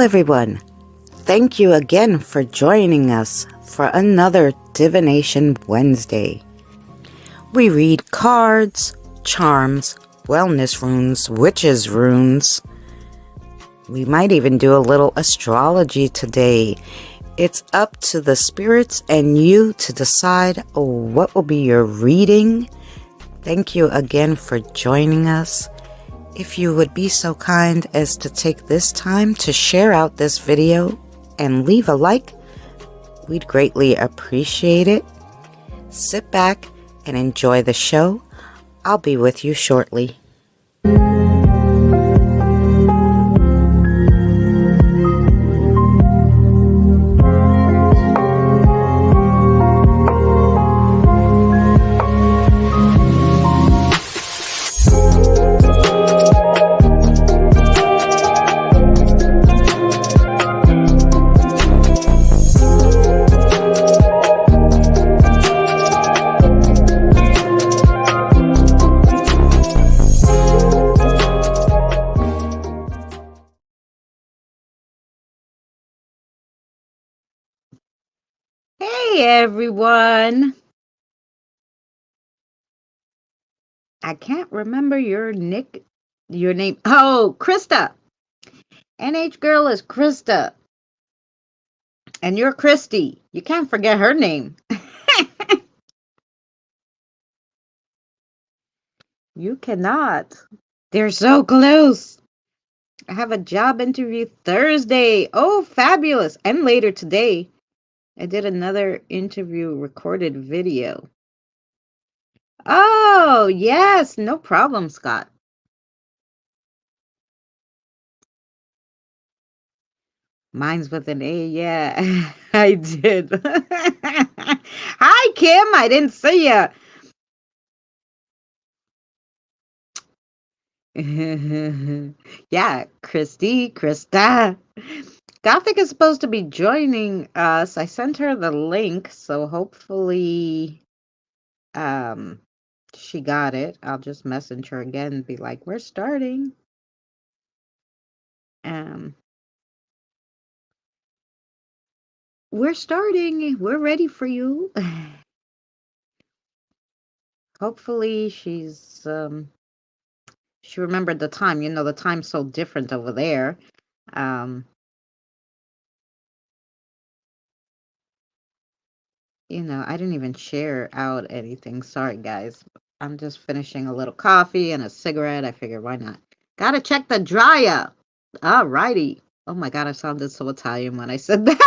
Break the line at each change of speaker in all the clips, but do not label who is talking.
everyone. Thank you again for joining us for another Divination Wednesday. We read cards, charms, wellness runes, witches runes. We might even do a little astrology today. It's up to the spirits and you to decide what will be your reading. Thank you again for joining us. If you would be so kind as to take this time to share out this video and leave a like, we'd greatly appreciate it. Sit back and enjoy the show. I'll be with you shortly. Hey everyone. I can't remember your name. Oh, Krista. NH girl is Krista. And you're Christy. You can't forget her name. You cannot. They're so close. I have a job interview Thursday. Oh, fabulous. And later today, I did another interview recorded video. Oh, yes. No problem, Scott. Mine's with an A. Yeah, I did. Hi, Kim. I didn't see ya. Yeah, Krista. Gothic is supposed to be joining us. I sent her the link, so hopefully she got it. I'll just message her again and be like, we're starting. We're starting. We're ready for you. Hopefully she's she remembered the time. You know, the time's so different over there. You know, I didn't even share out anything. Sorry, guys. I'm just finishing a little coffee and a cigarette. I figured, why not? Gotta check the dryer. All righty. Oh my God, I sounded so Italian when I said that.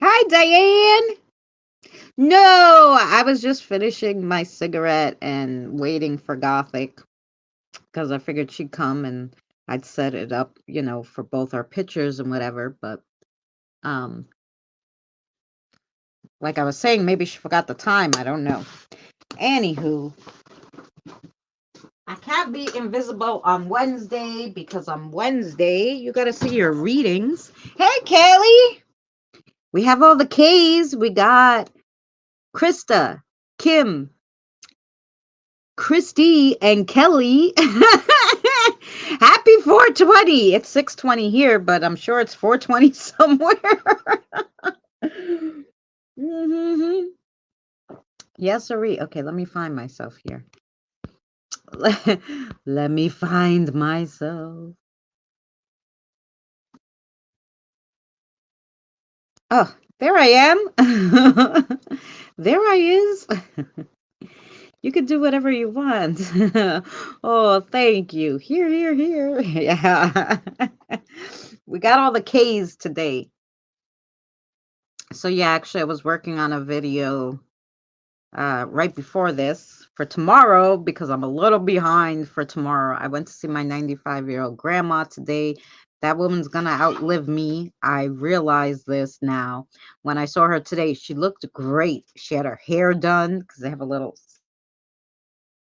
Hi, Diane. No, I was just finishing my cigarette and waiting for Gothic because I figured she'd come and I'd set it up, you know, for both our pictures and whatever. But like I was saying, maybe she forgot the time. I don't know. Anywho, I can't be invisible on Wednesday because on Wednesday you got to see your readings. Hey, Kelly. We have all the K's. We got Krista, Kim, Christy, and Kelly. Happy 420. It's 6:20 here, but I'm sure it's 4:20 somewhere. Mm-hmm. Yes, sirree. Okay, let me find myself here. Let me find myself. Oh, there I am. There I is. You can do whatever you want. Oh, thank you. Here, here, here. Yeah. We got all the K's today. So yeah, actually I was working on a video right before this for tomorrow because I'm a little behind for tomorrow. I went to see my 95-year-old grandma today. That woman's gonna outlive me. I realize this now. When I saw her today, she looked great. She had her hair done because they have a little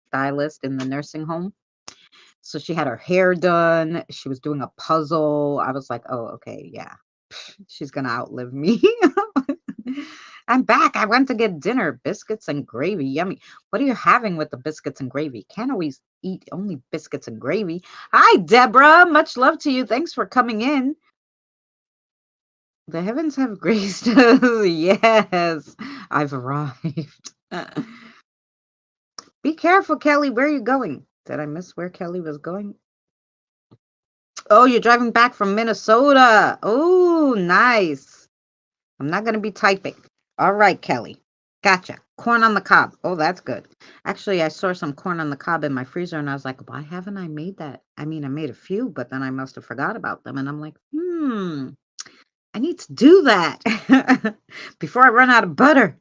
stylist in the nursing home. So she had her hair done. She was doing a puzzle. I was like, oh, okay, yeah. She's gonna outlive me. I'm back. I went to get dinner. Biscuits and gravy. Yummy. What are you having with the biscuits and gravy? Can't always eat only biscuits and gravy. Hi, Deborah. Much love to you. Thanks for coming in. The heavens have graced us. Yes, I've arrived. Be careful, Kelly. Where are you going? Did I miss where Kelly was going? Oh, you're driving back from Minnesota. Oh, nice. I'm not going to be typing. All right, Kelly. Gotcha. Corn on the cob. Oh, that's good. Actually, I saw some corn on the cob in my freezer and I was like, why haven't I made that? I mean, I made a few, but then I must have forgot about them. And I'm like, I need to do that before I run out of butter.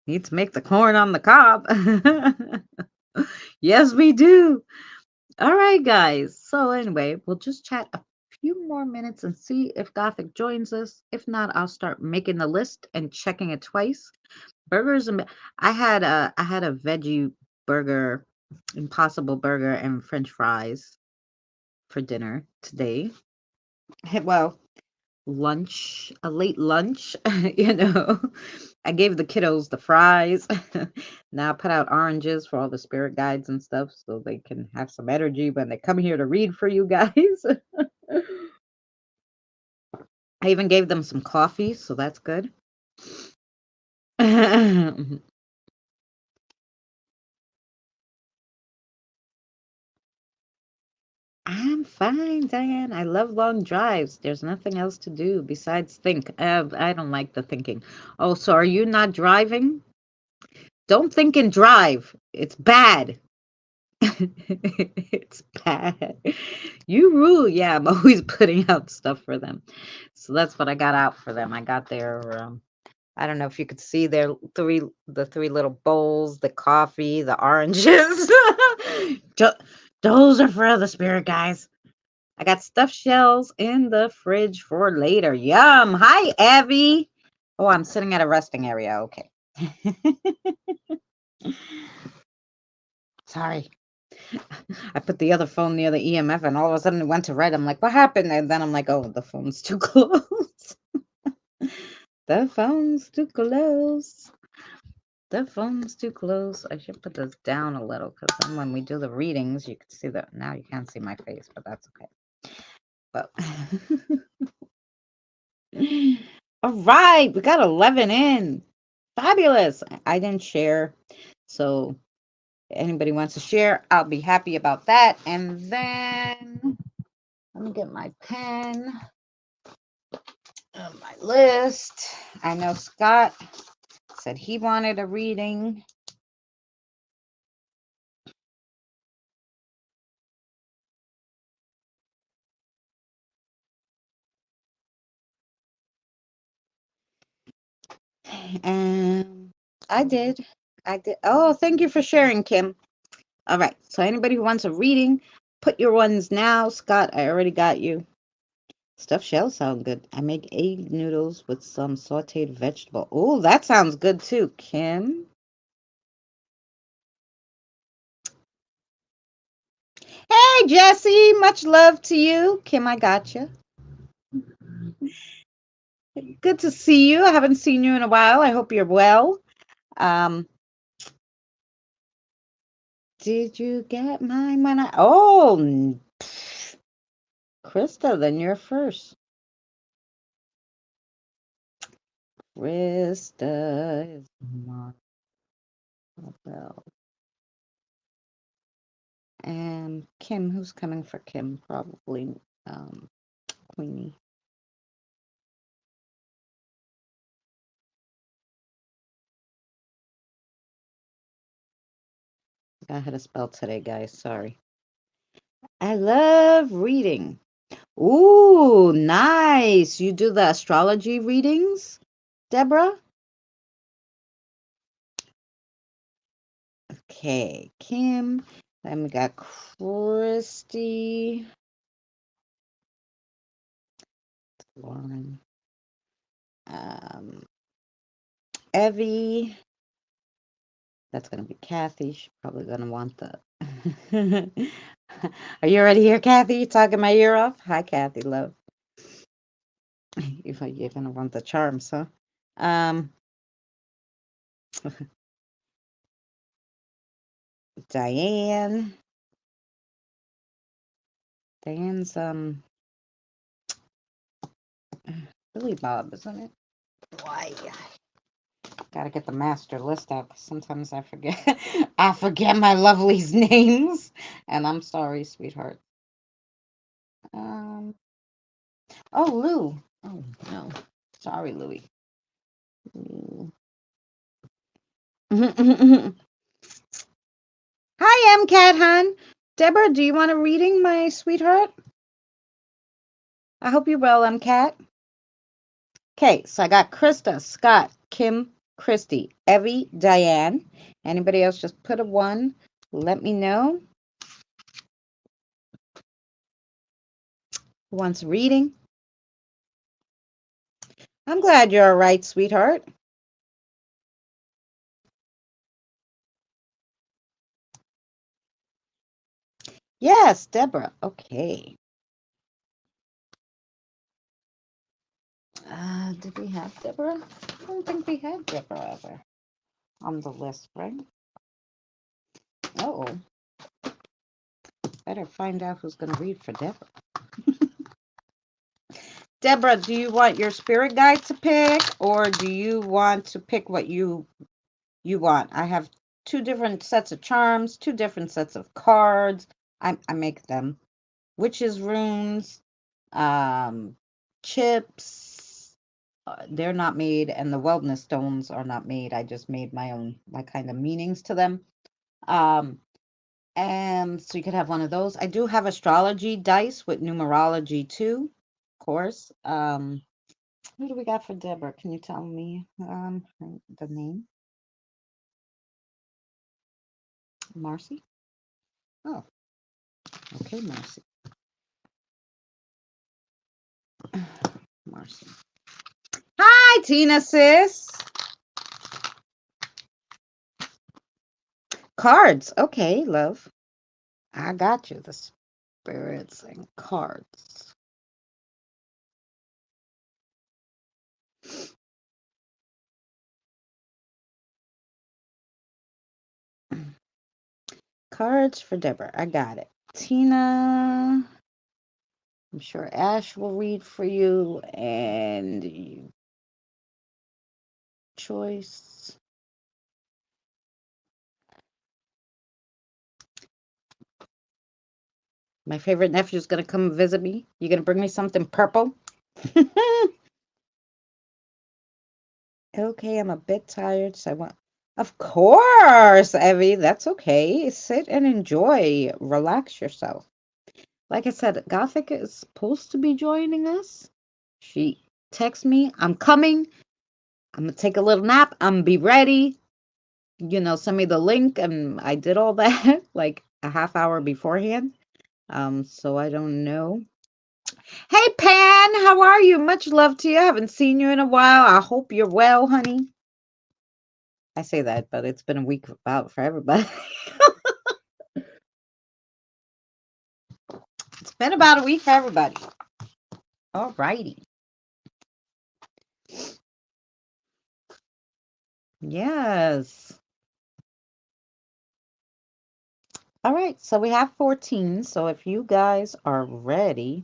Need to make the corn on the cob. Yes, we do. All right, guys. So anyway, we'll just chat a few more minutes and see if Gothic joins us. If not, I'll start making the list and checking it twice. Burgers and I had a veggie burger, Impossible Burger and French fries for dinner today. Well, lunch, a late lunch, you know. I gave the kiddos the fries. Now I put out oranges for all the spirit guides and stuff so they can have some energy when they come here to read for you guys. I even gave them some coffee, so that's good. I'm fine, Diane. I love long drives. There's nothing else to do besides think. I don't like the thinking. Oh, so are you not driving? Don't think and drive. It's bad. It's bad. You rule. Yeah, I'm always putting out stuff for them. So that's what I got out for them. I got their I don't know if you could see the three little bowls, the coffee, the oranges. Those are for the spirit guys. I got stuffed shells in the fridge for later. Yum. Hi, Abby. Oh, I'm sitting at a resting area. Okay. Sorry. I put the other phone near the EMF and all of a sudden it went to red. I'm like, what happened? And then I'm like, oh, the phone's too close. The phone's too close. The phone's too close. I should put this down a little because then when we do the readings, you can see that. Now you can't see my face, but that's okay. But all right, we got 11 in. Fabulous. I didn't share. So anybody wants to share, I'll be happy about that. And then let me get my pen. My list. I know Scott said he wanted a reading. And I did. Oh, thank you for sharing, Kim. All right. So anybody who wants a reading, put your ones now. Scott, I already got you. Stuffed shells sound good. I make egg noodles with some sauteed vegetable. Oh, that sounds good too, Kim. Hey, Jesse. Much love to you. Kim, I got you. Good to see you. I haven't seen you in a while. I hope you're well. Did you get mine when I... Oh, Krista, then you're first. Krista is my bell. And Kim, who's coming for Kim? Probably Queenie. I had a spell today, guys. Sorry. I love reading. Ooh, nice. You do the astrology readings, Deborah? Okay, Kim. Then we got Christy. Lauren. Evie. That's going to be Kathy. She's probably going to want the... Are you already here, Kathy? You talking my ear off? Hi, Kathy, love. If you're going to want the charms, huh? Diane. Diane's Billy Bob, isn't it? Why? Gotta get the master list out because sometimes I forget. I forget my lovely's names, and I'm sorry, sweetheart. Um. Oh, Lou. Oh no, sorry, Louie. Hi, MCAT Hun. Deborah, do you want a reading, my sweetheart? I hope you're well, MCAT. Okay, so I got Krista, Scott, Kim, Christy, Evie, Diane. Anybody else just put a 1? Let me know. Who wants a reading? I'm glad you're all right, sweetheart. Yes, Deborah. Okay. Did we have Deborah? I don't think we had Deborah ever on the list, right? Oh, better find out who's going to read for Deborah. Deborah, do you want your spirit guide to pick, or do you want to pick what you want? I have 2 different sets of charms, 2 different sets of cards. I make them. Witches runes, chips. They're not made, and the wellness stones are not made. I just made my own, like, kind of meanings to them. And so you could have one of those. I do have astrology dice with numerology too, of course. Who do we got for Deborah? Can you tell me the name? Marcy? Oh, okay, Marcy. Marcy. Hi, Tina, sis. Cards. Okay, love. I got you. The spirits and cards. Cards for Deborah. I got it. Tina. I'm sure Ash will read for you. And choice. My favorite nephew's going to come visit me. You going to bring me something purple? Okay, I'm a bit tired, so I want. Of course, Evie, that's okay. Sit and enjoy. Relax yourself. Like I said, Gothic is supposed to be joining us. She texts me, I'm coming. I'm going to take a little nap. I'm going to be ready. Send me the link. And I did all that like a half hour beforehand. So I don't know. Hey, Pan, how are you? Much love to you. I haven't seen you in a while. I hope you're well, honey. I say that, but it's been a week about for everybody. It's been about a week for everybody. All righty. Yes. All right. So we have 14. So if you guys are ready,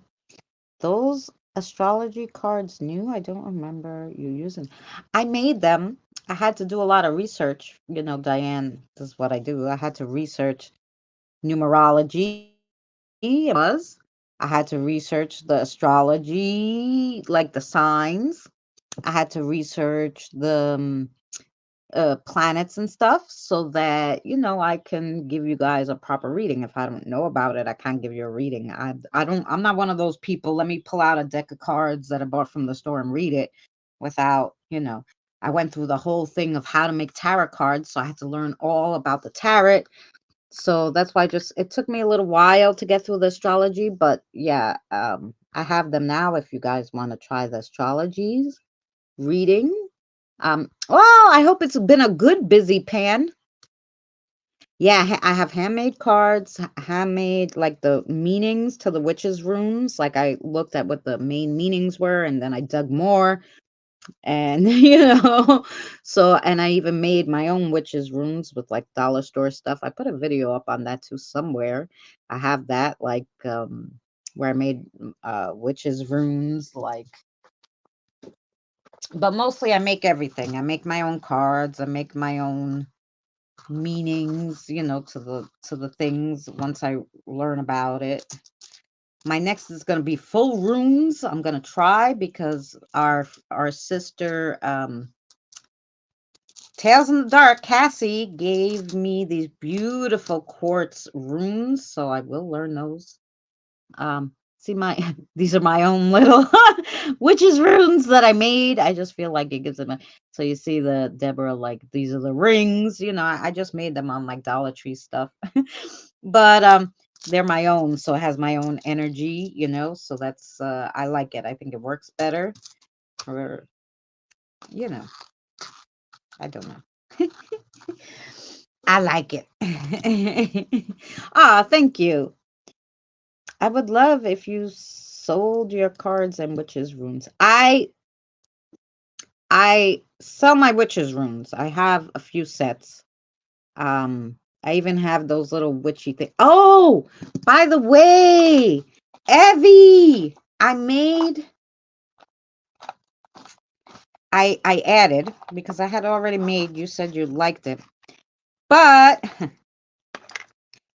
those astrology cards new, I don't remember you using. I made them. I had to do a lot of research. Diane, this is what I do. I had to research numerology. I had to research the astrology, like the signs. I had to research the planets and stuff so that I can give you guys a proper reading. If I don't know about it, I can't give you a reading. I'm not one of those people. Let me pull out a deck of cards that I bought from the store and read it without. I went through the whole thing of how to make tarot cards, so I had to learn all about the tarot. So that's why it took me a little while to get through the astrology, but yeah, I have them now if you guys want to try the astrologies reading. Well, I hope it's been a good busy Pan. Yeah, I have handmade cards, handmade like the meanings to the witches' runes. Like I looked at what the main meanings were and then I dug more. And so, and I even made my own witches runes with like dollar store stuff. I put a video up on that too somewhere. I have that, like, where I made witches runes, like, but mostly I make everything. I make my own cards, I make my own meanings, to the things once I learn about it. My next is going to be full runes. I'm going to try, because our sister, Tales in the Dark, Cassie, gave me these beautiful quartz runes, so I will learn those. See, my these are my own little witches runes that I made. I just feel like it gives them so you see the Deborah, like, these are the rings, I just made them on like Dollar Tree stuff. But they're my own, so it has my own energy, so that's I like it. I think it works better, or you know, I don't know. I like it. Ah, thank you. I would love if you sold your cards and witches runes. I sell my witches runes. I have a few sets. I even have those little witchy things. Oh, by the way, Evie, I added, because I had already made, you said you liked it, but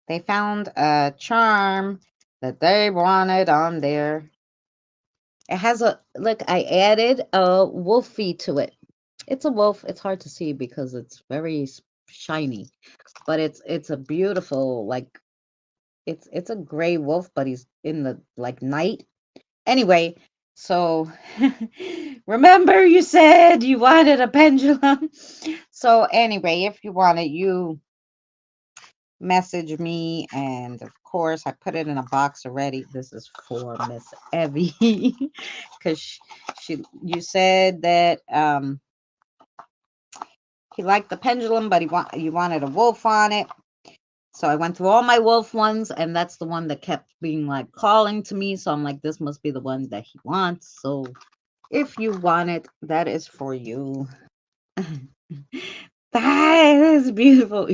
they found a charm that they wanted on there. It has look, I added a wolfie to it. It's a wolf. It's hard to see because it's very shiny, but it's a beautiful, like, it's a gray wolf, but he's in the, like, night. Anyway, so remember you said you wanted a pendulum. So anyway, if you want it, you message me, and of course I put it in a box already. This is for Miss Evie, because you said that he liked the pendulum, but you wanted a wolf on it. So I went through all my wolf ones, and that's the one that kept being, like, calling to me. So I'm like, this must be the one that he wants. So if you want it, that is for you. That is beautiful.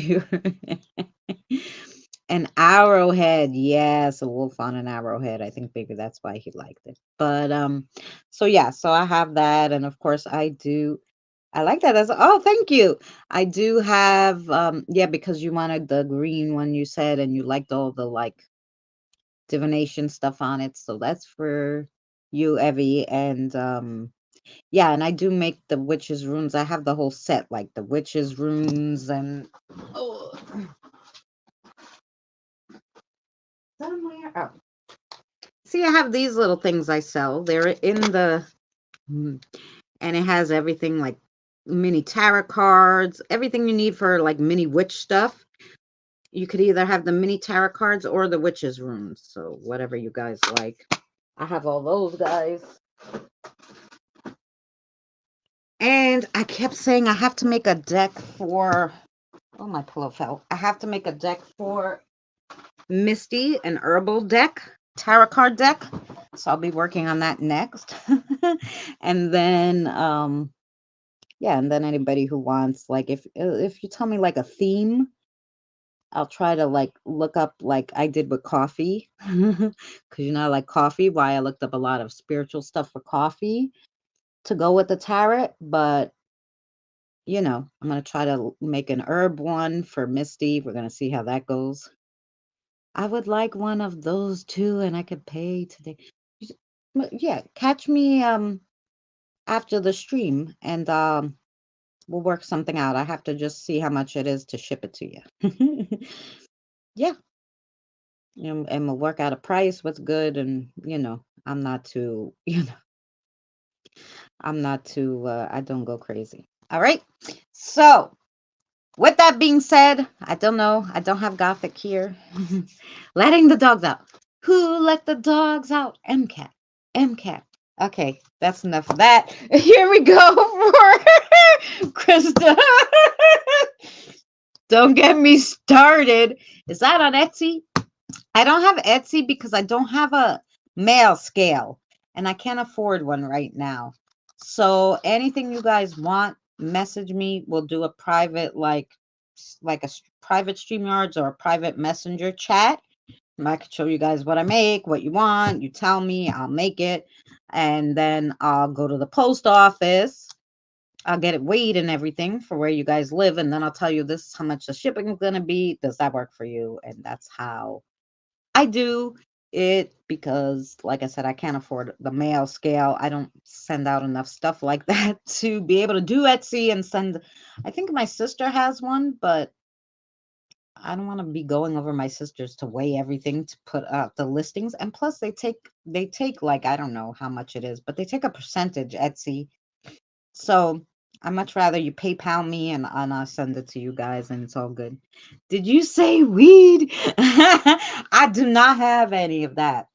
An arrowhead. Yes, a wolf on an arrowhead. I think maybe that's why he liked it. But so yeah, so I have that, and of course I like that. Oh, thank you. I do have yeah, because you wanted the green one, you said, and you liked all the, like, divination stuff on it. So that's for you, Evie. And yeah, and I do make the witches runes. I have the whole set, like the witches runes, and oh, somewhere. Oh, see, I have these little things I sell. They're in the and it has everything, like mini tarot cards, everything you need for, like, mini witch stuff. You could either have the mini tarot cards or the witches runes. So whatever you guys like. I have all those, guys. And I kept saying I have to make a deck for, oh, my pillow fell. I have to make a deck for Misty, an herbal deck, tarot card deck. So I'll be working on that next. And then yeah, and then anybody who wants, like, if you tell me, like, a theme, I'll try to, like, look up, like I did with coffee, because I like coffee. Why I looked up a lot of spiritual stuff for coffee to go with the tarot. But I'm gonna try to make an herb one for Misty. We're gonna see how that goes. I would like one of those too, and I could pay today. Yeah, catch me after the stream, and we'll work something out. I have to just see how much it is to ship it to you. Yeah. And we'll work out a price, what's good, and I'm not too, I don't go crazy. All right. So with that being said, I don't know. I don't have Gothic here. Letting the dogs out. Who let the dogs out? MCAT. MCAT. Okay, that's enough of that. Here we go for Krista. Don't get me started. Is that on Etsy? I don't have Etsy because I don't have a mail scale, and I can't afford one right now. So anything you guys want, message me. We'll do a private, like a private StreamYards or a private messenger chat. I could show you guys what I make, what you want. You tell me, I'll make it. And then I'll go to the post office. I'll get it weighed and everything for where you guys live. And then I'll tell you this is how much the shipping is going to be. Does that work for you? And that's how I do it because, like I said, I can't afford the mail scale. I don't send out enough stuff like that to be able to do Etsy and send. I think my sister has one, but I don't want to be going over my sister's to weigh everything to put up the listings. And plus they take like, I don't know how much it is, but they take a percentage, Etsy. So I'd much rather you PayPal me and I'll send it to you guys and it's all good. Did you say weed? I do not have any of that.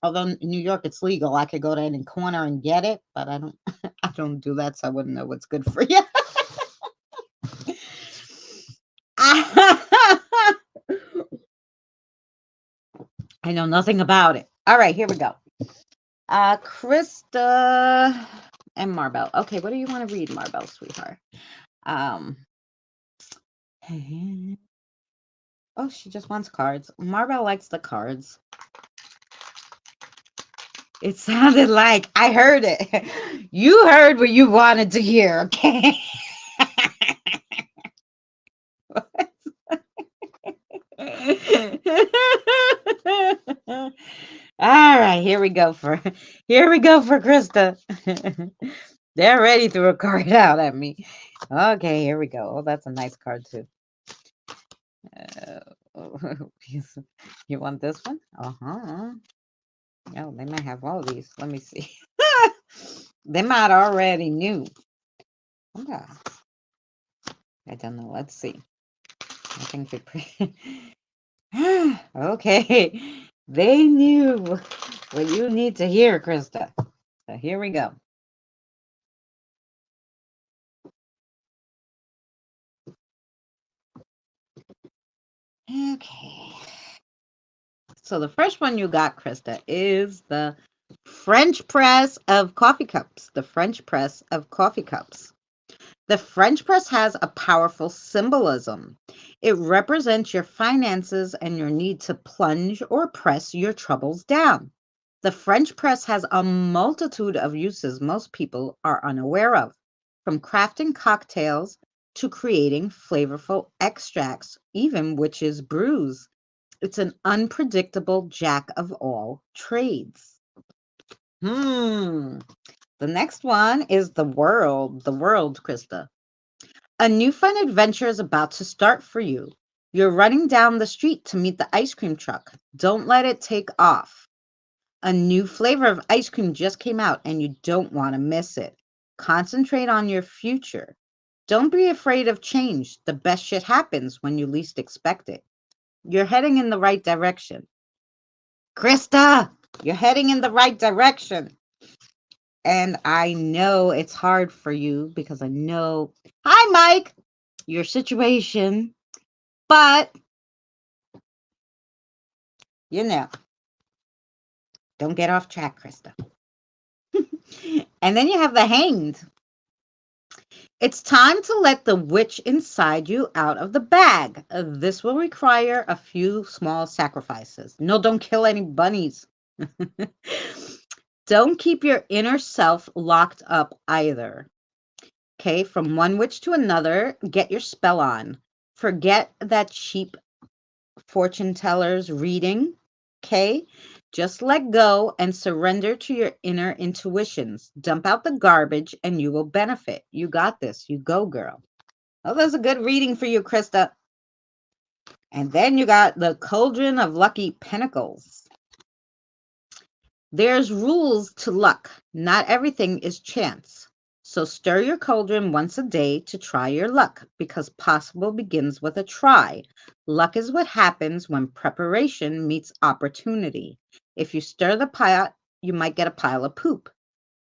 Although in New York it's legal, I could go to any corner and get it, but I don't I don't do that, so I wouldn't know what's good for you. I know nothing about it. All right, here we go. Krista and Marbell. Okay, what do you want to read, Marbell, sweetheart? Oh, she just wants cards. Marbell likes the cards. It sounded like I heard it. You heard what you wanted to hear, okay? All right, here we go for Krista. They're ready to throw a card out at me. Okay, here we go. Oh, that's a nice card too. You want this one? Uh-huh. Oh, they might have all these. Let me see. They might already knew. Okay. I don't know. Let's see. I think they okay. They knew what you need to hear, Krista. So here we go. Okay. So the first one you got, Krista, is the French press of coffee cups. The French press of coffee cups. The French press has a powerful symbolism. It represents your finances and your need to plunge or press your troubles down. The French press has a multitude of uses most people are unaware of, from crafting cocktails to creating flavorful extracts, even witches' brews. It's an unpredictable jack of all trades. The next one is the world. The world, Krista. A new fun adventure is about to start for you. You're running down the street to meet the ice cream truck. Don't let it take off. A new flavor of ice cream just came out and you don't want to miss it. Concentrate on your future. Don't be afraid of change. The best shit happens when you least expect it. You're heading in the right direction. Krista, you're heading in the right direction. And I know it's hard for you because I know, hi, Mike, your situation, but, you know, don't get off track, Krista. And then you have the Hanged. It's time to let the witch inside you out of the bag. This will require a few small sacrifices. No, don't kill any bunnies. Don't keep your inner self locked up either. Okay, from one witch to another, get your spell on. Forget that cheap fortune teller's reading. Okay, just let go and surrender to your inner intuitions. Dump out the garbage and you will benefit. You got this. You go, girl. Oh, that's a good reading for you, Krista. And then you got the Cauldron of Lucky Pentacles. There's rules to luck. Not everything is chance. So stir your cauldron once a day to try your luck, because possible begins with a try. Luck is what happens when preparation meets opportunity. If you stir the pot, you might get a pile of poop.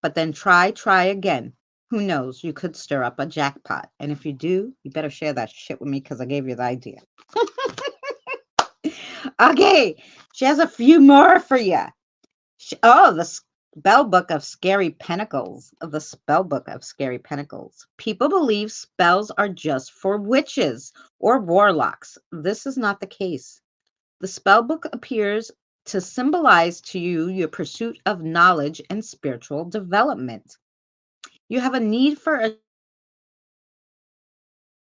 But then try again. Who knows? You could stir up a jackpot. And if you do, you better share that shit with me because I gave you the idea. Okay, she has a few more for you. Oh, Spell book of scary pentacles. The spell book of scary pentacles. People believe spells are just for witches or warlocks. This is not the case. The spell book appears to symbolize to you your pursuit of knowledge and spiritual development. You have a need for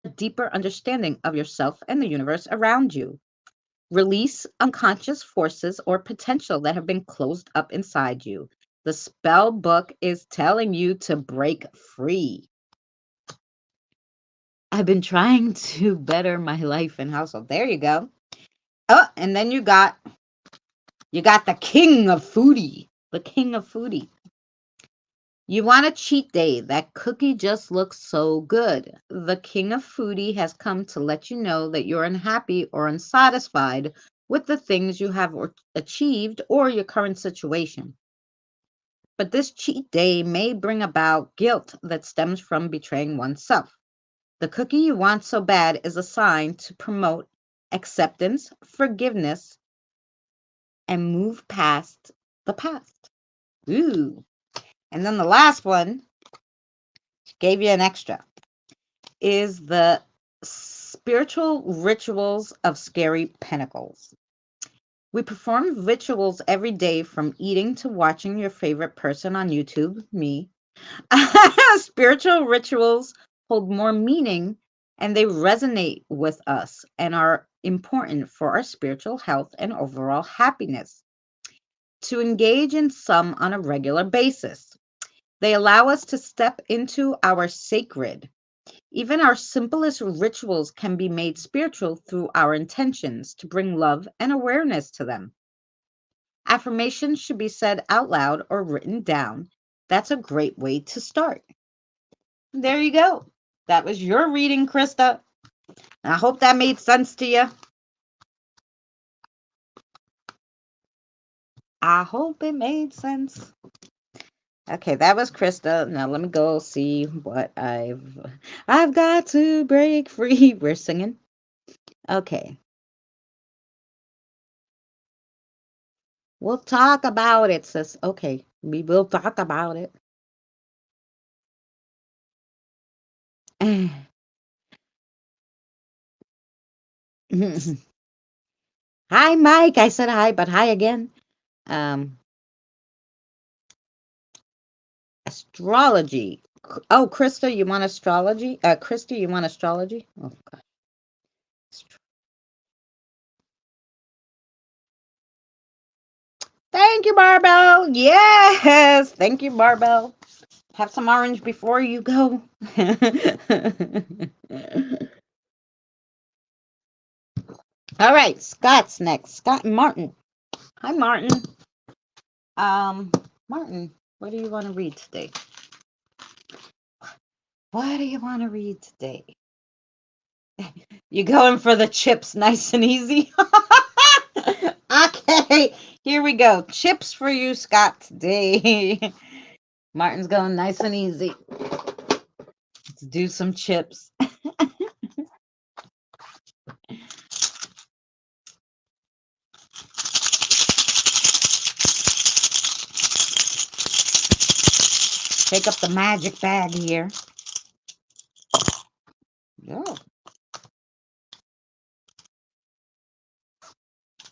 a deeper understanding of yourself and the universe around you. Release unconscious forces or potential that have been closed up inside you. The spell book is telling you to break free. I've been trying to better my life and household. There you go. Oh, and then you got the king of foodie. The king of foodie. You want a cheat day. That cookie just looks so good. The king of foodie has come to let you know that you're unhappy or unsatisfied with the things you have achieved or your current situation. But this cheat day may bring about guilt that stems from betraying oneself. The cookie you want so bad is a sign to promote acceptance, forgiveness, and move past the past. Ooh. And then the last one, gave you an extra, is the spiritual rituals of scary pentacles. We perform rituals every day from eating to watching your favorite person on YouTube, me. Spiritual rituals hold more meaning and they resonate with us and are important for our spiritual health and overall happiness. To engage in some on a regular basis, they allow us to step into our sacred. Even our simplest rituals can be made spiritual through our intentions to bring love and awareness to them. Affirmations should be said out loud or written down. That's a great way to start. There you go. That was your reading, Krista. I hope that made sense to you. I hope it made sense. Okay, that was Krista. Now let me go see what I've got to break free. We're singing. Okay. We'll talk about it, sis. Okay, we will talk about it. Hi, Mike. I said hi, but hi again. Um, Astrology. Oh, Krista, you want astrology? Krista, you want astrology? Oh, God. Thank you, Barbell. Yes. Thank you, Barbell. Have some orange before you go. All right, Scott's next. Scott and Martin. Hi, Martin. Martin, what do you want to read today? What do you want to read today? You going for the chips nice and easy? Okay, here we go. Chips for you, Scott, today. Martin's going nice and easy. Let's do some chips. Take up the magic bag here. Oh.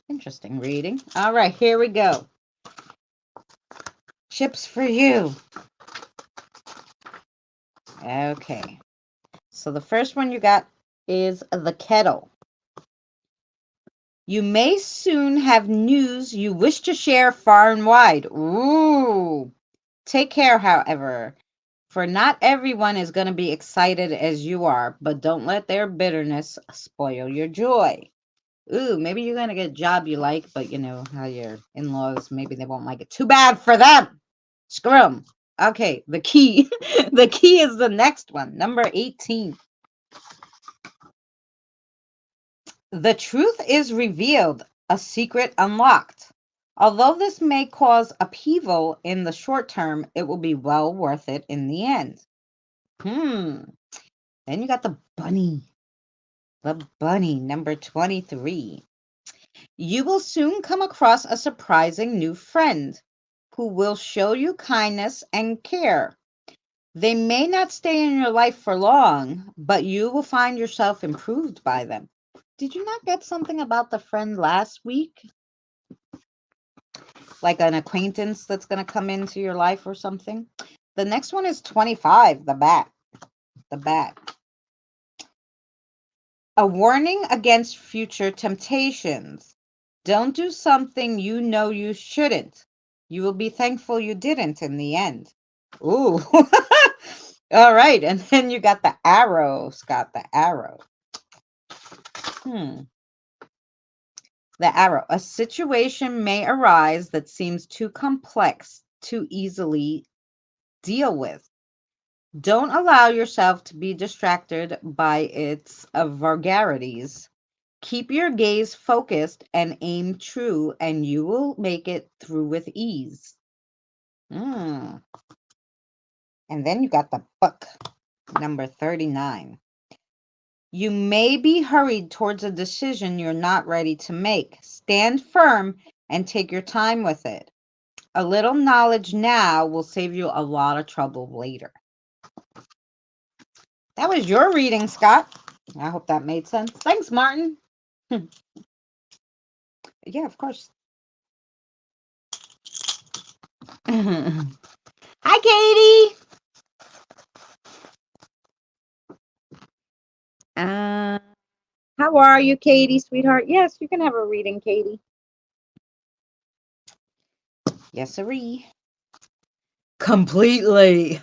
Interesting reading. All right, here we go. Chips for you. Okay. So the first one you got is the kettle. You may soon have news you wish to share far and wide. Ooh. Take care, however, for not everyone is going to be excited as you are, but don't let their bitterness spoil your joy. Ooh, maybe you're going to get a job you like, but you know how your in-laws, maybe they won't like it. Too bad for them. Screw them. Okay, the key. The key is the next one, number 18. The truth is revealed, a secret unlocked. Although this may cause upheaval in the short term, it will be well worth it in the end. Then you got the bunny. The bunny, number 23. You will soon come across a surprising new friend. who will show you kindness and care. They may not stay in your life for long, but you will find yourself improved by them. Did you not get something about the friend last week? Like an acquaintance that's going to come into your life or something? The next one is 25, the bat. The bat. A warning against future temptations. Don't do something you know you shouldn't. You will be thankful you didn't in the end. Ooh. All right. And then you got the arrow, Scott, the arrow. The arrow. A situation may arise that seems too complex to easily deal with. Don't allow yourself to be distracted by its vulgarities. Keep your gaze focused and aim true, and you will make it through with ease. And then you got the book, number 39. You may be hurried towards a decision you're not ready to make. Stand firm and take your time with it. A little knowledge now will save you a lot of trouble later. That was your reading, Scott. I hope that made sense. Thanks, Martin. Yeah, of course. Hi, Katie. How are you, Katie, sweetheart? Yes, you can have a reading, Katie. Yes, sirree. Completely.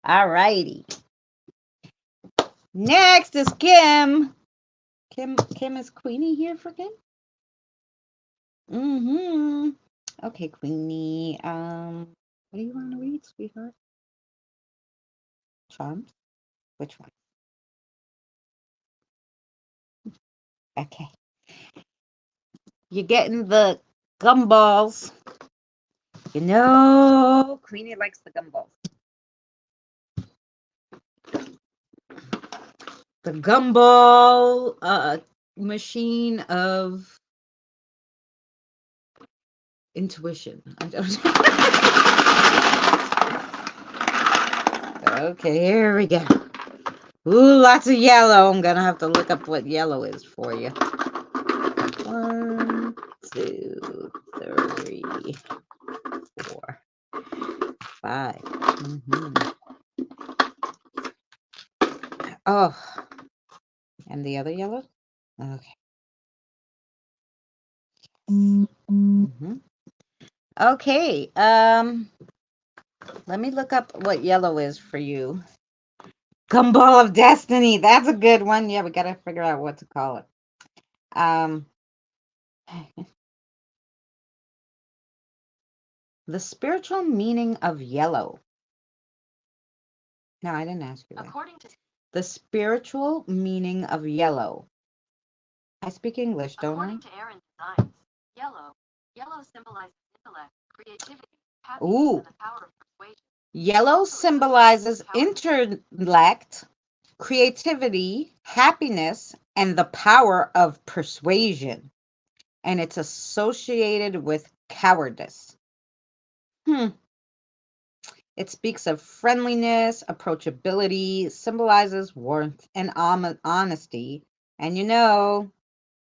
All righty. Next is Kim. Kim, is Queenie here for Kim? Okay, Queenie. What do you want to read, sweetheart? Charms? Which one? Okay. You're getting the gumballs. You know, Queenie likes the gumballs. The gumball machine of intuition. Okay, here we go. Ooh, lots of yellow. I'm gonna have to look up what yellow is for you. 1, 2, 3, 4, 5. Oh, and the other yellow? Okay. Okay, let me look up what yellow is for you. Gumball of Destiny. That's a good one. Yeah, we gotta figure out what to call it. The spiritual meaning of yellow. No, I didn't ask you that. According to the spiritual meaning of yellow. I speak English, don't I? According to Aaron Designs, yellow symbolizes intellect, creativity, happiness, and the power of persuasion. Yellow symbolizes intellect, creativity, happiness, and the power of persuasion. And it's associated with cowardice. It speaks of friendliness, approachability, symbolizes warmth and honesty. And you know,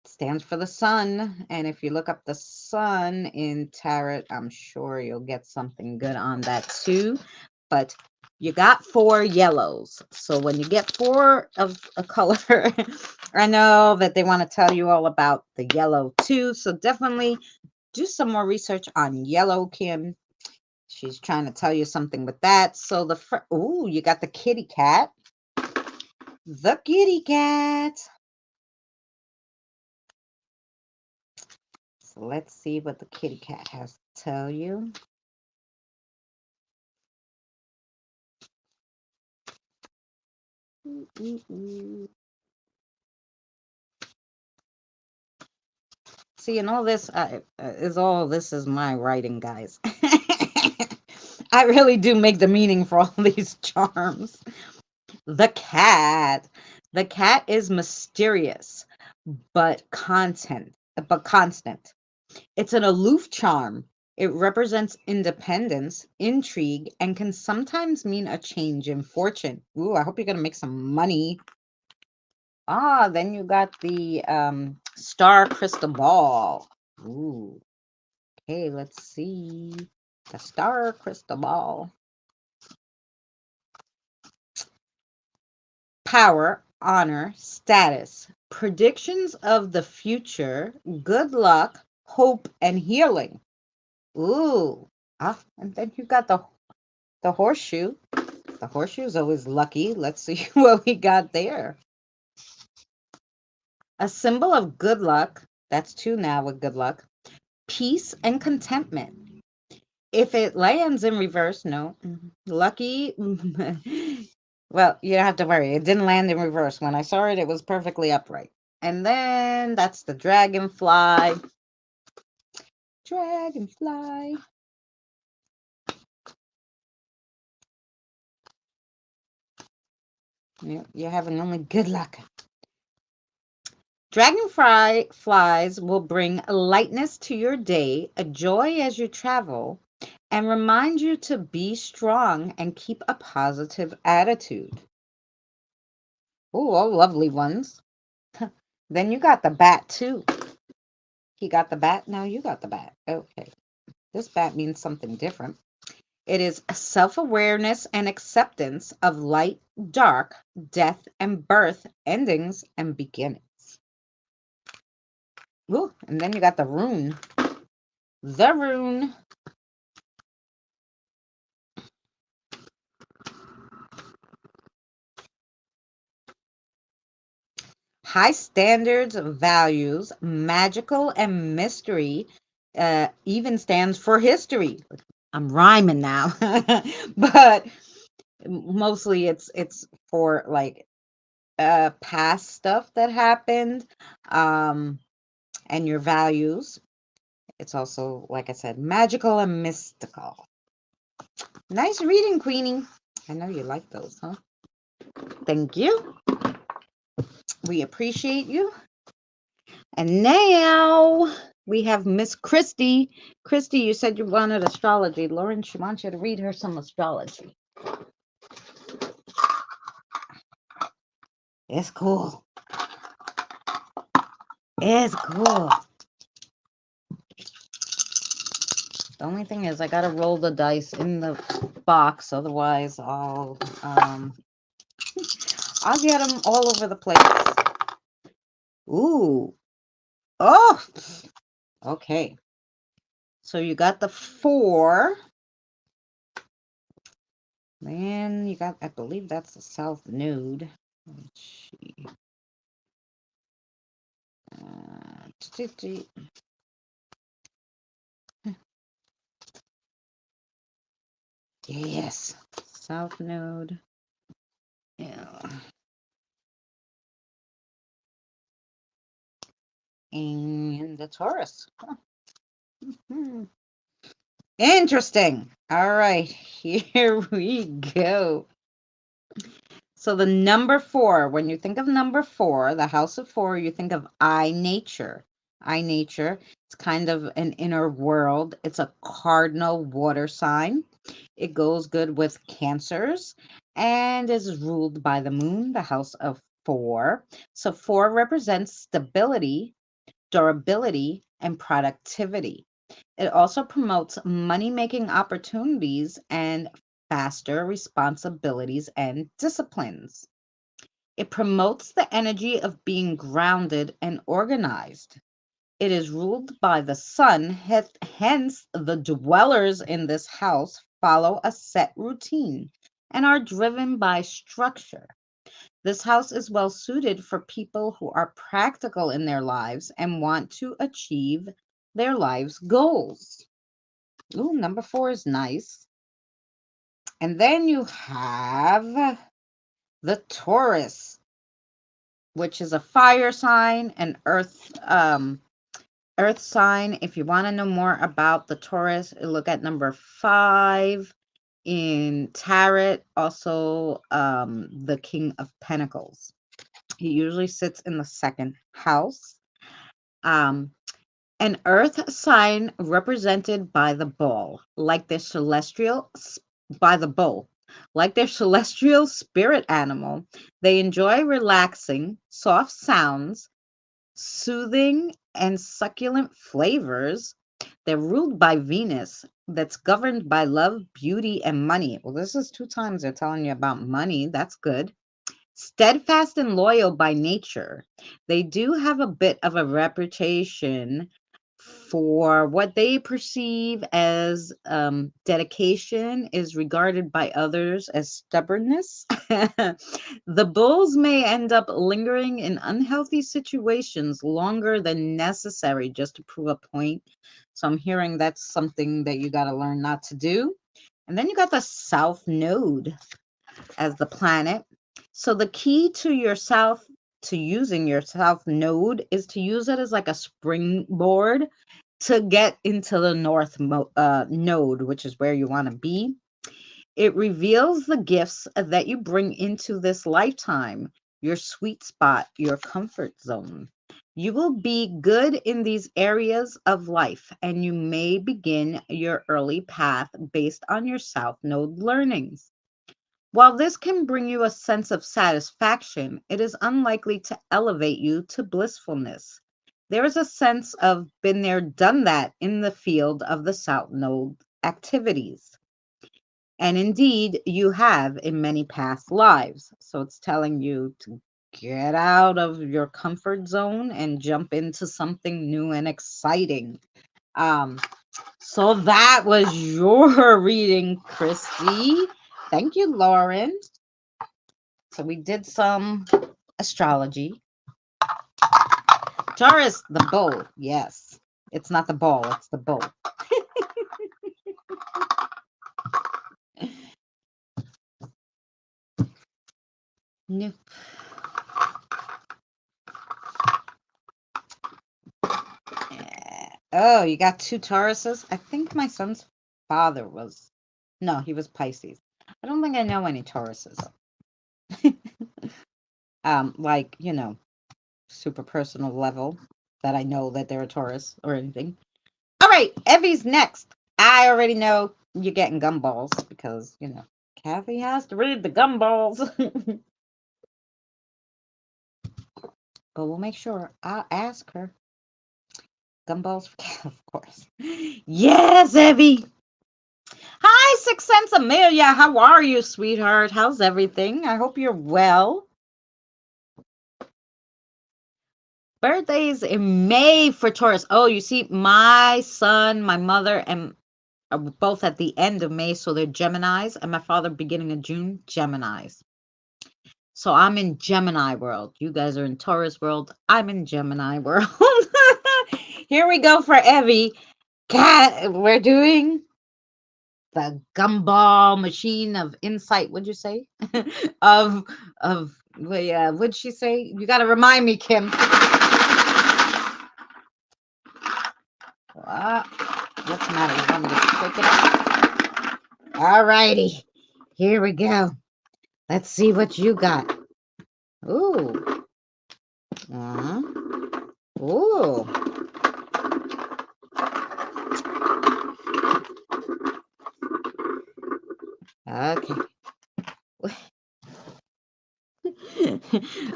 it stands for the sun. And if you look up the sun in tarot, I'm sure you'll get something good on that too. But you got 4 yellows. So when you get 4 of a color, I know that they want to tell you all about the yellow too. So definitely do some more research on yellow, Kim. She's trying to tell you something with that. So you got the kitty cat. The kitty cat. So let's see what the kitty cat has to tell you. See, and all this this is my writing, guys. I really do make the meaning for all these charms. The cat. The cat is mysterious, but constant. It's an aloof charm. It represents independence, intrigue, and can sometimes mean a change in fortune. Ooh, I hope you're going to make some money. Then you got the star crystal ball. Ooh, okay, let's see. The star crystal ball. Power, honor, status, predictions of the future, good luck, hope, and healing. Ooh. And then you got the horseshoe. The horseshoe is always lucky. Let's see what we got there. A symbol of good luck. That's two now with good luck. Peace and contentment. If it lands in reverse, no. Lucky. Well, you don't have to worry. It didn't land in reverse. When I saw it, it was perfectly upright. And then that's the dragonfly. Dragonfly. You're having only good luck. Dragonfly flies will bring lightness to your day, a joy as you travel, and remind you to be strong and keep a positive attitude. Oh, all lovely ones. Then you got the bat too. He got the bat. Now you got the bat. Okay. This bat means something different. It is self-awareness and acceptance of light, dark, death, and birth, endings, and beginnings. Ooh, and then you got the rune. The rune. High standards, values, magical, and mystery. Even stands for history. I'm rhyming now, but mostly it's for like past stuff that happened, and your values. It's also, like I said, magical and mystical. Nice reading, Queenie. I know you like those, huh? Thank you. We appreciate you. And now we have Miss Christy. Christy, you said you wanted astrology. Lauren, she wants you to read her some astrology. It's cool. It's cool. The only thing is I gotta roll the dice in the box, otherwise I'll get them all over the place. Ooh. Oh. Okay. So you got the 4. Then you got, I believe that's the south node. Let's see. Yes, south node. Yeah. And the Taurus. Huh. Interesting. All right, here we go. So the number 4, when you think of number 4, the house of 4, you think of I nature. I nature. It's kind of an inner world. It's a cardinal water sign. It goes good with Cancers and is ruled by the moon, the house of 4. So 4 represents stability, durability, and productivity. It also promotes money-making opportunities and faster responsibilities and disciplines. It promotes the energy of being grounded and organized. It is ruled by the sun, hence the dwellers in this house follow a set routine and are driven by structure. This house is well suited for people who are practical in their lives and want to achieve their life's goals. Ooh, number 4 is nice. And then you have the Taurus, which is a fire sign, an earth sign. If you want to know more about the Taurus, look at number 5 in Tarot, also the King of Pentacles. He usually sits in the second house. An earth sign represented by the bull, like their by the bull, like their celestial spirit animal. They enjoy relaxing, soft sounds, soothing and succulent flavors. They're ruled by Venus, that's governed by love, beauty, and money. Well, this is two times they're telling you about money. That's good. Steadfast and loyal by nature. They do have a bit of a reputation for what they perceive as dedication is regarded by others as stubbornness. The bulls may end up lingering in unhealthy situations longer than necessary just to prove a point. So I'm hearing that's something that you got to learn not to do. And then you got the South Node as the planet. So the key to using your South Node is to use it as like a springboard to get into the Node, which is where you want to be. It reveals the gifts that you bring into this lifetime, your sweet spot, your comfort zone. You will be good in these areas of life, and you may begin your early path based on your South Node learnings. While this can bring you a sense of satisfaction, it is unlikely to elevate you to blissfulness. There is a sense of been there, done that in the field of the South Node activities. And indeed, you have in many past lives. So it's telling you to get out of your comfort zone and jump into something new and exciting. Um, so that was your reading, Christy. Thank you, Lauren. So we did some astrology. Taurus, the bull. Yes. It's not the ball, it's the bull. No. Oh, you got two Tauruses? I think my son's father was. No, he was Pisces. I don't think I know any Tauruses. Like, super personal level that I know that they're a Taurus or anything. All right, Evie's next. I already know you're getting gumballs because, Kathy has to read the gumballs. But we'll make sure. I'll ask her. Gumballs for Kat, of course. Yes, Evie. Hi, Sixth Sense Amelia. How are you, sweetheart? How's everything? I hope you're well. Birthdays in May for Taurus. Oh, you see, my son, my mother, and are both at the end of May, so they're Geminis, and my father beginning of June, Geminis. So I'm in Gemini world. You guys are in Taurus world. I'm in Gemini world. Here we go for Evie. Cat, we're doing the gumball machine of insight. What'd you say? What'd she say? You got to remind me, Kim. What's the matter? You want me to pick it up? All righty. Here we go. Let's see what you got. Ooh. Ooh. Okay.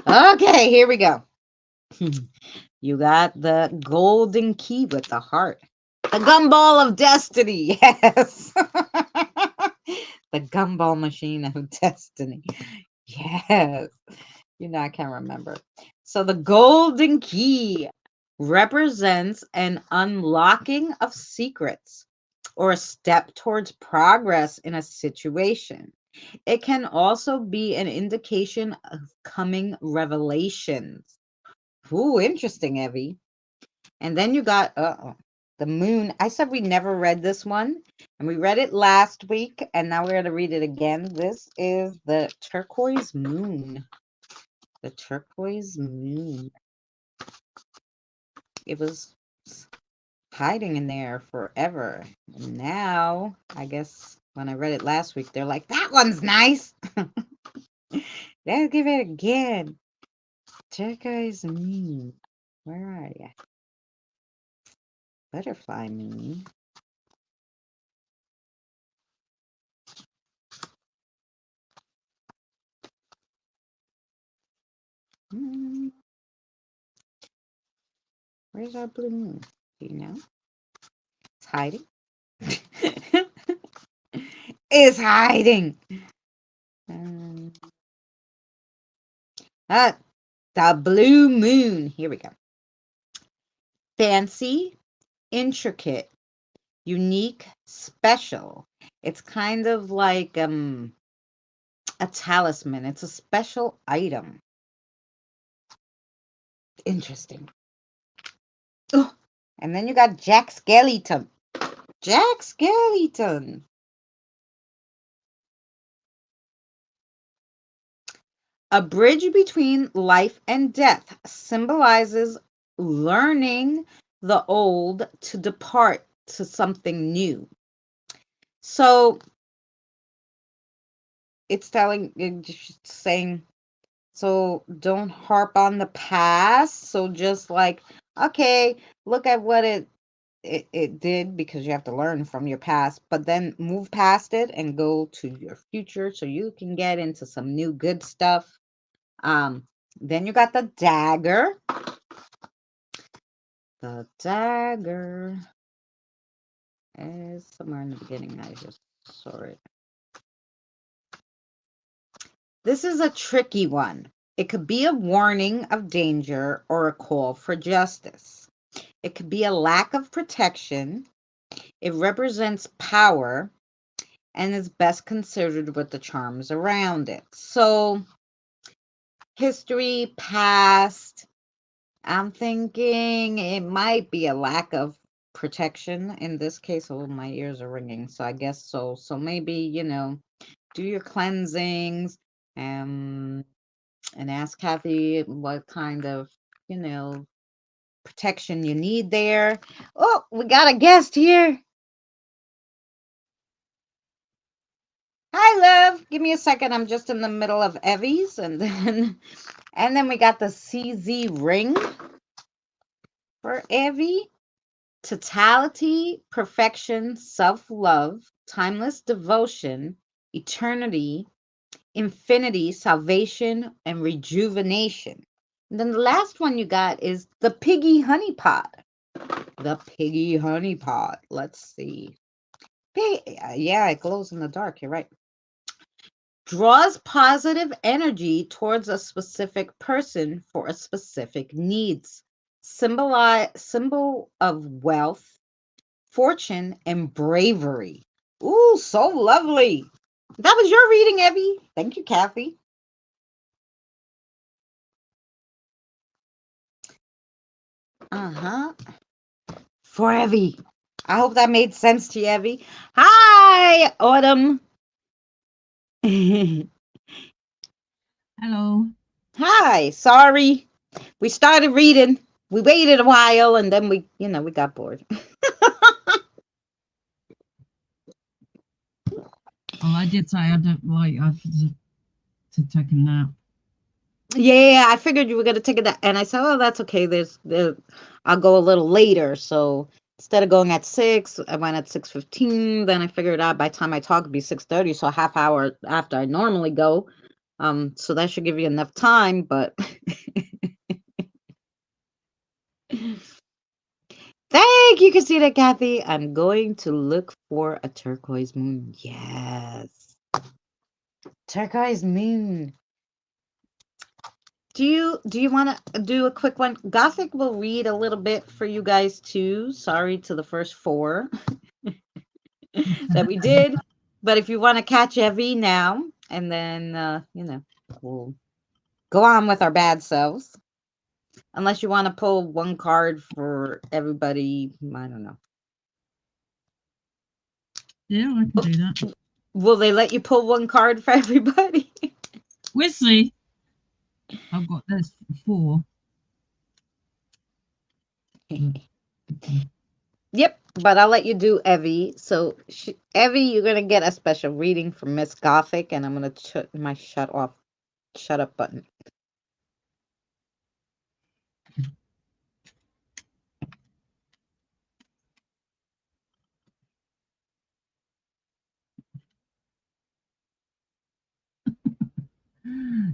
Okay, here we go. You got the golden key with the heart. The gumball of destiny. Yes. The gumball machine of destiny. Yes. I can't remember. So the golden key represents an unlocking of secrets or a step towards progress in a situation. It can also be an indication of coming revelations. Ooh, interesting, Evie. And then you got the moon. I said we never read this one, and we read it last week, and now we're going to read it again. This is the turquoise moon. The turquoise moon. It was hiding in there forever. And now, I guess when I read it last week, they're like, that one's nice. Let's give it again. Turquoise moon. Where are you? butterfly moon. Where's our blue moon? Do you know? It's hiding. It's hiding. The blue moon. Here we go. Fancy, intricate, unique, special. It's kind of like a talisman. It's a special item. Interesting. Oh, and then you got Jack Skellington. Jack Skellington. A bridge between life and death symbolizes learning the old to depart to something new. So it's saying, so don't harp on the past. So just like, okay, look at what it did, because you have to learn from your past, but then move past it and go to your future so you can get into some new good stuff. Then you got the dagger. The dagger is somewhere in the beginning. I just saw it. This is a tricky one. It could be a warning of danger or a call for justice. It could be a lack of protection. It represents power and is best considered with the charms around it. So, history, past, I'm thinking it might be a lack of protection in this case. Oh, my ears are ringing, so I guess so. So maybe, do your cleansings, and ask Kathy what kind of, protection you need there. Oh, we got a guest here. Hi, love. Give me a second. I'm just in the middle of Evie's, and then we got the CZ ring for Evie. Totality, perfection, self-love, timeless devotion, eternity, infinity, salvation, and rejuvenation. And then the last one you got is the piggy honey pot. The piggy honey pot. Let's see. Yeah, it glows in the dark. You're right. Draws positive energy towards a specific person for a specific needs. Symbol of wealth, fortune, and bravery. Ooh, so lovely. That was your reading, Evie. Thank you, Kathy. For Evie. I hope that made sense to you, Evie. Hi, Autumn.
Hello.
Hi. Sorry. We started reading. We waited a while, and then we got bored.
Well, I did say I don't like to take a nap.
Yeah, I figured you were gonna take it, and I said, "Oh, that's okay. I'll go a little later." So instead of going at 6, I went at 6:15. Then I figured out by the time I talk, it'd be 6:30, so a half hour after I normally go. So that should give you enough time. But thank you, Christina, Kathy. I'm going to look for a turquoise moon. Yes, turquoise moon. Do you want to do a quick one? Gothic will read a little bit for you guys too. Sorry to the first 4 that we did, but if you want to catch Evie now, and then we'll go on with our bad selves. Unless you want to pull one card for everybody, I don't know.
Yeah, I can do that.
Will they let you pull one card for everybody?
We'll see. I've got this 4.
Yep, but I'll let you do Evie. So, Evie, you're going to get a special reading from Miss Gothic, and I'm going to put my shut up button.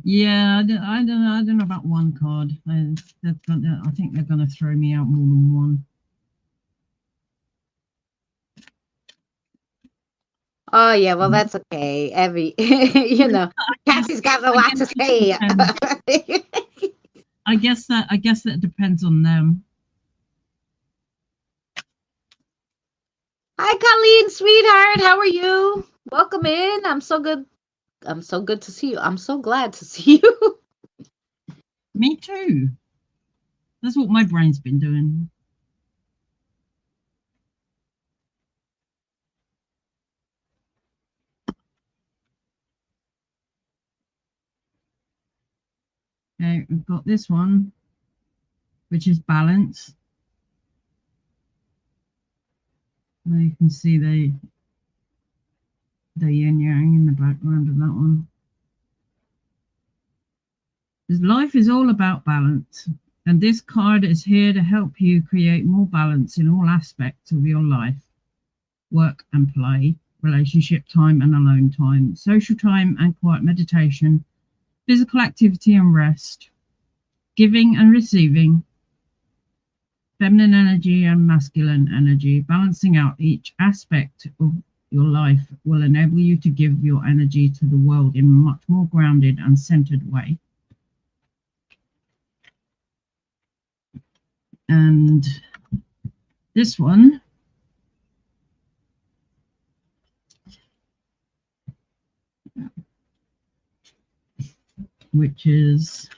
Yeah, I don't know about one card. I think they're going to throw me out more than one.
Oh yeah, well that's okay. Evie, you know, Kathy's got a lot to say.
I guess that depends on them.
Hi, Colleen, sweetheart. How are you? Welcome in. I'm so good. I'm so good to see you. I'm so glad to see you.
Me too. That's what my brain's been doing. Okay, we've got this one, which is balance. There you can see the yin yang in the background of that one. Life is all about balance, and this card is here to help you create more balance in all aspects of your life: work and play, relationship time and alone time, social time and quiet meditation, physical activity and rest, giving and receiving, feminine energy and masculine energy. Balancing out each aspect of your life will enable you to give your energy to the world in a much more grounded and centered way. And this one, which is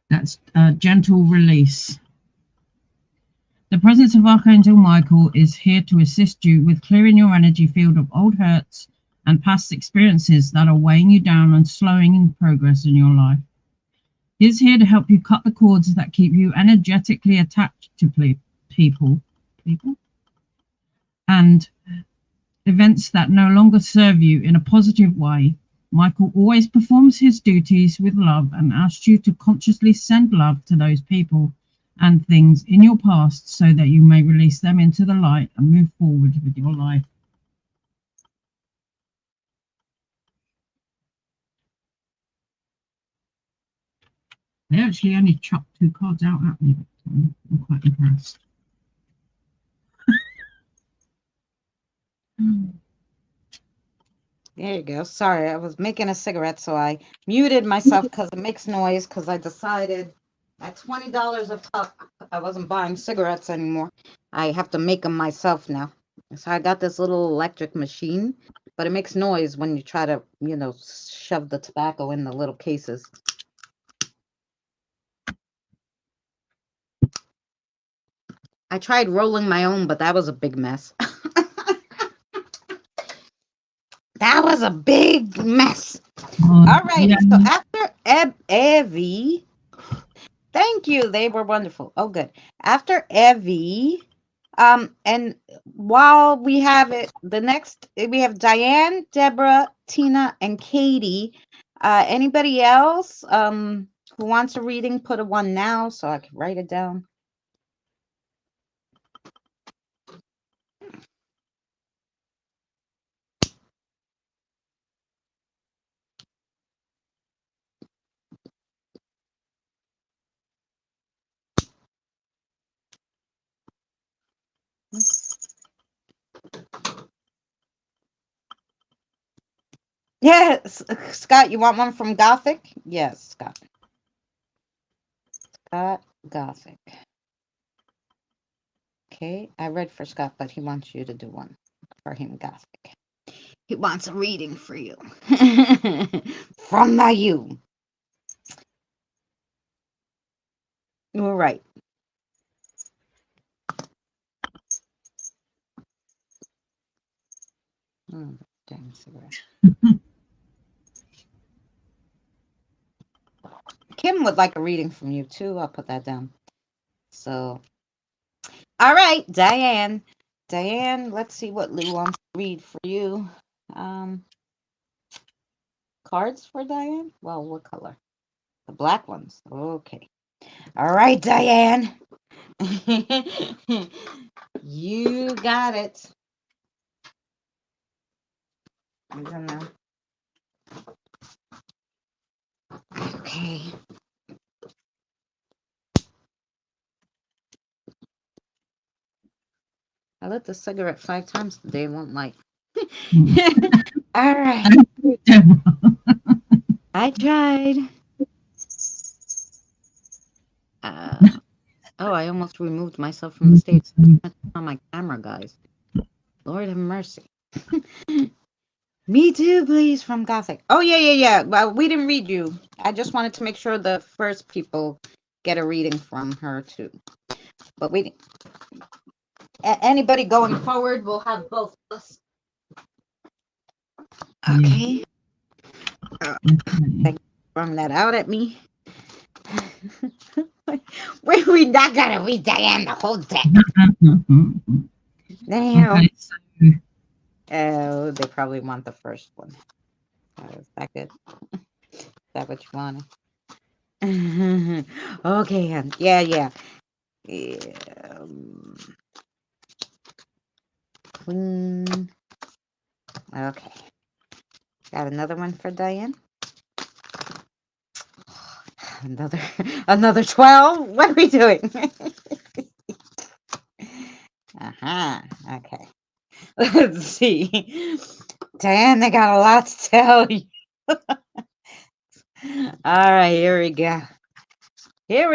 that's gentle release. The presence of Archangel Michael is here to assist you with clearing your energy field of old hurts and past experiences that are weighing you down and slowing progress in your life. He is here to help you cut the cords that keep you energetically attached to people and events that no longer serve you in a positive way. Michael always performs his duties with love and asks you to consciously send love to those people and things in your past so that you may release them into the light and move forward with your life. They actually only chucked 2 cards out at me, but I'm quite impressed.
There you go. Sorry, I was making a cigarette, so I muted myself because it makes noise. Because I decided at $20 a puck, I wasn't buying cigarettes anymore. I have to make them myself now. So I got this little electric machine, but it makes noise when you try to, shove the tobacco in the little cases. I tried rolling my own, but that was a big mess. That was a big mess. All righty.
Yeah.
So after Evie, thank you. They were wonderful. Oh, good. After Evie, and while we have it, the next we have Diane, Deborah, Tina, and Katie. Anybody else who wants a reading, put a 1 now so I can write it down. Yes, Scott, you want one from Gothic? Yes, Scott. Scott Gothic. Okay, I read for Scott, but he wants you to do one for him, Gothic. He wants a reading for you. From the you. All right. Oh, dang cigarette. Kim would like a reading from you too. I'll put that down. So, all right, Diane. Diane, let's see what Lou wants to read for you. Cards for Diane? Well, what color? The black ones. Okay. All right, Diane. You got it. I don't know. Okay. I lit the cigarette 5 times today. It won't light. All right. I tried. Oh, I almost removed myself from the stage. On my camera, guys. Lord have mercy. Me too, please, from Gothic. Oh, yeah. Well, we didn't read you. I just wanted to make sure the first people get a reading from her, too. But we didn't. Anybody going forward will have both of us. Okay. Thank you for throwing that out at me. We're not gonna read Diane the whole deck. Damn.
Okay, so
Oh, they probably want the first one. Is that good? Is that what you wanted? Okay. Yeah. Queen. Okay. Got another one for Diane. Another 12. What are we doing? Okay. Let's see. Diane, they got a lot to tell you. All right, here we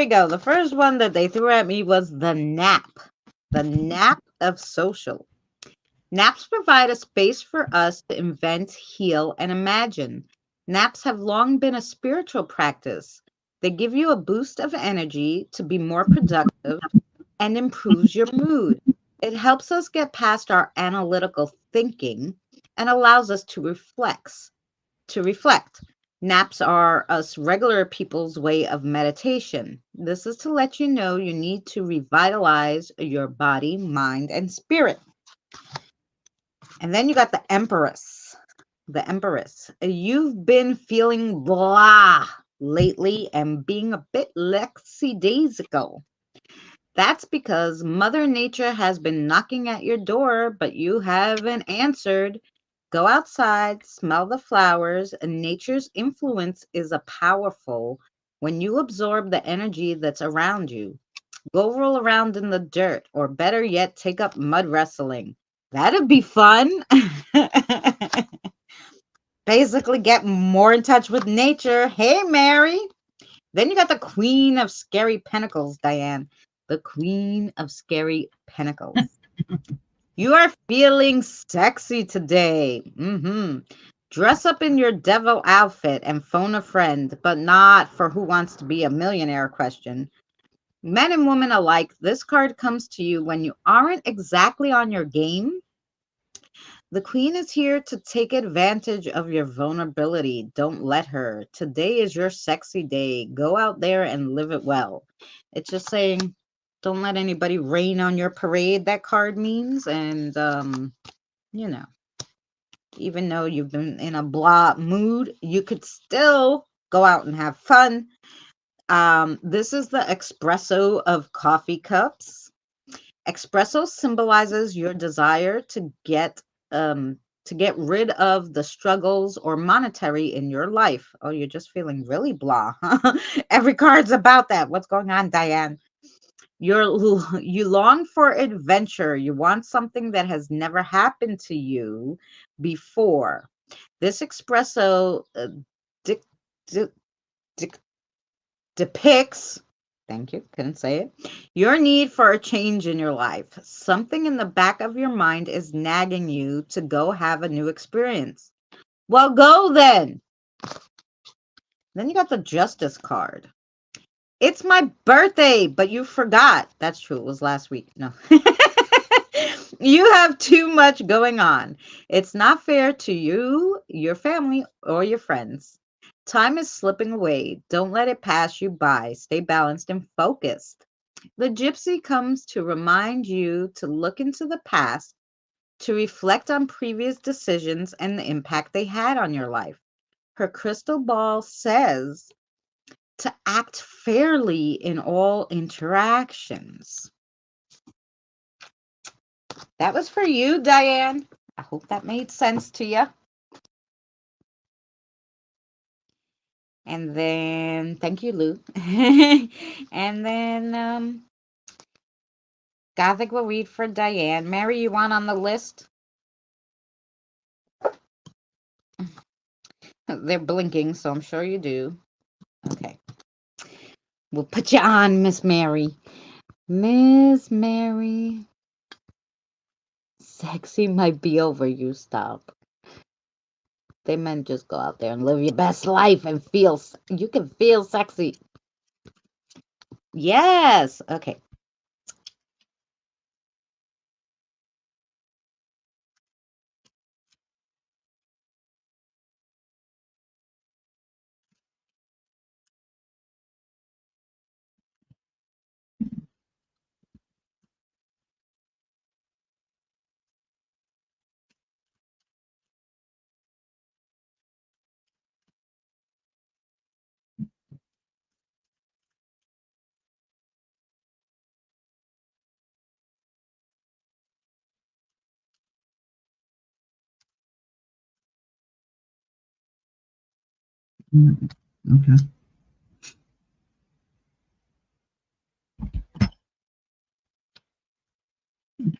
go. The first one that they threw at me was the nap. The nap of social. Naps provide a space for us to invent, heal, and imagine. Naps have long been a spiritual practice. They give you a boost of energy to be more productive and improves your mood. It helps us get past our analytical thinking and allows us to reflect. Naps are us regular people's way of meditation. This is to let you know you need to revitalize your body, mind, and spirit. And then you got the Empress. The Empress. You've been feeling blah lately and being a bit lackadaisical. That's because Mother Nature has been knocking at your door, but you haven't answered. Go outside, smell the flowers, and nature's influence is a powerful when you absorb the energy that's around you. Go roll around in the dirt, or better yet, take up mud wrestling. That'd be fun. Basically, get more in touch with nature. Hey, Mary. Then you got the Queen of Scary Pentacles, Diane. The Queen of Scary Pentacles. You are feeling sexy today. Dress up in your devil outfit and phone a friend, but not for Who Wants to Be a Millionaire question. Men and women alike, this card comes to you when you aren't exactly on your game. The Queen is here to take advantage of your vulnerability. Don't let her. Today is your sexy day. Go out there and live it well. It's just saying, don't let anybody rain on your parade, that card means. And, even though you've been in a blah mood, you could still go out and have fun. This is the espresso of coffee cups. Espresso symbolizes your desire to get rid of the struggles or monetary in your life. Oh, you're just feeling really blah. Every card's about that. What's going on, Diane? You long for adventure. You want something that has never happened to you before. This espresso depicts, thank you, couldn't say it, your need for a change in your life. Something in the back of your mind is nagging you to go have a new experience. Well, go then. Then you got the Justice card. It's my birthday, but you forgot. That's true. It was last week. No. You have too much going on. It's not fair to you, your family, or your friends. Time is slipping away. Don't let it pass you by. Stay balanced and focused. The Gypsy comes to remind you to look into the past, to reflect on previous decisions and the impact they had on your life. Her crystal ball says, to act fairly in all interactions. That was for you, Diane. I hope that made sense to you. And then, thank you, Lou. And then, Gothic will read for Diane. Mary, you want on the list? They're blinking, so I'm sure you do. Okay. We'll put you on, Miss Mary. Miss Mary. Sexy might be over you, stop. They men just go out there and live your best life and you can feel sexy. Yes. Okay.
Okay.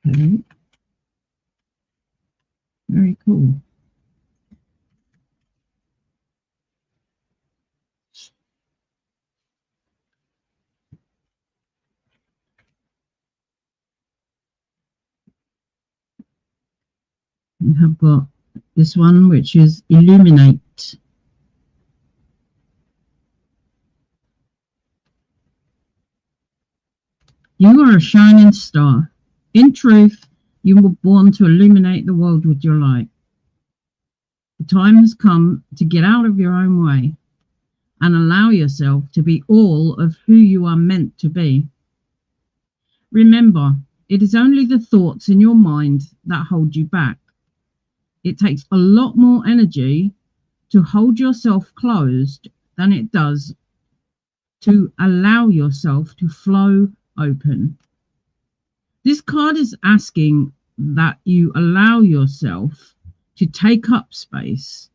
Okay. Very cool. We have got this one, which is illuminate. You are a shining star. In truth, you were born to illuminate the world with your light. The time has come to get out of your own way and allow yourself to be all of who you are meant to be. Remember, it is only the thoughts in your mind that hold you back. It takes a lot more energy to hold yourself closed than it does to allow yourself to flow open. This card is asking that you allow yourself to take up space,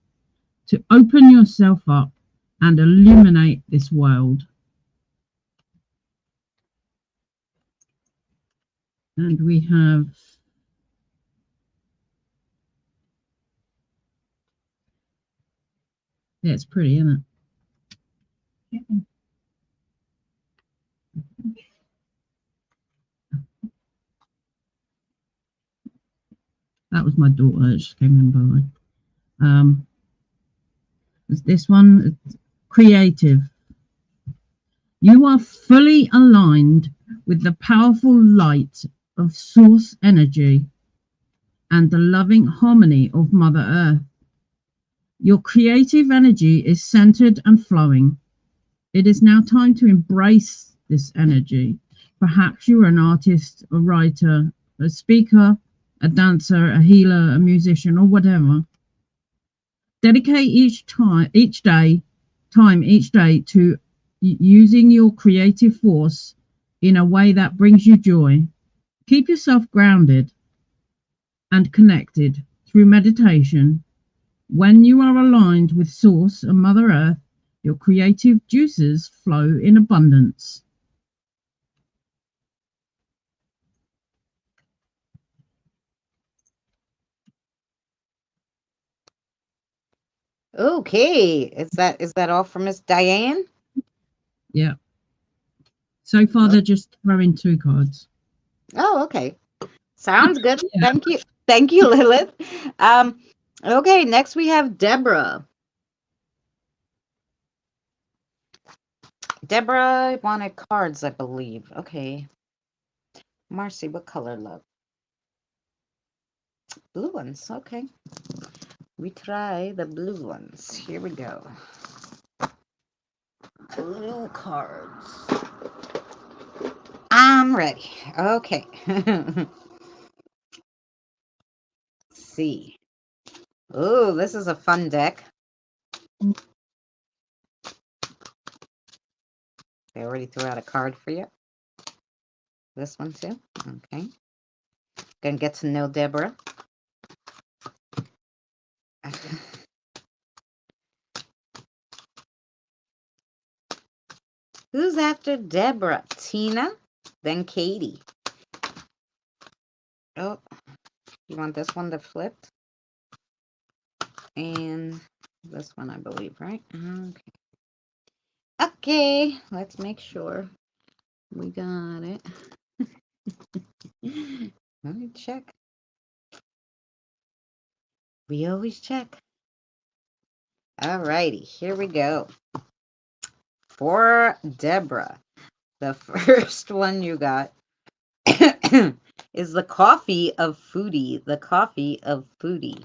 to open yourself up and illuminate this world. And we have yeah, it's pretty, isn't it? That was my daughter. It just came in by the way. This one, creative. You are fully aligned with the powerful light of source energy and the loving harmony of Mother Earth. Your creative energy is centered and flowing. It is now time to embrace this energy. Perhaps you are an artist, a writer, a speaker, a dancer, a healer, a musician, or whatever. Dedicate each day to using your creative force in a way that brings you joy. Keep yourself grounded and connected through meditation. When you are aligned with Source and Mother Earth, your creative juices flow in abundance.
Okay. Is that all for Miss Diane?
Yeah. So far, they're just throwing 2 cards.
Oh, okay. Sounds good. Yeah. Thank you. Thank you, Lilith. Okay, next we have Deborah. Deborah wanted cards, I believe. Okay. Marcy, what color, love? Blue ones. Okay. We try the blue ones. Here we go. Blue cards. I'm ready. Okay. Let's see. Oh, this is a fun deck. I already threw out a card for you. This one too. Okay. Gonna get to know Deborah. Who's after Deborah? Tina, then Katie. Oh, you want this one to flip? And this one, I believe, right? Okay. Okay, let's make sure we got it. Let me check. We always check. Alrighty, here we go. For Deborah, the first one you got is the coffee of foodie. The coffee of foodie.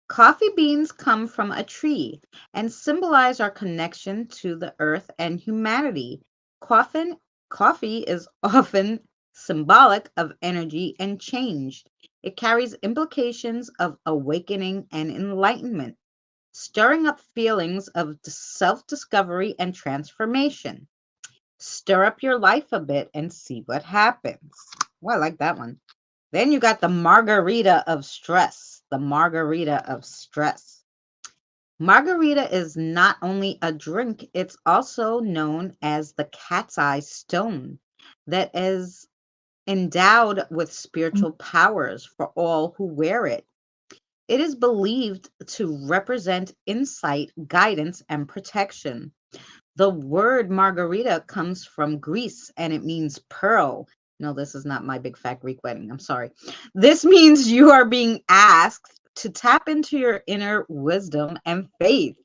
Coffee beans come from a tree and symbolize our connection to the earth and humanity. Coffee is often symbolic of energy and change. It carries implications of awakening and enlightenment, stirring up feelings of self-discovery and transformation. Stir up your life a bit and see what happens. Well, I like that one. Then you got the margarita of stress. The margarita of stress. Margarita is not only a drink, it's also known as the cat's eye stone that is endowed with spiritual powers for all who wear it. It is believed to represent insight, guidance, and protection. The word margarita comes from Greece and it means pearl. No, this is not my big fat Greek wedding. I'm sorry. This means you are being asked to tap into your inner wisdom and faith.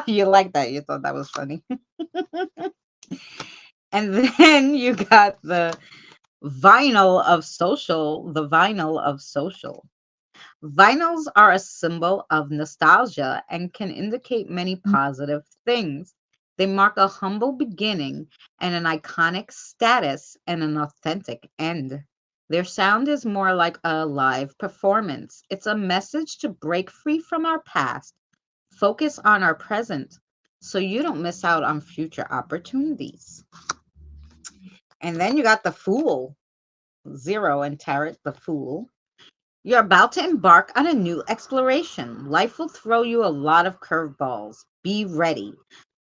You like that? You thought that was funny. And then you got the vinyl of social, the vinyl of social. Vinyls are a symbol of nostalgia and can indicate many positive things. They mark a humble beginning and an iconic status and an authentic end. Their sound is more like a live performance. It's a message to break free from our past, focus on our present, so you don't miss out on future opportunities. And then you got the Fool, Zero and Tarot, the Fool. You're about to embark on a new exploration. Life will throw you a lot of curveballs. Be ready.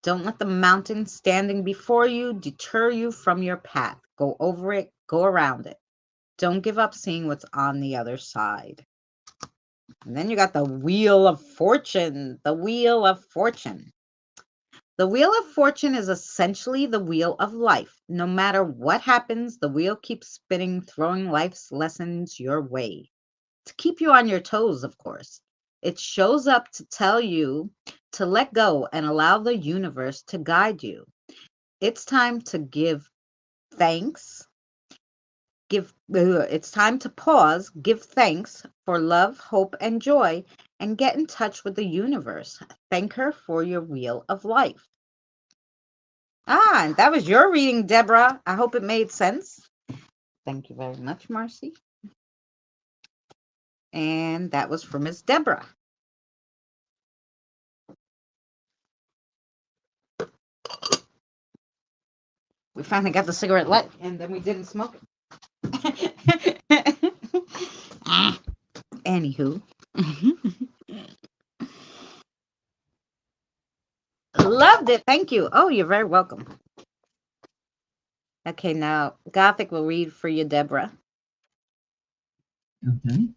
Don't let the mountain standing before you deter you from your path. Go over it, go around it. Don't give up seeing what's on the other side. And then you got the Wheel of Fortune. The Wheel of Fortune. The Wheel of Fortune is essentially the wheel of life. No matter what happens, the wheel keeps spinning, throwing life's lessons your way. To keep you on your toes, of course. It shows up to tell you to let go and allow the universe to guide you. It's time to give thanks. It's time to pause, give thanks for love, hope, and joy, and get in touch with the universe. Thank her for your wheel of life. And that was your reading, Deborah. I hope it made sense. Thank you very much, Marcy. And that was for Miss Deborah. We finally got the cigarette lit, and then we didn't smoke it. Anywho. Loved it. Thank you. Oh, you're very welcome. Okay, now Gothic will read for you, Deborah.
Okay.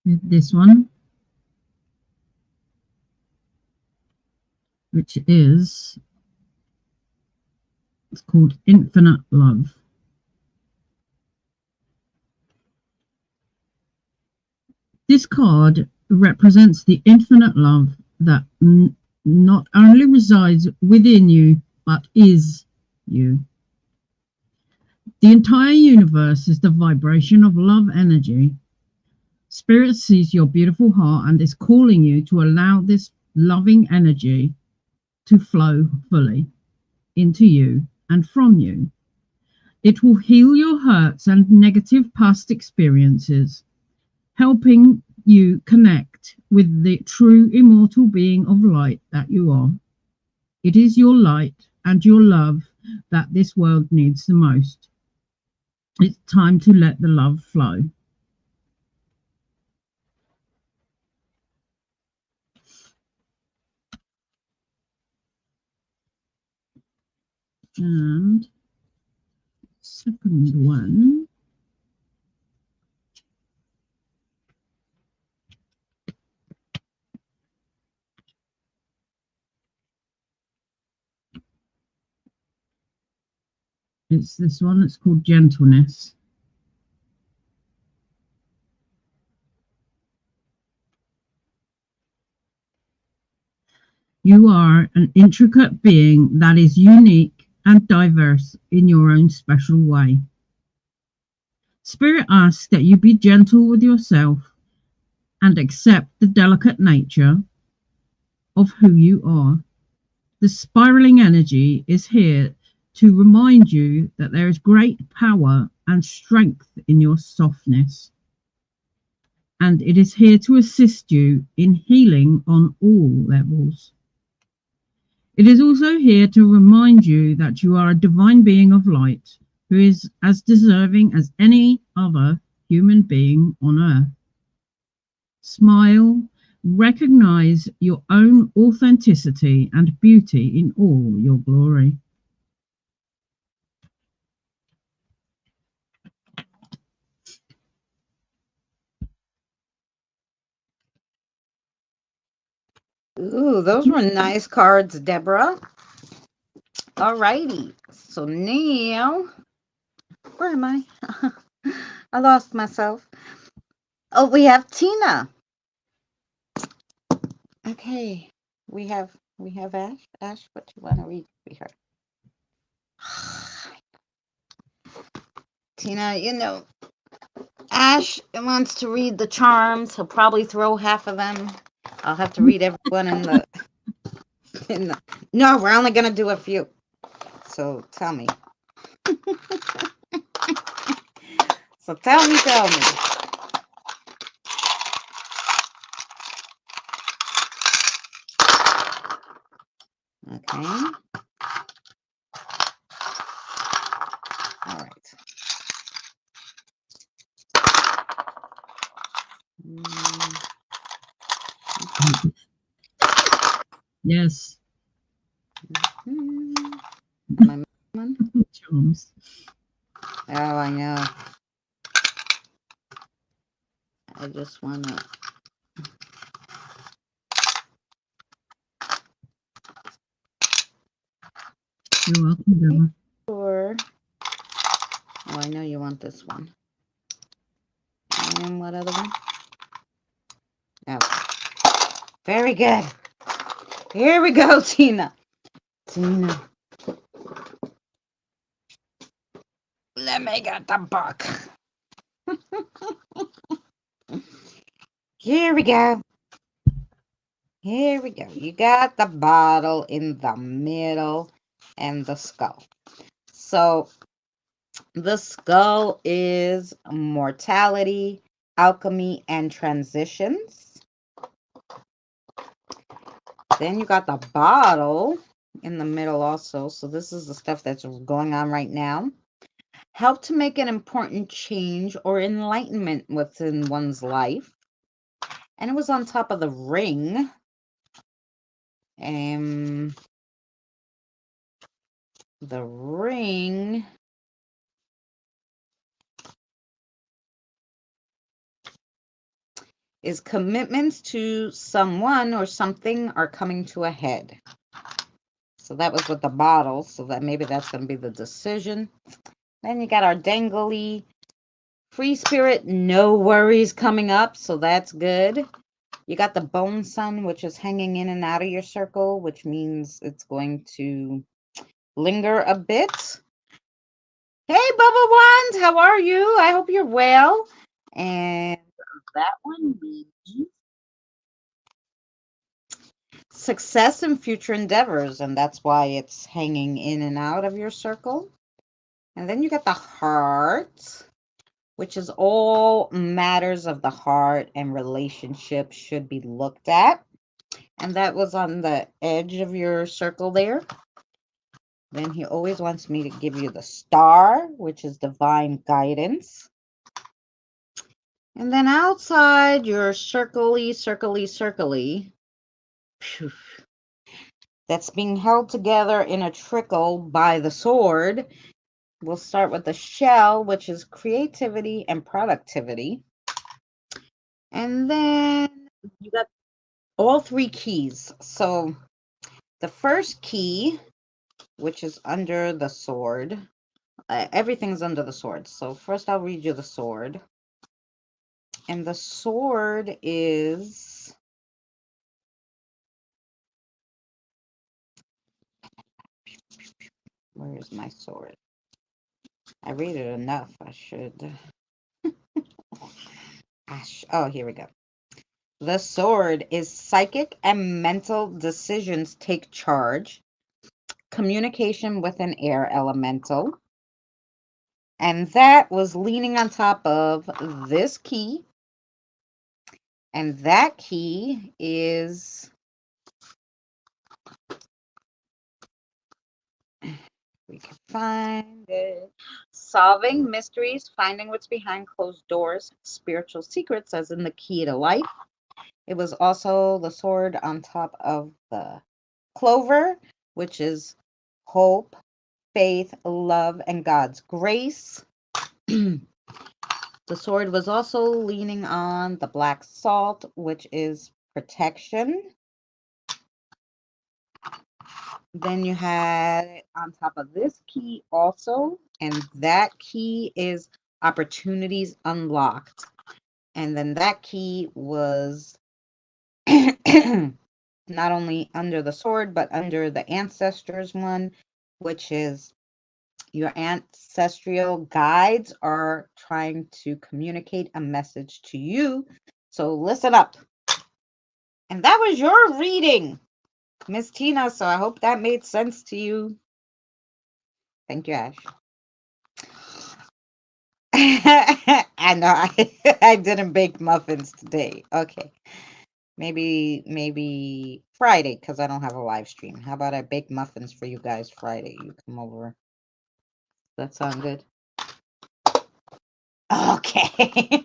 This one, which is, it's called Infinite Love. This card represents the infinite love that not only resides within you, but is you. The entire universe is the vibration of love energy. Spirit sees your beautiful heart and is calling you to allow this loving energy to flow fully into you and from you. It will heal your hurts and negative past experiences, helping you connect with the true immortal being of light that you are. It is your light and your love that this world needs the most. It's time to let the love flow. And second one is this one. It's called Gentleness. You are an intricate being that is unique and diverse in your own special way. Spirit asks that you be gentle with yourself and accept the delicate nature of who you are. The spiraling energy is here to remind you that there is great power and strength in your softness. And it is here to assist you in healing on all levels. It is also here to remind you that you are a divine being of light who is as deserving as any other human being on earth. Smile, recognize your own authenticity and beauty in all your glory.
Ooh, those were nice cards, Deborah. Alrighty. So now, where am I? I lost myself. Oh, we have Tina. Okay. We have Ash. Ash, what do you want to read for her? Tina, Ash wants to read the charms. He'll probably throw half of them. I'll have to read everyone in the No, we're only gonna do a few. So tell me. So tell me. Okay. All right.
Yes.
Am I one?
Charms.
Oh, I know. I just wanna.
You're welcome, Deborah.
Sure. Oh, I know you want this one. And what other one? Oh. Very good. Here we go, Tina. Let me get the book. Here we go. Here we go. You got the bottle in the middle and the skull. So the skull is mortality, alchemy, and transitions. Then you got the bottle in the middle also. So this is the stuff that's going on right now. Help to make an important change or enlightenment within one's life. And it was on top of the ring. The ring is commitments to someone or something are coming to a head. So that was with the bottle, so that maybe that's going to be the decision. Then you got our dangly free spirit, no worries coming up, so that's good. You got the bone sun, which is hanging in and out of your circle, which means it's going to linger a bit. Hey, Bubba Wands, how are you? I hope you're well. And that one means success in future endeavors, and that's why it's hanging in and out of your circle. And then you got the heart, which is all matters of the heart and relationships should be looked at. And that was on the edge of your circle there. Then he always wants me to give you the star, which is divine guidance. And then outside your circly, that's being held together in a trickle by the sword. We'll start with the shell, which is creativity and productivity. And then you got all three keys. So the first key, which is under the sword, everything's under the sword. So first I'll read you the sword. And the sword is... Where is my sword? I read it enough. I should... Oh, here we go. The sword is psychic and mental decisions take charge. Communication with an air elemental. And that was leaning on top of this key. And that key is... We can find it. Solving mysteries, finding what's behind closed doors, spiritual secrets, as in the key to life. It was also the sword on top of the clover, which is hope, faith, love, and God's grace. The sword was also leaning on the black salt, which is protection. Then you had it on top of this key also, and that key is opportunities unlocked. And then that key was not only under the sword, but under the ancestors one, which is your ancestral guides are trying to communicate a message to you. So listen up. And that was your reading, Miss Tina. So I hope that made sense to you. Thank you, Ash. I know I didn't bake muffins today. Okay. Maybe Friday, because I don't have a live stream. How about I bake muffins for you guys Friday? You come over. That sound good? Okay.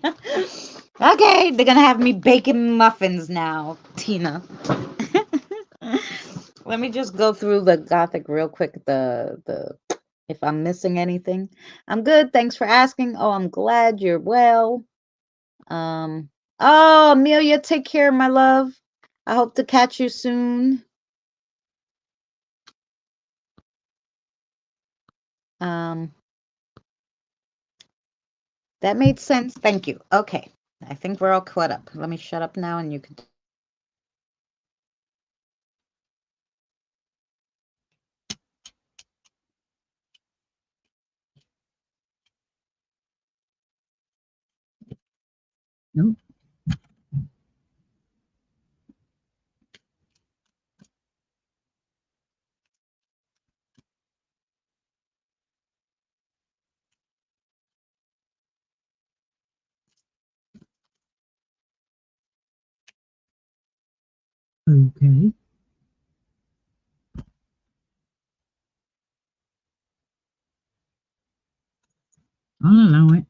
Okay, they're gonna have me baking muffins now, Tina. Let me just go through the Gothic real quick. If I'm missing anything. I'm good. Thanks for asking. Oh, I'm glad you're well. Oh, Amelia, take care, my love. I hope to catch you soon. That made sense. Thank you. Okay. I think we're all caught up. Let me shut up now and you can...
Nope. Okay. I'll allow it.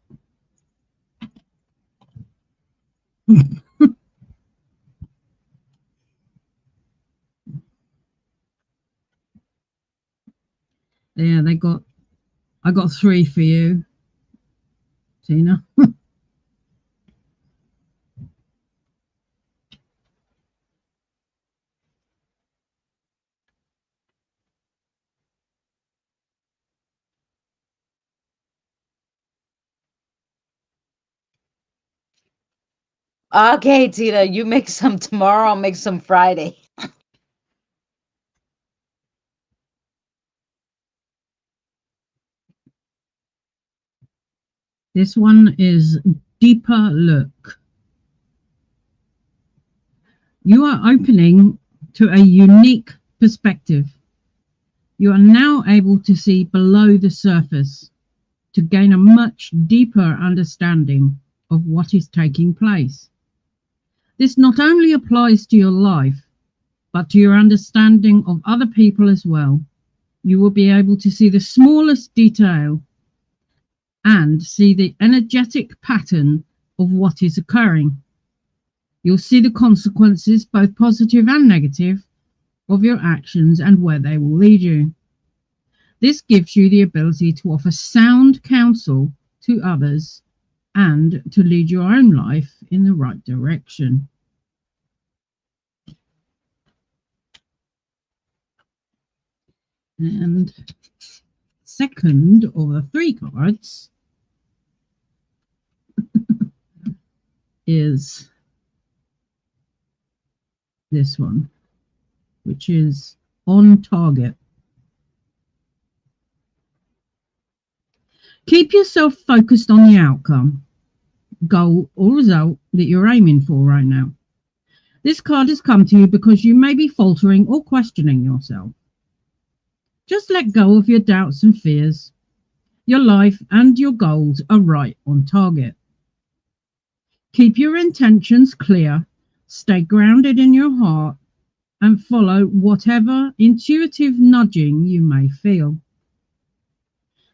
Yeah, I got 3 for you, Tina.
Okay, Tina, you make some tomorrow, I'll make some Friday.
This one is Deeper Look. You are opening to a unique perspective. You are now able to see below the surface to gain a much deeper understanding of what is taking place. This not only applies to your life, but to your understanding of other people as well. You will be able to see the smallest detail and see the energetic pattern of what is occurring. You'll see the consequences, both positive and negative, of your actions and where they will lead you. This gives you the ability to offer sound counsel to others and to lead your own life in the right direction. And second of the three cards is this one, which is on target. Keep yourself focused on the outcome, goal, or result that you're aiming for right now. This card has come to you because you may be faltering or questioning yourself. Just let go of your doubts and fears. Your life and your goals are right on target. Keep your intentions clear, stay grounded in your heart, and follow whatever intuitive nudging you may feel.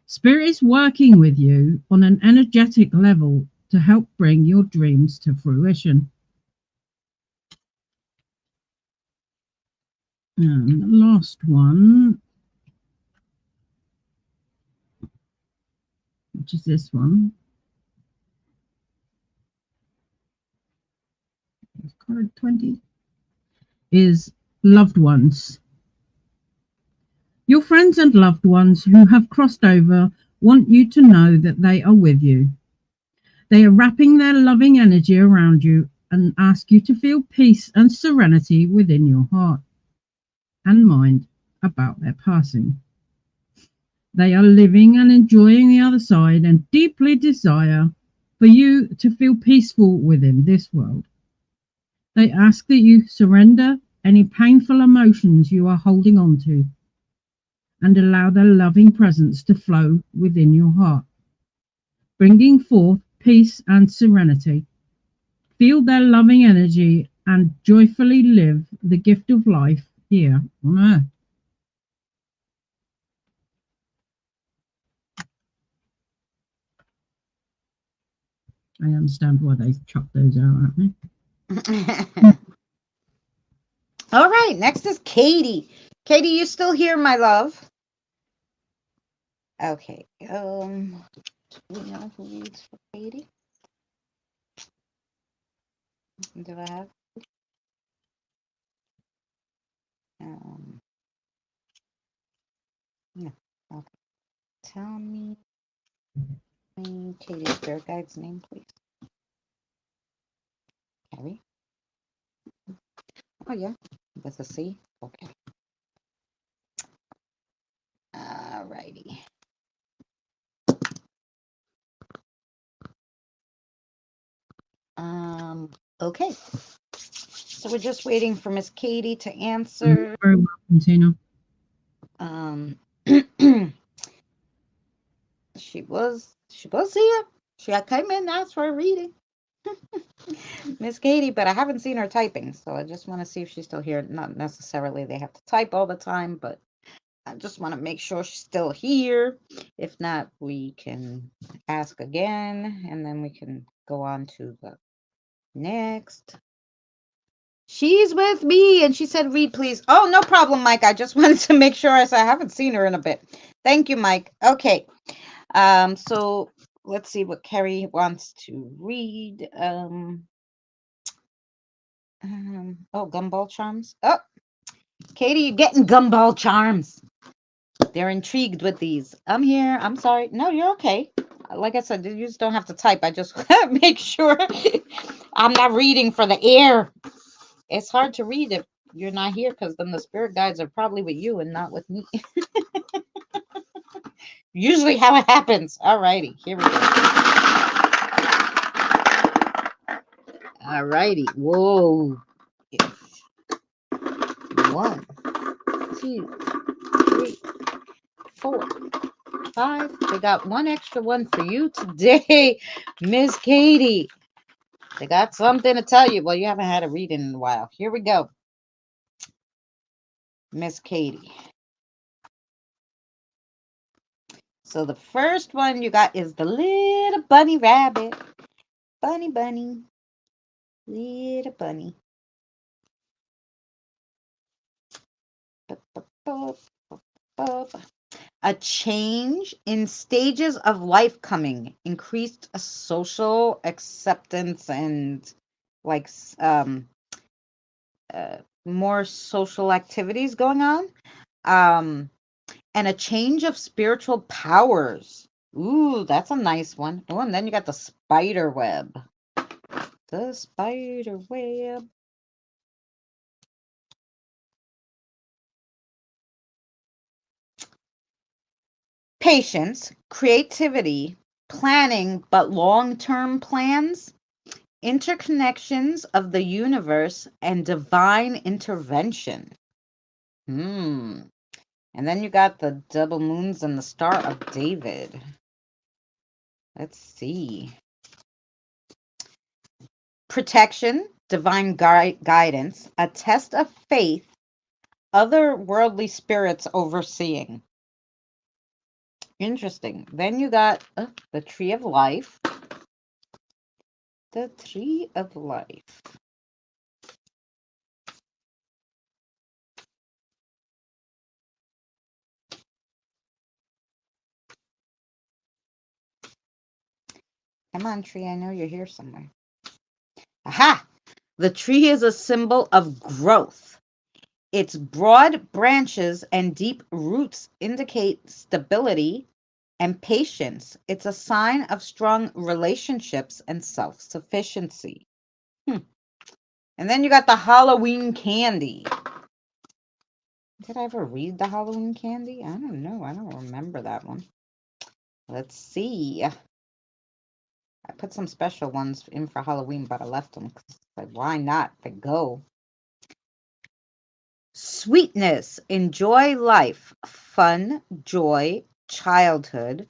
Spirit is working with you on an energetic level to help bring your dreams to fruition. And the last one, which is this one, card 20, is loved ones. Your friends and loved ones who have crossed over want you to know that they are with you. They are wrapping their loving energy around you and ask you to feel peace and serenity within your heart and mind about their passing. They are living and enjoying the other side and deeply desire for you to feel peaceful within this world. They ask that you surrender any painful emotions you are holding on to and allow their loving presence to flow within your heart, bringing forth peace and serenity. Feel their loving energy and joyfully live the gift of life here on earth. I understand why they chucked those out at me.
All right, next is Katie. Katie, you still here, my love? Okay. Do we know who reads for Katie? Do I have? No. Okay. Tell me Katie's spirit guide's name, please. Carrie. Oh yeah, with a C. Okay. Alrighty. Okay. So we're just waiting for Miss Katie to answer.
Very welcome, Tina.
She was here. She came in, asked for a reading. Miss Katie, but I haven't seen her typing, so I just want to see if she's still here. Not necessarily they have to type all the time, but I just want to make sure she's still here. If not, we can ask again, and then we can go on to the next. She's with me, and she said, read, please. Oh, no problem, Mike. I just wanted to make sure. I haven't seen her in a bit. Thank you, Mike. Okay. So let's see what Carrie wants to read. Oh, gumball charms. Oh, Katie, you're getting gumball charms. They're intrigued with these. I'm here. I'm sorry. No, you're okay. like I said, you just don't have to type. I just make sure I'm not reading for the air. It's hard to read if you're not here because then the spirit guides are probably with you and not with me. Usually how it happens. Alrighty, here we go. Alrighty. Whoa. 1, 2, 3, 4, 5. They got one extra one for you today, Miss Katie. They got something to tell you. Well, you haven't had a reading in a while. Here we go, Miss Katie. So the first one you got is the little bunny rabbit. Bunny, bunny. Little bunny. A change in stages of life coming, increased social acceptance and like more social activities going on, and a change of spiritual powers. Ooh, that's a nice one. Oh, and then you got the spider web. The spider web. Patience, creativity, planning, but long-term plans, interconnections of the universe, and divine intervention. And then you got the double moons and the Star of David. Let's see. Protection, divine guidance, a test of faith, otherworldly spirits overseeing. Interesting. Then you got the Tree of Life. The Tree of Life. Come on, tree. I know you're here somewhere. Aha! The tree is a symbol of growth. Its broad branches and deep roots indicate stability and patience. It's a sign of strong relationships and self-sufficiency. And then you got the Halloween candy. Did I ever read the Halloween candy? I don't know. I don't remember that one. Let's see. I put some special ones in for Halloween, but I left them because like, why not? They go. Sweetness, enjoy life, fun, joy, childhood,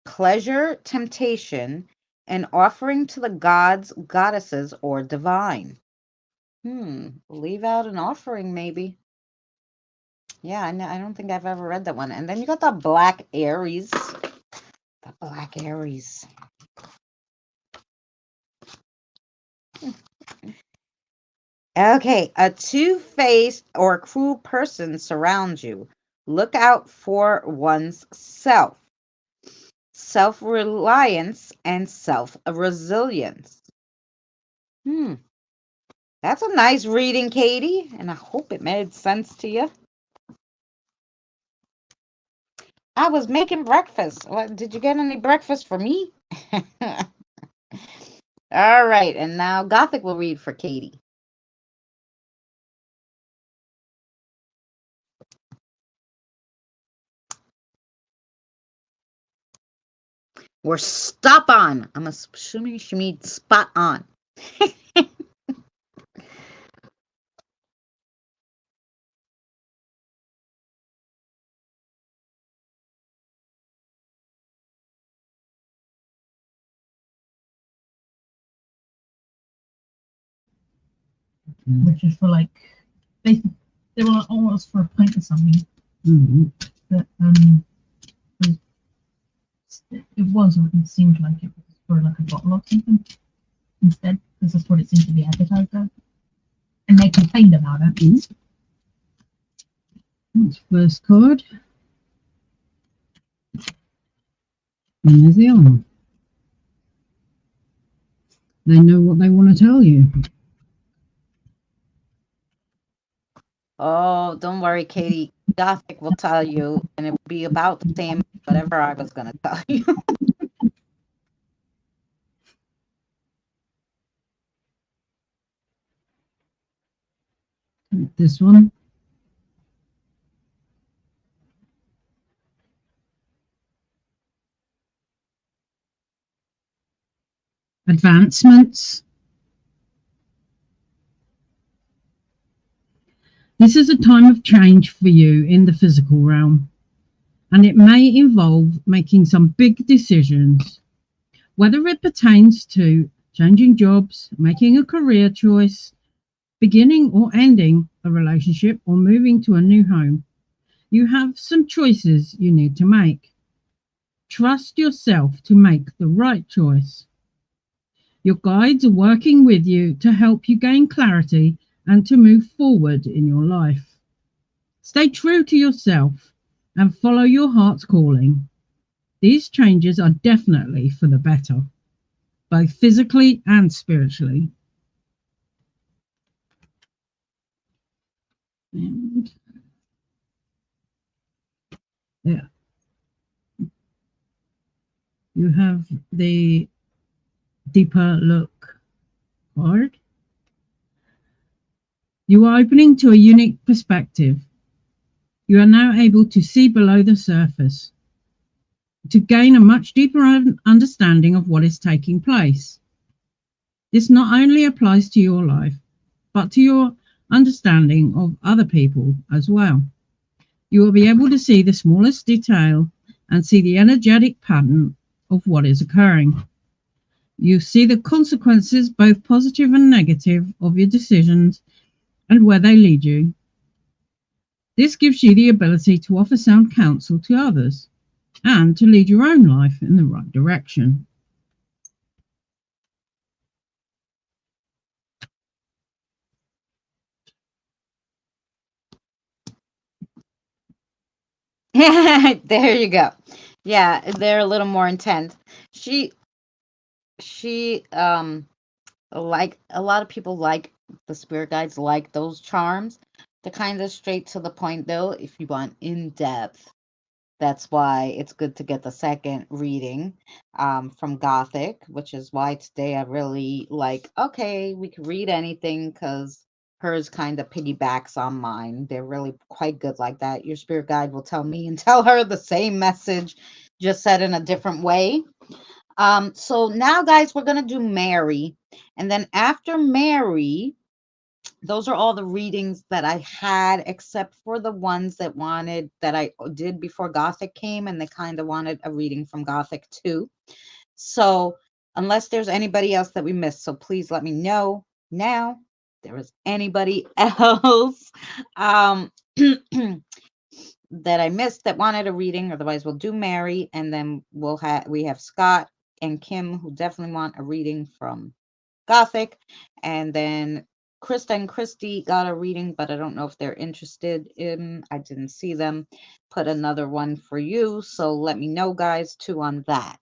pleasure, temptation, and offering to the gods, goddesses, or divine. Leave out an offering, maybe. Yeah, I don't think I've ever read that one. And then you got the Black Aries. The Black Aries. Okay, a two-faced or cruel person surrounds you. Look out for one's self. Self-reliance and self-resilience. That's a nice reading, Katie, and I hope it made sense to you. I was making breakfast. What, did you get any breakfast for me? All right, and now Gothic will read for Katie. We're stop on. I'm assuming she means spot on.
Which is for like they were almost for a pint or something. But it was, or it seemed like it was for like a bottle or something instead, because that's what it seemed to be advertised as. And they complained about it. That's first card. And there's the other one. They know what they want to tell you.
Oh, don't worry, Katie. Gothic will tell you, and it will be about the same as whatever I was going to tell you.
This one. Advancements. This is a time of change for you in the physical realm, and it may involve making some big decisions, whether it pertains to changing jobs, making a career choice, beginning or ending a relationship, or moving to a new home. You have some choices you need to make. Trust yourself to make the right choice. Your guides are working with you to help you gain clarity and to move forward in your life. Stay true to yourself and follow your heart's calling. These changes are definitely for the better, both physically and spiritually. And yeah, you have the deeper look card. You are opening to a unique perspective. You are now able to see below the surface, to gain a much deeper understanding of what is taking place. This not only applies to your life, but to your understanding of other people as well. You will be able to see the smallest detail and see the energetic pattern of what is occurring. You see the consequences, both positive and negative, of your decisions and where they lead you. This gives you the ability to offer sound counsel to others and to lead your own life in the right direction.
There you go. Yeah, they're a little more intense. She she like a lot of people like the spirit guides like those charms. They're kind of straight to the point though if you want in depth. That's why it's good to get the second reading from Gothic, which is why today I really like, okay, we could read anything because hers kind of piggybacks on mine. They're really quite good like that. Your spirit guide will tell me and tell her the same message, just said in a different way. So now, guys, we're going to do Mary. And then after Mary, those are all the readings that I had, except for the ones that wanted that I did before Gothic came, and they kind of wanted a reading from Gothic too. So, unless there's anybody else that we missed, so please let me know now. There is anybody else um, that I missed that wanted a reading. Otherwise, we'll do Mary, and then we have Scott and Kim who definitely want a reading from Gothic, and then Krista and Christy got a reading, but I don't know if they're interested in. I didn't see them put another one for you, so let me know, guys, too, on that.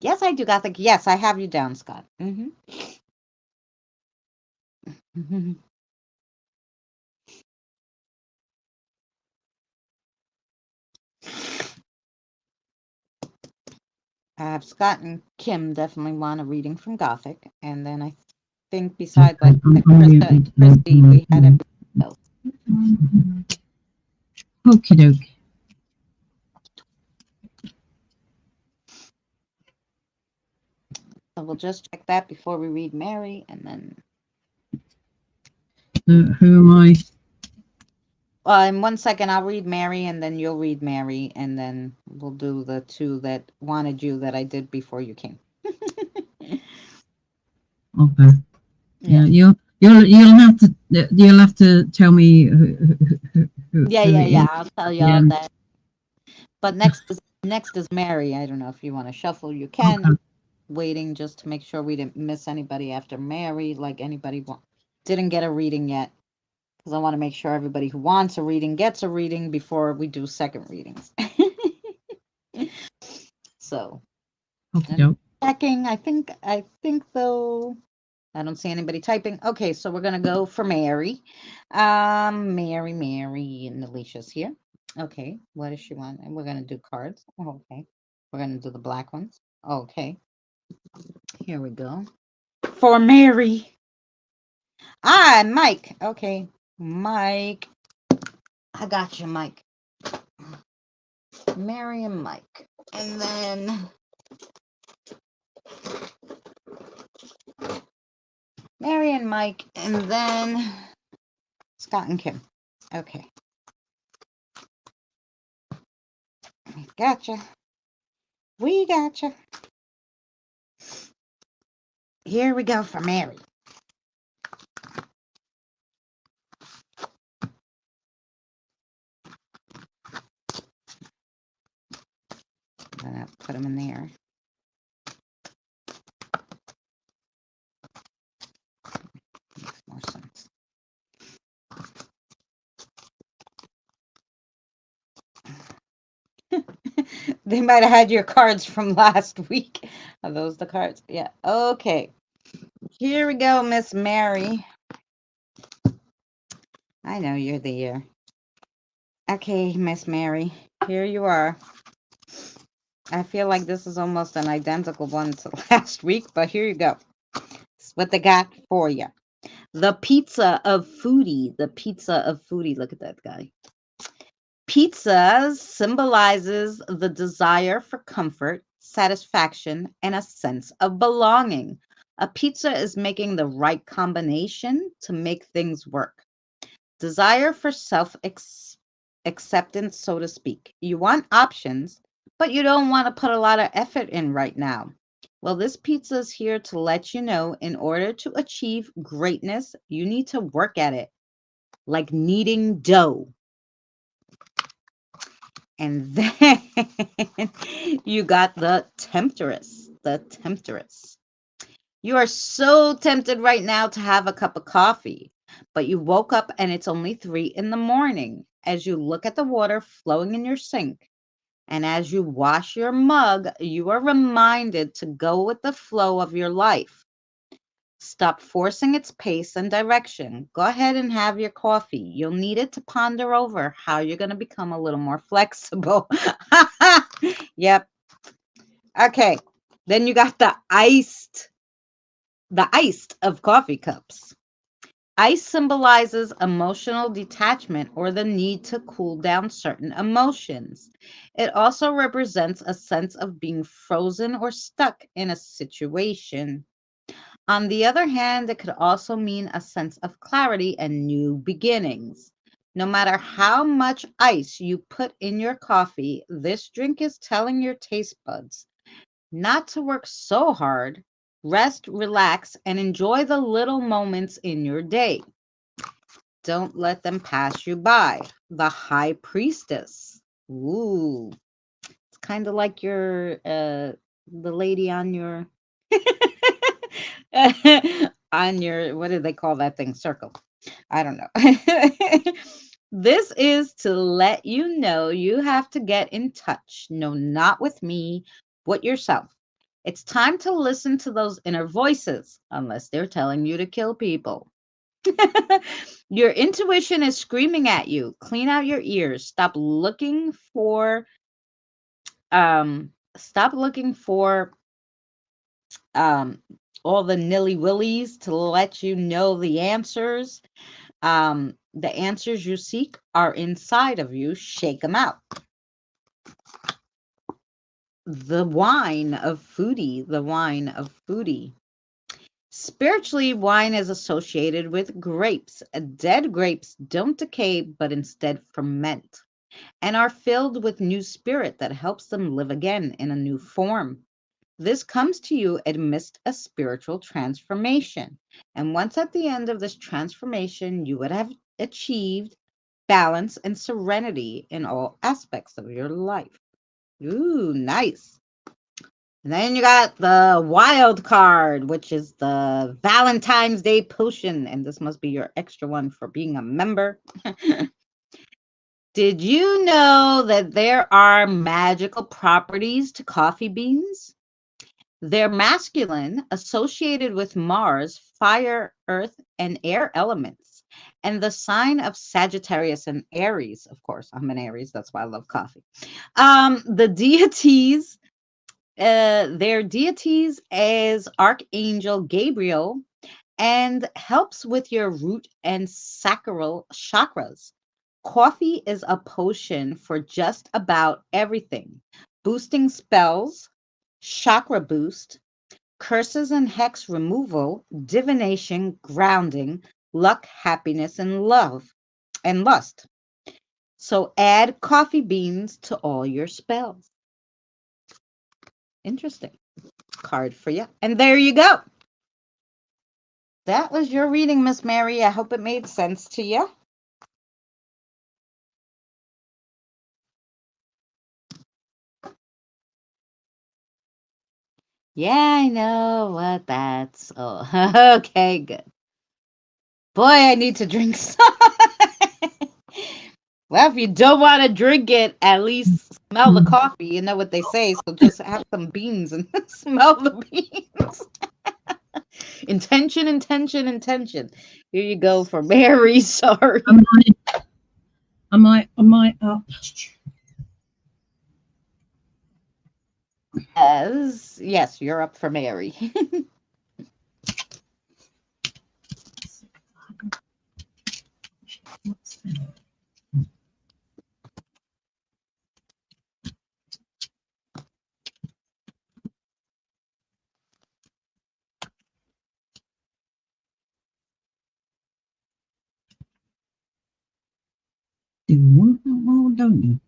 Yes, I do, Gothic. Yes, I have you down, Scott. Scott and Kim definitely want a reading from Gothic, and then I think besides
Okay,
like Krista and Christy, we had everybody else.
Okie doke.
So we'll just check that before we read Mary, and then
Who am I?
in 1 second, I'll read Mary, and then you'll read Mary, and then we'll do the two that wanted you that I did before you came.
Okay. Yeah, you'll have to tell me
Yeah. I'll tell you all
yeah.
that. But next is Mary. I don't know if you want to shuffle. You can.
Okay.
Waiting just to make sure we didn't miss anybody after Mary. Like anybody didn't get a reading yet, because I want to make sure everybody who wants a reading gets a reading before we do second readings. So,
Okie
and
doke.
checking. I think though. I don't see anybody typing. Okay, so we're gonna go for Mary. Mary, and Alicia's here. Okay, what does she want? And we're gonna do cards. Oh, okay. We're gonna do the black ones. Okay. Here we go. For Mary. Ah, Mike. Okay. Mike. I got you, Mike. Mary and Mike. And then Mary and Mike. And then Scott and Kim. Okay. Gotcha. We gotcha. Here we go for Mary. I'm gonna put them in there. Makes more sense. They might have had your cards from last week. Are those the cards? Yeah. Okay. Here we go, Miss Mary. I know you're there. Okay, Miss Mary. Here you are. I feel like this is almost an identical one to last week, but here you go. It's what they got for you. The pizza of foodie. The pizza of foodie. Look at that guy. Pizza symbolizes the desire for comfort, satisfaction, and a sense of belonging. A pizza is making the right combination to make things work. Desire for self acceptance, so to speak. You want options, but you don't want to put a lot of effort in right now. Well, this pizza is here to let you know in order to achieve greatness, you need to work at it like kneading dough. And then you got the temptress, the temptress. You are so tempted right now to have a cup of coffee, but you woke up and it's only 3 in the morning. As you look at the water flowing in your sink, and as you wash your mug, you are reminded to go with the flow of your life. Stop forcing its pace and direction. Go ahead and have your coffee. You'll need it to ponder over how you're going to become a little more flexible. Yep. Okay. Then you got the iced of coffee cups. Ice symbolizes emotional detachment or the need to cool down certain emotions. It also represents a sense of being frozen or stuck in a situation. On the other hand, it could also mean a sense of clarity and new beginnings. No matter how much ice you put in your coffee, this drink is telling your taste buds not to work so hard. Rest, relax, and enjoy the little moments in your day. Don't let them pass you by. The High Priestess. Ooh, it's kind of like your the lady on your on your, what do they call that thing? Circle. I don't know. This is to let you know you have to get in touch. No, not with me, but yourself. It's time to listen to those inner voices, unless they're telling you to kill people. Your intuition is screaming at you. Clean out your ears. Stop looking for um all the nilly willies to let you know the answers. The answers you seek are inside of you. Shake them out. The wine of foodie. The wine of foodie. Spiritually, wine is associated with grapes. Dead grapes don't decay, but instead ferment and are filled with new spirit that helps them live again in a new form. This comes to you amidst a spiritual transformation. And once at the end of this transformation, you would have achieved balance and serenity in all aspects of your life. Ooh, nice. And then you got the wild card, which is the Valentine's Day potion. And this must be your extra one for being a member. Did you know that there are magical properties to coffee beans? They're masculine, associated with Mars, fire, earth, and air elements, and the sign of Sagittarius and Aries. Of course, I'm an Aries. That's why I love coffee. The deities, their deities as Archangel Gabriel, and helps with your root and sacral chakras. Coffee is a potion for just about everything, boosting spells, chakra boost, curses and hex removal, divination, grounding, luck, happiness, and love and lust. So add coffee beans to all your spells. Interesting card for you. And there you go. That was your reading, Miss Mary. I hope it made sense to you. Yeah, I know what that's. Oh, okay, good. Boy, I need to drink some. Well, if you don't want to drink it, at least smell the coffee. You know what they say. So just have some beans and smell the beans. Intention, intention, intention. Here you go for Mary. Sorry.
Am I up?
Yes, you're up for Mary.
Do you want that one or don't you?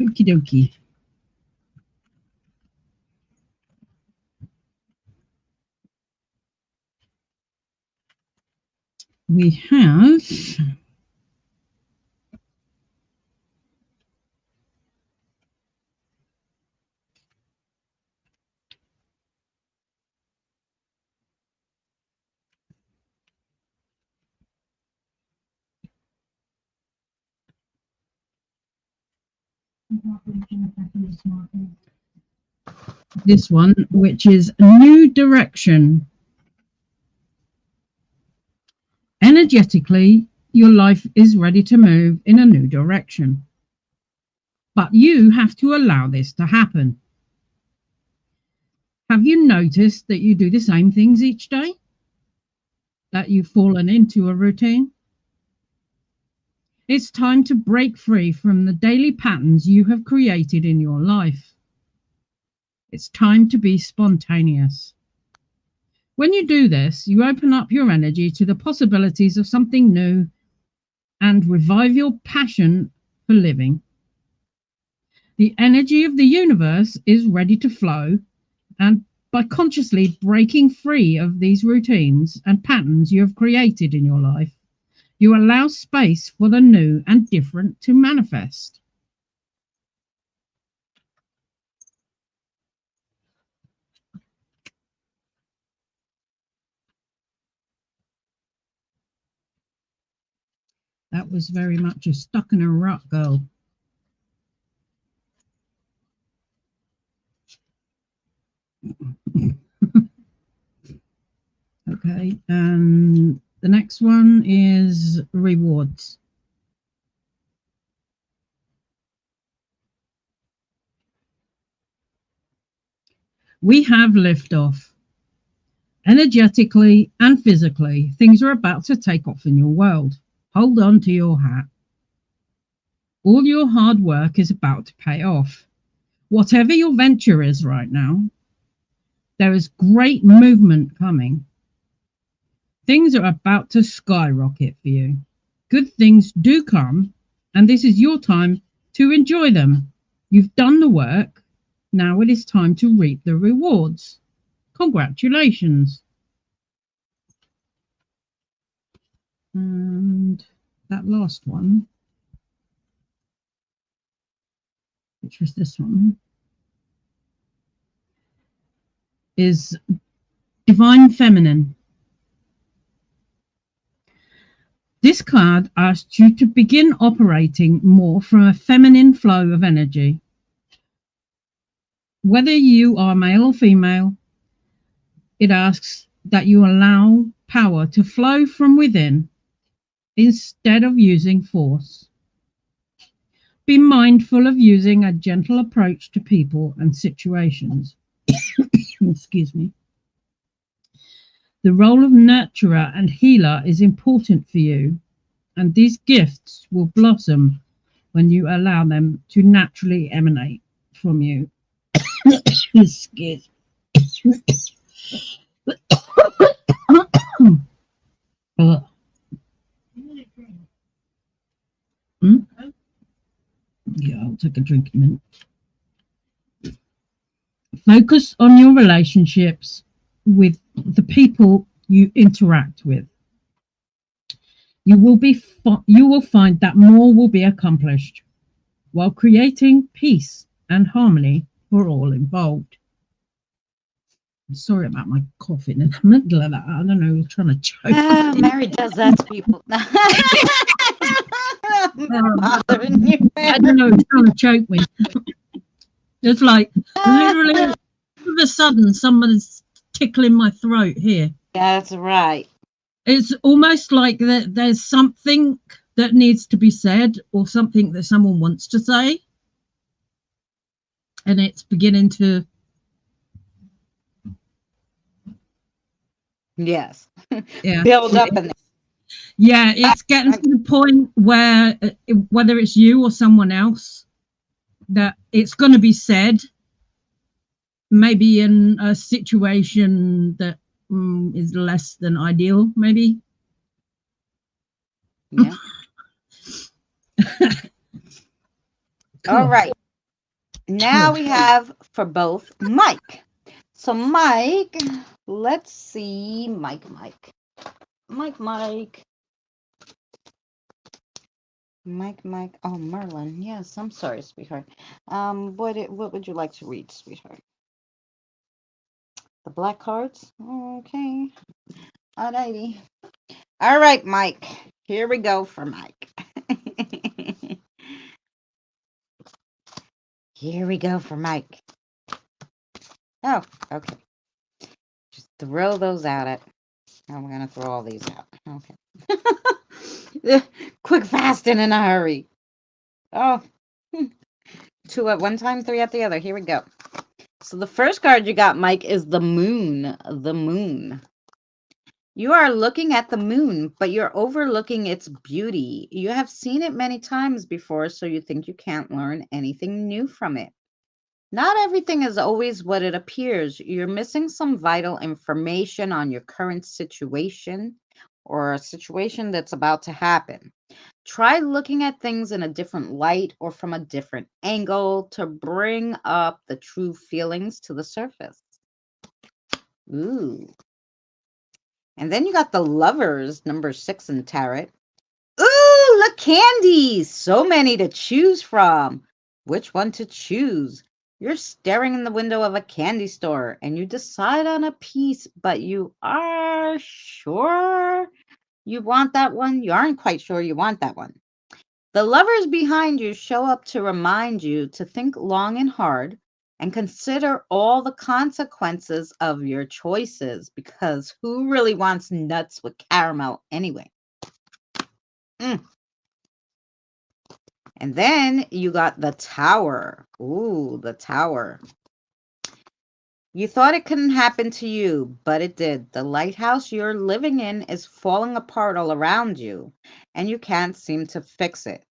Okie dokie. We have this one, which is New Direction. Energetically, your life is ready to move in a new direction. But you have to allow this to happen. Have you noticed that you do the same things each day? That you've fallen into a routine? It's time to break free from the daily patterns you have created in your life. It's time to be spontaneous. When you do this, you open up your energy to the possibilities of something new and revive your passion for living. The energy of the universe is ready to flow, and by consciously breaking free of these routines and patterns you have created in your life, you allow space for the new and different to manifest. That was very much a stuck in a rut girl. Okay, and the next one is rewards. We have liftoff. Energetically and physically, things are about to take off in your world. Hold on to your hat. All your hard work is about to pay off. Whatever your venture is right now, there is great movement coming. Things are about to skyrocket for you. Good things do come, and this is your time to enjoy them. You've done the work. Now it is time to reap the rewards. Congratulations. And that last one, which was this one, is Divine Feminine. This card asks you to begin operating more from a feminine flow of energy. Whether you are male or female, it asks that you allow power to flow from within instead of using force. Be mindful of using a gentle approach to people and situations. Excuse me. The role of nurturer and healer is important for you, and these gifts will blossom when you allow them to naturally emanate from you. Excuse me. Yeah, I'll take a drink in a minute. Focus on your relationships with the people you interact with. You will find that more will be accomplished while creating peace and harmony for all involved. Sorry about my coughing in the middle of that. I don't know, trying to choke.
Mary does that to people. Bothering you,
I don't know, trying to choke me. It's like literally all of a sudden someone's tickling my throat here.
That's right.
It's almost like that there's something that needs to be said or something that someone wants to say, and it's beginning to
Yes.
yeah
Build up in there.
yeah it's getting to the point where whether it's you or someone else, that it's going to be said, maybe in a situation that is less than ideal, maybe.
Yeah.
Cool.
All right. Now we have for both Mike. So Mike, let's see. Mike. Oh, Merlin. Yes, I'm sorry, sweetheart. What would you like to read, sweetheart? The black cards? Okay. Alrighty. All right, Mike. Here we go for Mike. Here we go for Mike. Oh, okay. Just throw those out. I'm going to throw all these out. Okay. Quick, fast, and in a hurry. Oh. 2 at one time, 3 at the other. Here we go. So the first card you got, Mike, is the moon. The moon. You are looking at the moon, but you're overlooking its beauty. You have seen it many times before, so you think you can't learn anything new from it. Not everything is always what it appears. You're missing some vital information on your current situation or a situation that's about to happen. Try looking at things in a different light or from a different angle to bring up the true feelings to the surface. Ooh. And then you got the Lovers, number 6 in Tarot. Ooh, look, candies! So many to choose from. Which one to choose? You're staring in the window of a candy store and you decide on a piece, but you are sure you want that one? You aren't quite sure you want that one. The lovers behind you show up to remind you to think long and hard and consider all the consequences of your choices, because who really wants nuts with caramel anyway? And then you got the Tower. Ooh, the Tower. You thought it couldn't happen to you, but it did. The lighthouse you're living in is falling apart all around you, and you can't seem to fix it.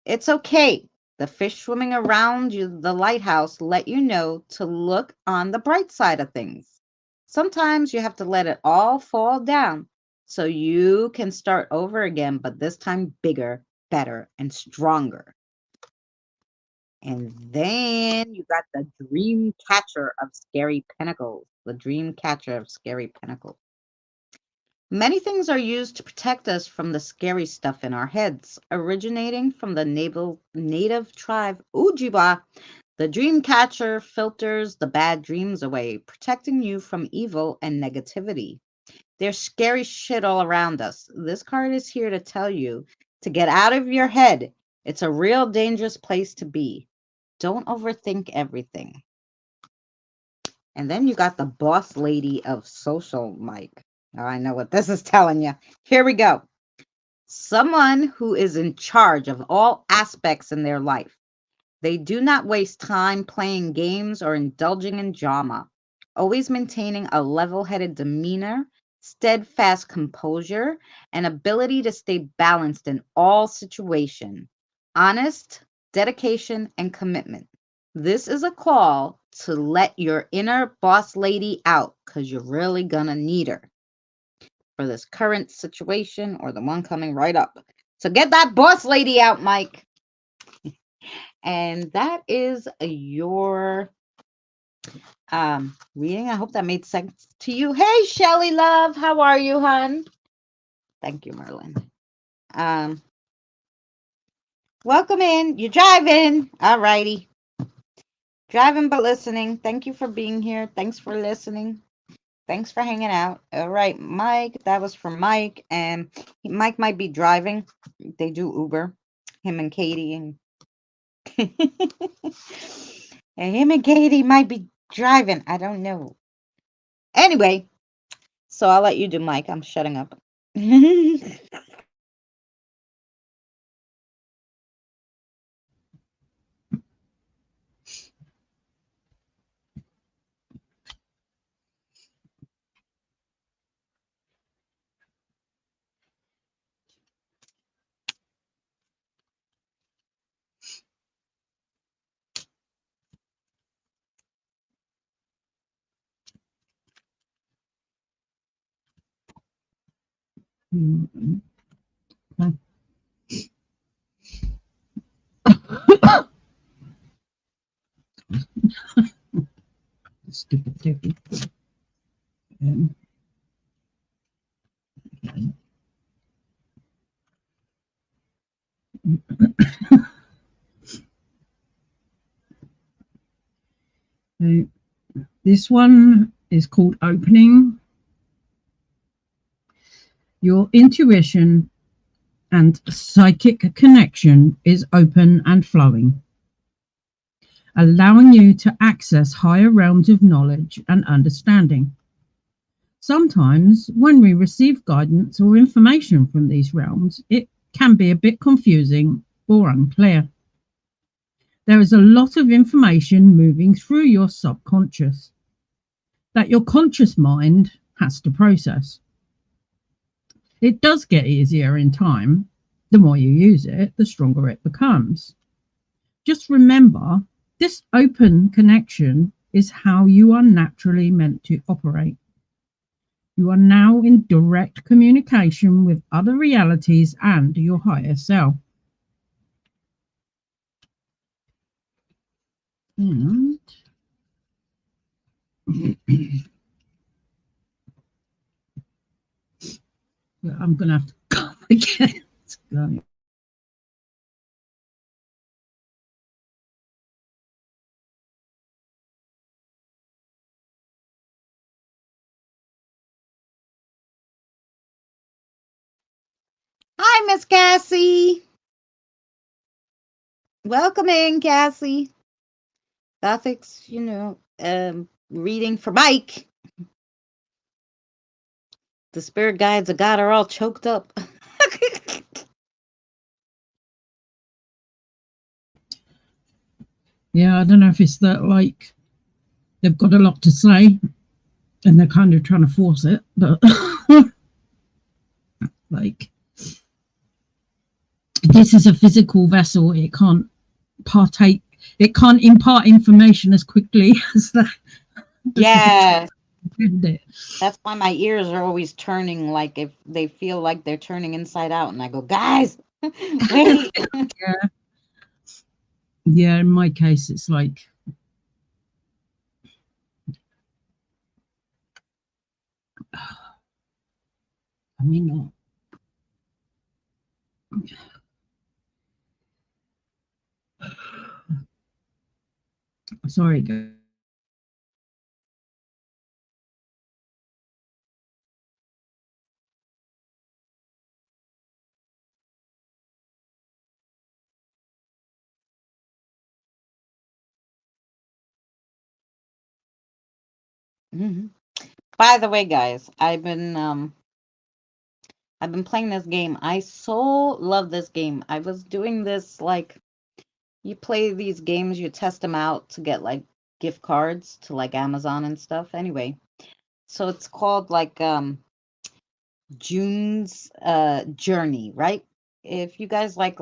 It's okay. The fish swimming around you, the lighthouse, let you know to look on the bright side of things. Sometimes you have to let it all fall down so you can start over again, but this time bigger, better, and stronger. And then you got the Dream Catcher of Scary Pinnacles. The Dream Catcher of Scary Pinnacles. Many things are used to protect us from the scary stuff in our heads, originating from the native tribe Ojibwa. The dream catcher filters the bad dreams away, protecting you from evil and negativity. There's scary shit all around us. This card is here to tell you to get out of your head. It's a real dangerous place to be. Don't overthink everything. And then you got the boss lady of social, Mike. Oh, I know what this is telling you. Here we go. Someone who is in charge of all aspects in their life. They do not waste time playing games or indulging in drama, always maintaining a level-headed demeanor, steadfast composure, and ability to stay balanced in all situations. Honest, dedication, and commitment. This is a call to let your inner boss lady out because you're really going to need her for this current situation or the one coming right up. So get that boss lady out, Mike. And that is your reading. I hope that made sense to you. Hey, Shelly love, how are you, hon? Thank you, Merlin. Welcome in. You're driving. All righty. Driving but listening. Thank you for being here. Thanks for listening. Thanks for hanging out. All right, Mike. That was for Mike. And Mike might be driving. They do Uber. Him and Katie. And, and him and Katie might be driving. I don't know. Anyway, so I'll let you do Mike. I'm shutting up.
Stupid turkey. So this one is called Opening. Your intuition and psychic connection is open and flowing, allowing you to access higher realms of knowledge and understanding. Sometimes, when we receive guidance or information from these realms, it can be a bit confusing or unclear. There is a lot of information moving through your subconscious that your conscious mind has to process. It does get easier in time. The more you use it, the stronger it becomes. Just remember, this open connection is how you are naturally meant to operate. You are now in direct communication with other realities and your higher self. And I'm going to have to go again.
Hi, Miss Cassie. Welcome in, Cassie. Gothic's, reading for Mike. The spirit guides have got her all choked up.
Yeah, I don't know if it's that, like, they've got a lot to say and they're kind of trying to force it, but like, this is a physical vessel. It can't partake, it can't impart information as quickly as that.
Yeah. That's why my ears are always turning, like if they feel like they're turning inside out, and I go, guys, wait.
Yeah, in my case, it's like, I mean, sorry, guys.
Mhm. By the way, guys, I've been playing this game. I so love this game. I was doing this like you play these games, you test them out to get like gift cards to like Amazon and stuff. Anyway, so it's called like June's Journey, right? If you guys like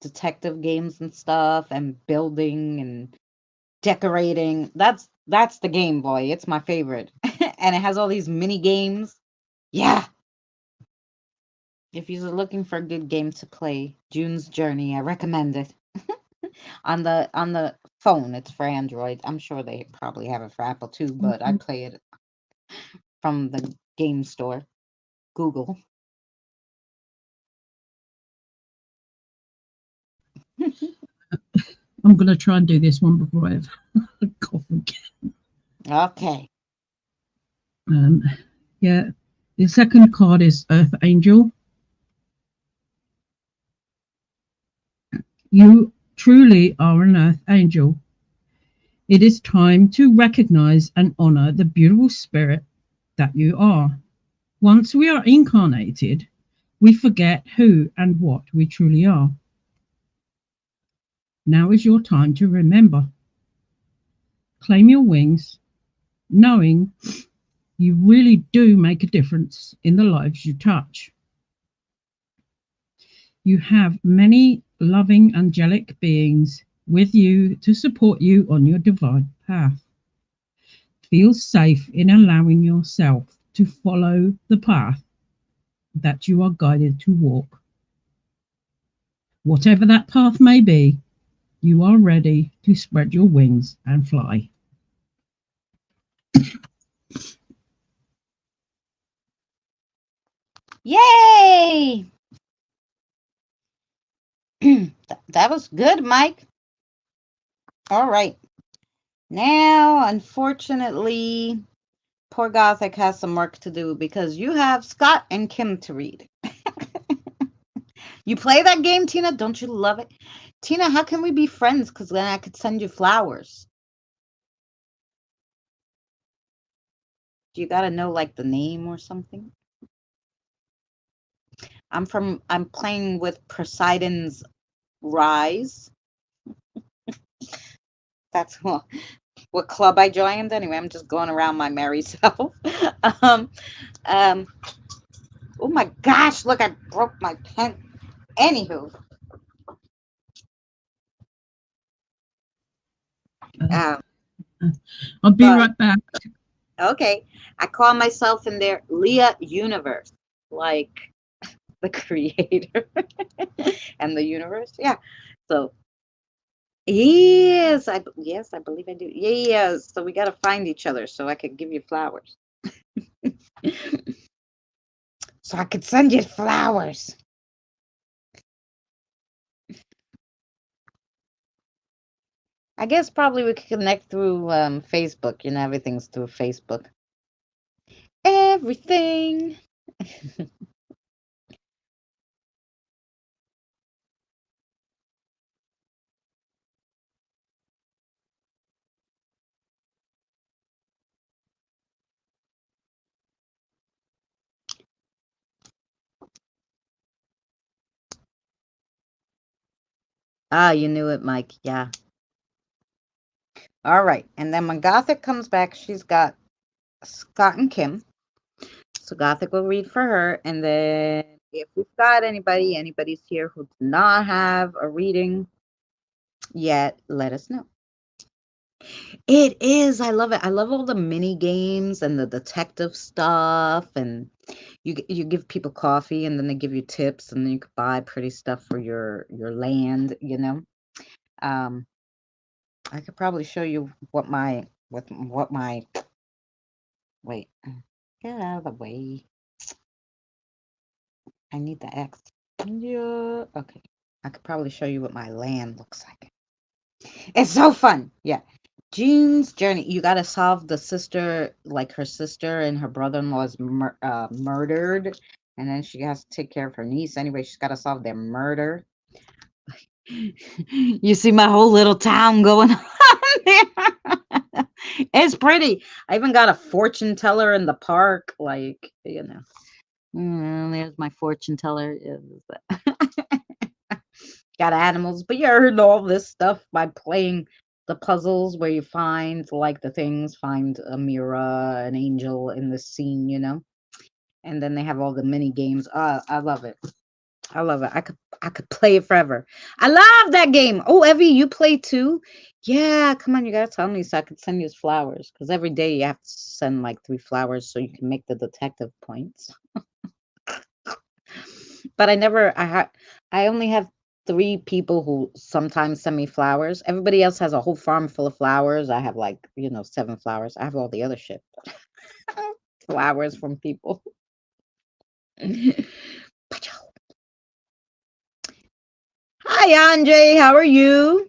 detective games and stuff and building and decorating, that's the Game Boy. It's my favorite. And it has all these mini games. Yeah. If you're looking for a good game to play, June's Journey, I recommend it. On the phone, it's for Android. I'm sure they probably have it for Apple too, but I play it from the game store, Google.
I'm going to try and do this one before I have a cough again.
Okay.
Um, yeah, the second card is Earth Angel. You truly are an Earth Angel. It is time to recognize and honor the beautiful spirit that you are. Once we are incarnated, we forget who and what we truly are. Now is your time to remember. Claim your wings, knowing you really do make a difference in the lives you touch. You have many loving angelic beings with you to support you on your divine path. Feel safe in allowing yourself to follow the path that you are guided to walk. Whatever that path may be, you are ready to spread your wings and fly.
Yay! That was good, Mike. All right. Now, unfortunately, poor Gothic has some work to do because you have Scott and Kim to read. You play that game, Tina? Don't you love it? Tina, how can we be friends? Because then I could send you flowers. Do you got to know like the name or something? I'm playing with Poseidon's Rise. That's what club I joined. Anyway, I'm just going around my merry self. um, um, oh my gosh, look, I broke my pen. Anywho,
Uh,
um,
I'll be
but
right back.
okay, I call myself in there Leah Universe, like the creator and the universe. Yeah. So yes, I believe I do. Yes. So we gotta find each other so I could give you flowers. So I could send you flowers. I guess probably we could connect through Facebook. You know, everything's through Facebook. Everything. Ah, you knew it, Mike. Yeah. All right. And then when Gothic comes back, she's got Scott and Kim. So Gothic will read for her. And then if we've got anybody's here who does not have a reading yet, let us know. It is. I love it. I love all the mini games and the detective stuff. And you give people coffee and then they give you tips and then you could buy pretty stuff for your land, you know. Um, I could probably show you what my wait, get out of the way. I need the X. Yeah. Okay. I could probably show you what my land looks like. It's so fun. Yeah. June's Journey. You got to solve the sister, like her sister and her brother-in-law is murdered. And then she has to take care of her niece. Anyway, she's got to solve their murder. You see my whole little town going on there. It's pretty. I even got a fortune teller in the park. Like, you know, there's my fortune teller. Got animals, but you heard all this stuff by playing the puzzles where you find like the things, find a mirror, an angel in the scene, you know, and then they have all the mini games. I love it. I love it. I could play it forever. I love that game. Oh, Evie, you play too? Yeah, come on, you gotta tell me so I could send you flowers. Because every day you have to send like 3 flowers so you can make the detective points. But I only have 3 people who sometimes send me flowers. Everybody else has a whole farm full of flowers. I have like, 7 flowers. I have all the other shit. Flowers from people. Hi, Andre. How are you?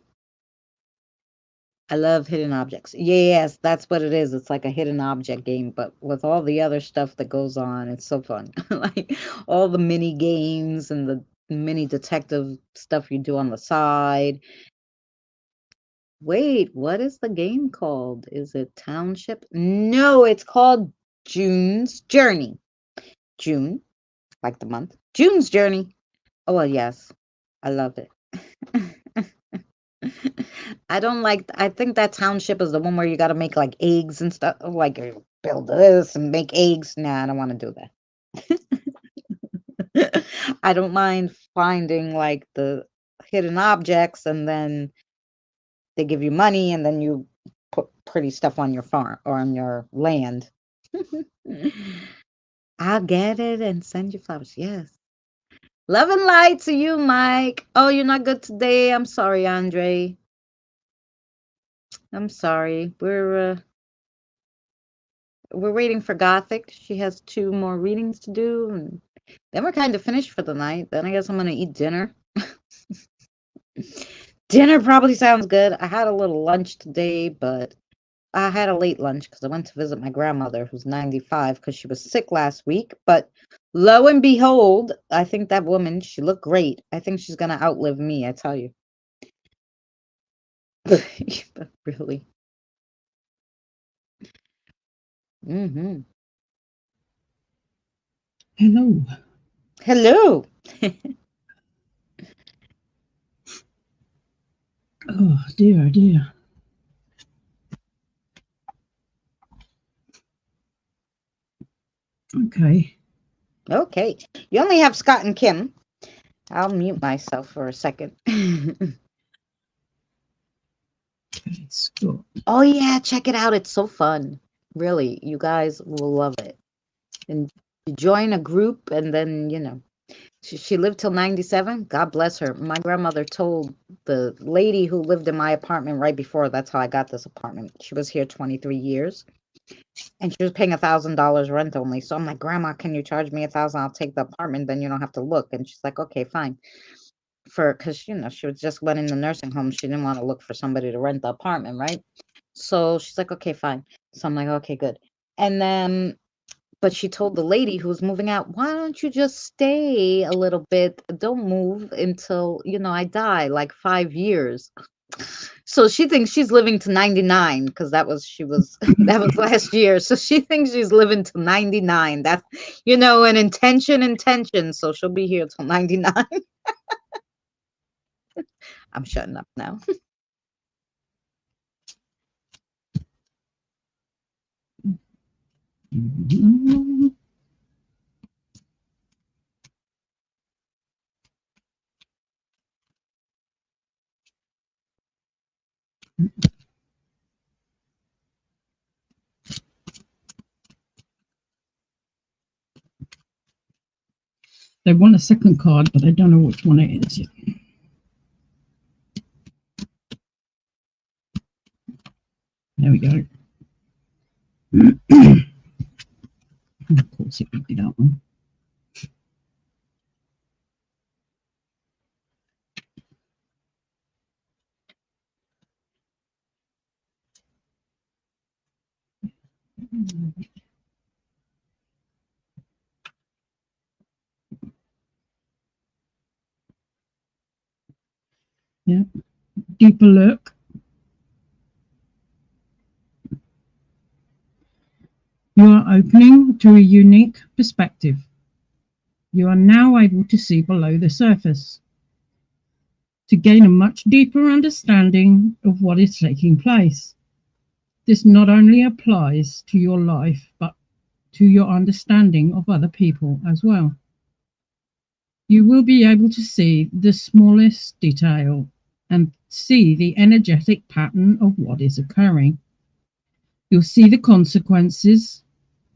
I love hidden objects. Yes, that's what it is. It's like a hidden object game, but with all the other stuff that goes on, it's so fun. Like all the mini games and the mini detective stuff you do on the side. Wait, what is the game called? Is it Township? No, it's called June's Journey. June, like the month. June's Journey. Oh, well, yes. I love it. I don't like, I think that Township is the one where you got to make like eggs and stuff, like build this and make eggs. Nah, I don't want to do that. I don't mind finding like the hidden objects and then they give you money and then you put pretty stuff on your farm or on your land. I'll get it and send you flowers. Yes. Love and light to you, Mike. Oh, you're not good today. I'm sorry, Andre. I'm sorry. We're waiting for Gothic. She has 2 more readings to do, and then we're kind of finished for the night. Then I guess I'm gonna eat dinner. Dinner probably sounds good. I had a little lunch today, but I had a late lunch because I went to visit my grandmother, who's 95, because she was sick last week. But lo and behold, I think that woman, she looked great. I think she's gonna outlive me, I tell you. Really. Mm-hmm.
Hello.
Hello.
Oh dear, dear. Okay.
Okay. You only have Scott and Kim. I'll mute myself for a second.
It's good.
Oh yeah, check it out. It's so fun. Really, you guys will love it. And you join a group and then, she lived till 97. God bless her. My grandmother told the lady who lived in my apartment right before, that's how I got this apartment. She was here 23 years and she was paying $1,000 rent only. So I'm like, Grandma, can you charge me 1,000? I'll take the apartment. Then you don't have to look. And she's like, okay, fine. Because, she was just went in the nursing home. She didn't want to look for somebody to rent the apartment, right? So she's like, okay, fine. So I'm like, okay, good. And then, but she told the lady who was moving out, why don't you just stay a little bit? Don't move until, I die, like 5 years. So she thinks she's living to 99 because that was last year. So she thinks she's living to 99. That's, an intention. So she'll be here till 99. I'm shutting up now.
They want a second card, but they don't know which one it is yet. There we go. Of course, it would be that one. Yeah. Deeper look. You are opening to a unique perspective. You are now able to see below the surface to gain a much deeper understanding of what is taking place. This not only applies to your life, but to your understanding of other people as well. You will be able to see the smallest detail and see the energetic pattern of what is occurring. You'll see the consequences,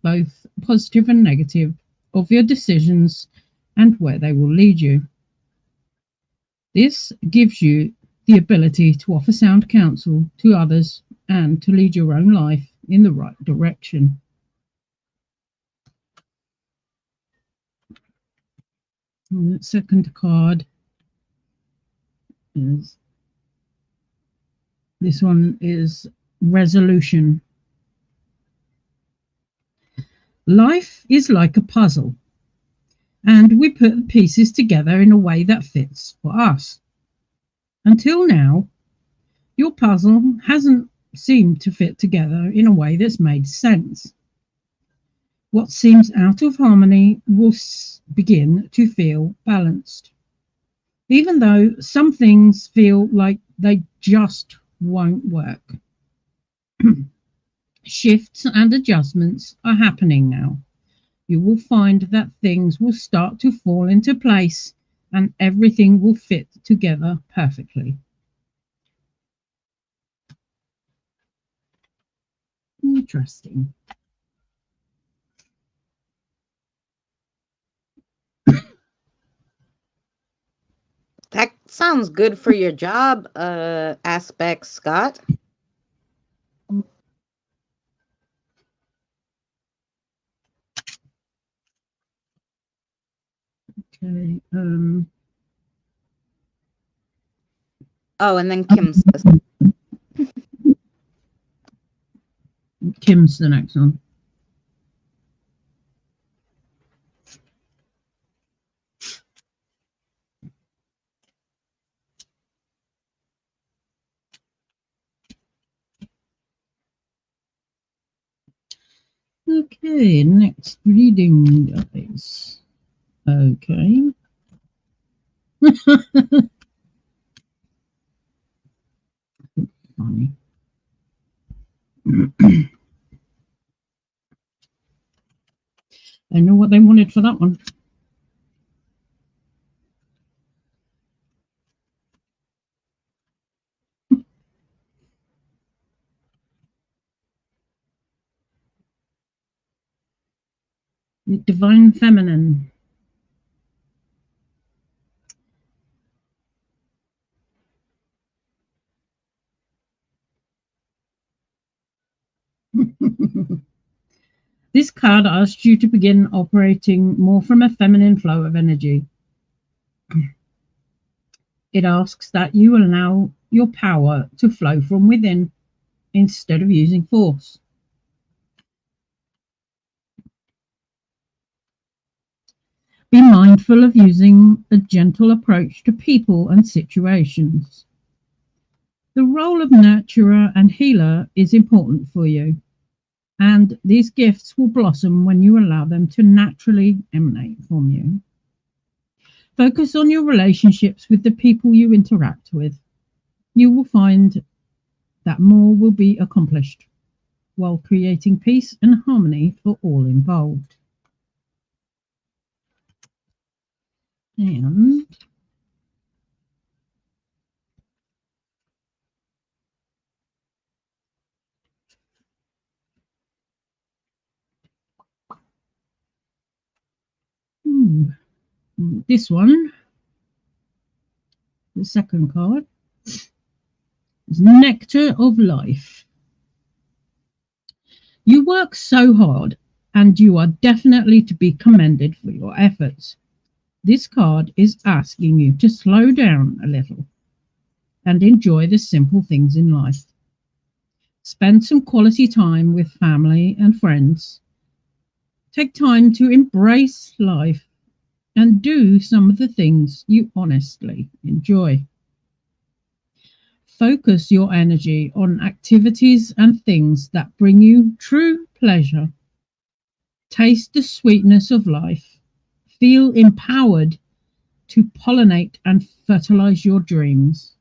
both positive and negative, of your decisions and where they will lead you. This gives you the ability to offer sound counsel to others and to lead your own life in the right direction. And the second card is this one is resolution. Life is like a puzzle, and we put the pieces together in a way that fits for us. Until now, your puzzle hasn't seemed to fit together in a way that's made sense. What seems out of harmony will begin to feel balanced, even though some things feel like they just won't work. Shifts and adjustments are happening now. You will find that things will start to fall into place and everything will fit together perfectly. Interesting.
That sounds good for your job aspect, Scott.
Okay.
Oh, and then Kim says,
Kim's the next one. Okay, next reading, guys. Okay. Funny. I know what they wanted for that one. The Divine Feminine. This card asks you to begin operating more from a feminine flow of energy. It asks that you allow your power to flow from within instead of using force. Be mindful of using a gentle approach to people and situations. The role of nurturer and healer is important for you, and these gifts will blossom when you allow them to naturally emanate from you. Focus on your relationships with the people you interact with. You will find that more will be accomplished while creating peace and harmony for all involved. And this one, the second card, is Nectar of Life. You work so hard and you are definitely to be commended for your efforts. This card is asking you to slow down a little and enjoy the simple things in life. Spend some quality time with family and friends. Take time to embrace life and do some of the things you honestly enjoy. Focus your energy on activities and things that bring you true pleasure Taste the sweetness of life. Feel empowered to pollinate and fertilize your dreams.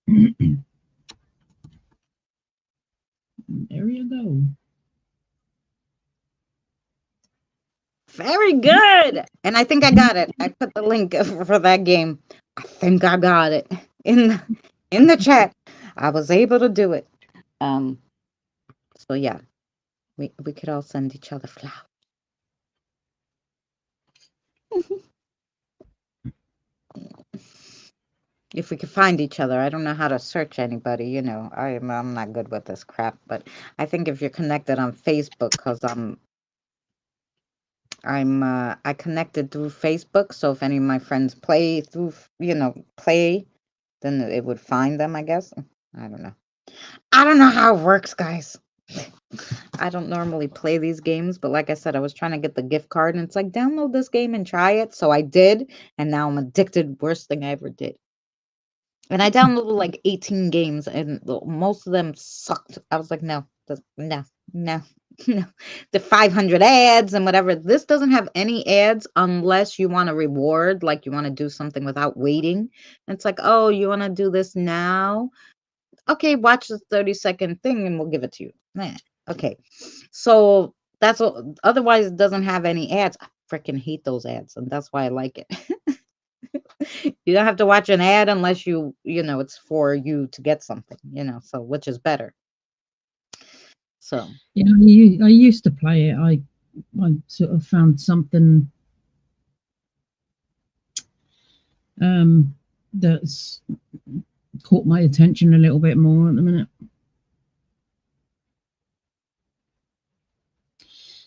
There you go.
Very good. And I think I got it. I put the link for that game. I think I got it in the chat. I was able to do it. So yeah, we could all send each other flowers. If we could find each other. I don't know how to search anybody, you know. I'm not good with this crap, but I think if you're connected on Facebook, because I connected through Facebook, so if any of my friends play through, play, then it would find them, I guess. I don't know. I don't know how it works, guys. I don't normally play these games, but like I said, I was trying to get the gift card, and it's like, download this game and try it. So I did, and now I'm addicted. Worst thing I ever did. And I downloaded like 18 games, and most of them sucked. I was like, no, no, no, no. The 500 ads and whatever. This doesn't have any ads unless you want a reward, like you want to do something without waiting. And it's like, oh, you want to do this now? Okay, watch this 30-second thing and we'll give it to you. Okay. So that's what, otherwise it doesn't have any ads. I freaking hate those ads, and that's why I like it. You don't have to watch an ad unless it's for you to get something, so which is better. So
yeah, I used to play it. I sort of found something that's caught my attention a little bit more at the minute.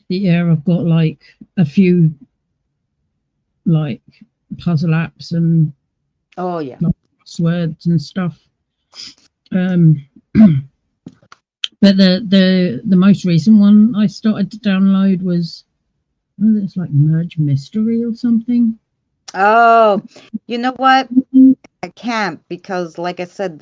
Yeah, I've got like a few like puzzle apps and
oh yeah,
like, passwords and stuff. But the most recent one I started to download was it's like Merge Mystery or something.
Oh, you know what? I can't because, like I said,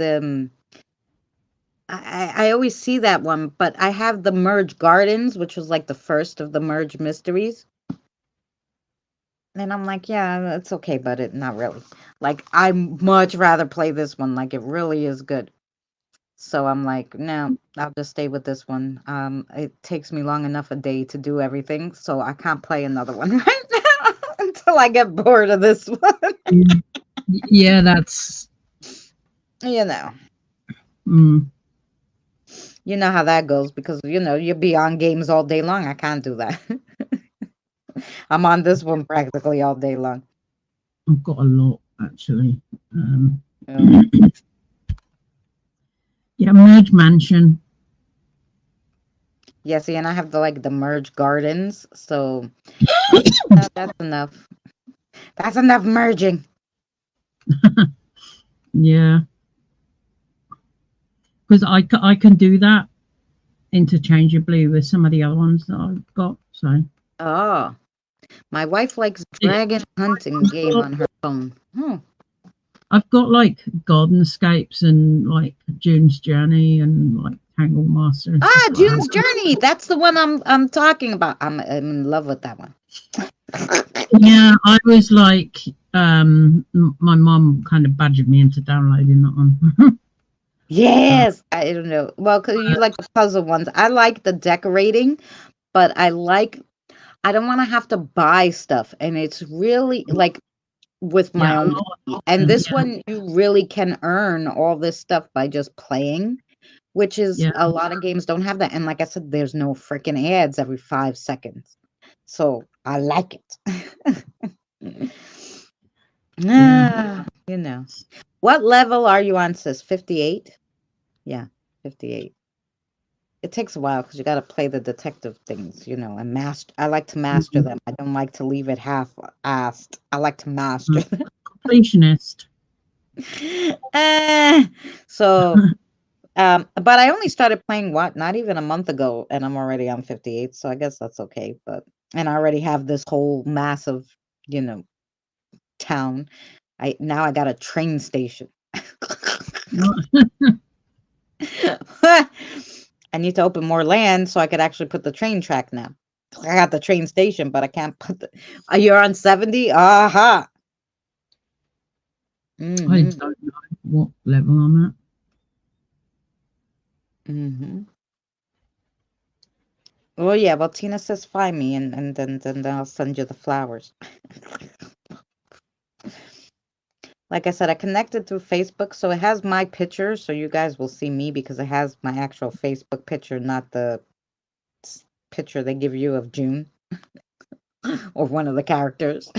I always see that one, but I have the Merge Gardens, which was like the first of the Merge Mysteries. And I'm like, yeah, it's okay, but not really. Like, I much rather play this one. Like, it really is good. So I'm like, no, I'll just stay with this one. It takes me long enough a day to do everything, so I can't play another one right now until I get bored of this one.
Yeah, that's
You know.
Mm.
You know how that goes because you'll be on games all day long. I can't do that. I'm on this one practically all day long.
I've got a lot actually.
Yeah.
Yeah, Merge Mansion.
Yeah, see, and I have the Merge Gardens, so that's enough. That's enough merging.
Yeah, because I can do that interchangeably with some of the other ones that I've got. So
Oh, my wife likes dragon hunting game on her phone.
I've got like Gardenscapes and like June's Journey and like Tangle Master.
Ah, June's Journey. That's the one I'm talking about. I'm in love with that one.
Yeah, I was like, my mum kind of badgered me into downloading that one.
Yes, I don't know. Well, because you like the puzzle ones. I like the decorating, but I don't want to have to buy stuff. And it's really like with my own. And this one, you really can earn all this stuff by just playing, which is a lot of games don't have that. And like I said, there's no freaking ads every 5 seconds. So I like it. What level are you on, sis? 58? Yeah, 58. It takes a while because you got to play the detective things, and master. I like to master them. I don't like to leave it half-assed. I like to master them.
Completionist.
So, but I only started playing not even a month ago, and I'm already on 58. So I guess that's okay. And I already have this whole massive, town. Now I got a train station. I need to open more land so I could actually put the train track now. I got the train station, but I can't put the. You're on 70? Aha.
I
Mm-hmm.
don't know what level I'm at.
Mm-hmm. Oh yeah, well Tina says find me and then I'll send you the flowers. Like I said, I connected through Facebook, so it has my picture, so you guys will see me because it has my actual Facebook picture, not the picture they give you of June or one of the characters.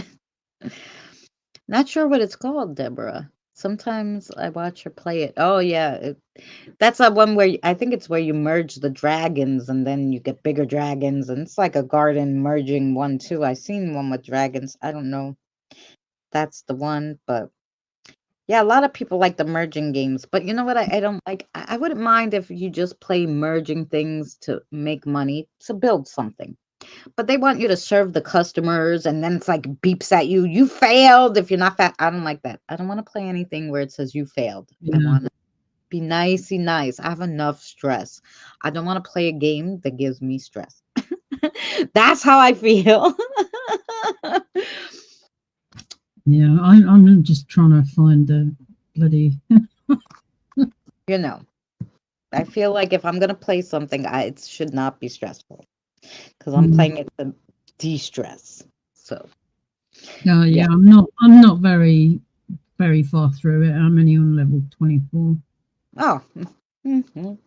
Not sure what it's called, Deborah. Sometimes I watch her play it. Oh yeah, that's that one where I think it's where you merge the dragons and then you get bigger dragons, and it's like a garden merging one too. I seen one with dragons. I don't know. That's the one, but yeah, a lot of people like the merging games. But you know what? I don't like. I wouldn't mind if you just play merging things to make money to build something. But they want you to serve the customers, and then it's like beeps at you. You failed if you're not fat. I don't like that. I don't want to play anything where it says you failed. I
Yeah.
want to be nicey nice. I have enough stress. I don't want to play a game that gives me stress. That's how I feel.
Yeah, I'm just trying to find the bloody.
You know, I feel like if I'm gonna play something, it should not be stressful because I'm playing it to de-stress. So
Oh
yeah.
yeah, I'm not very far through it. I'm only on level 24.
Oh. Mhm.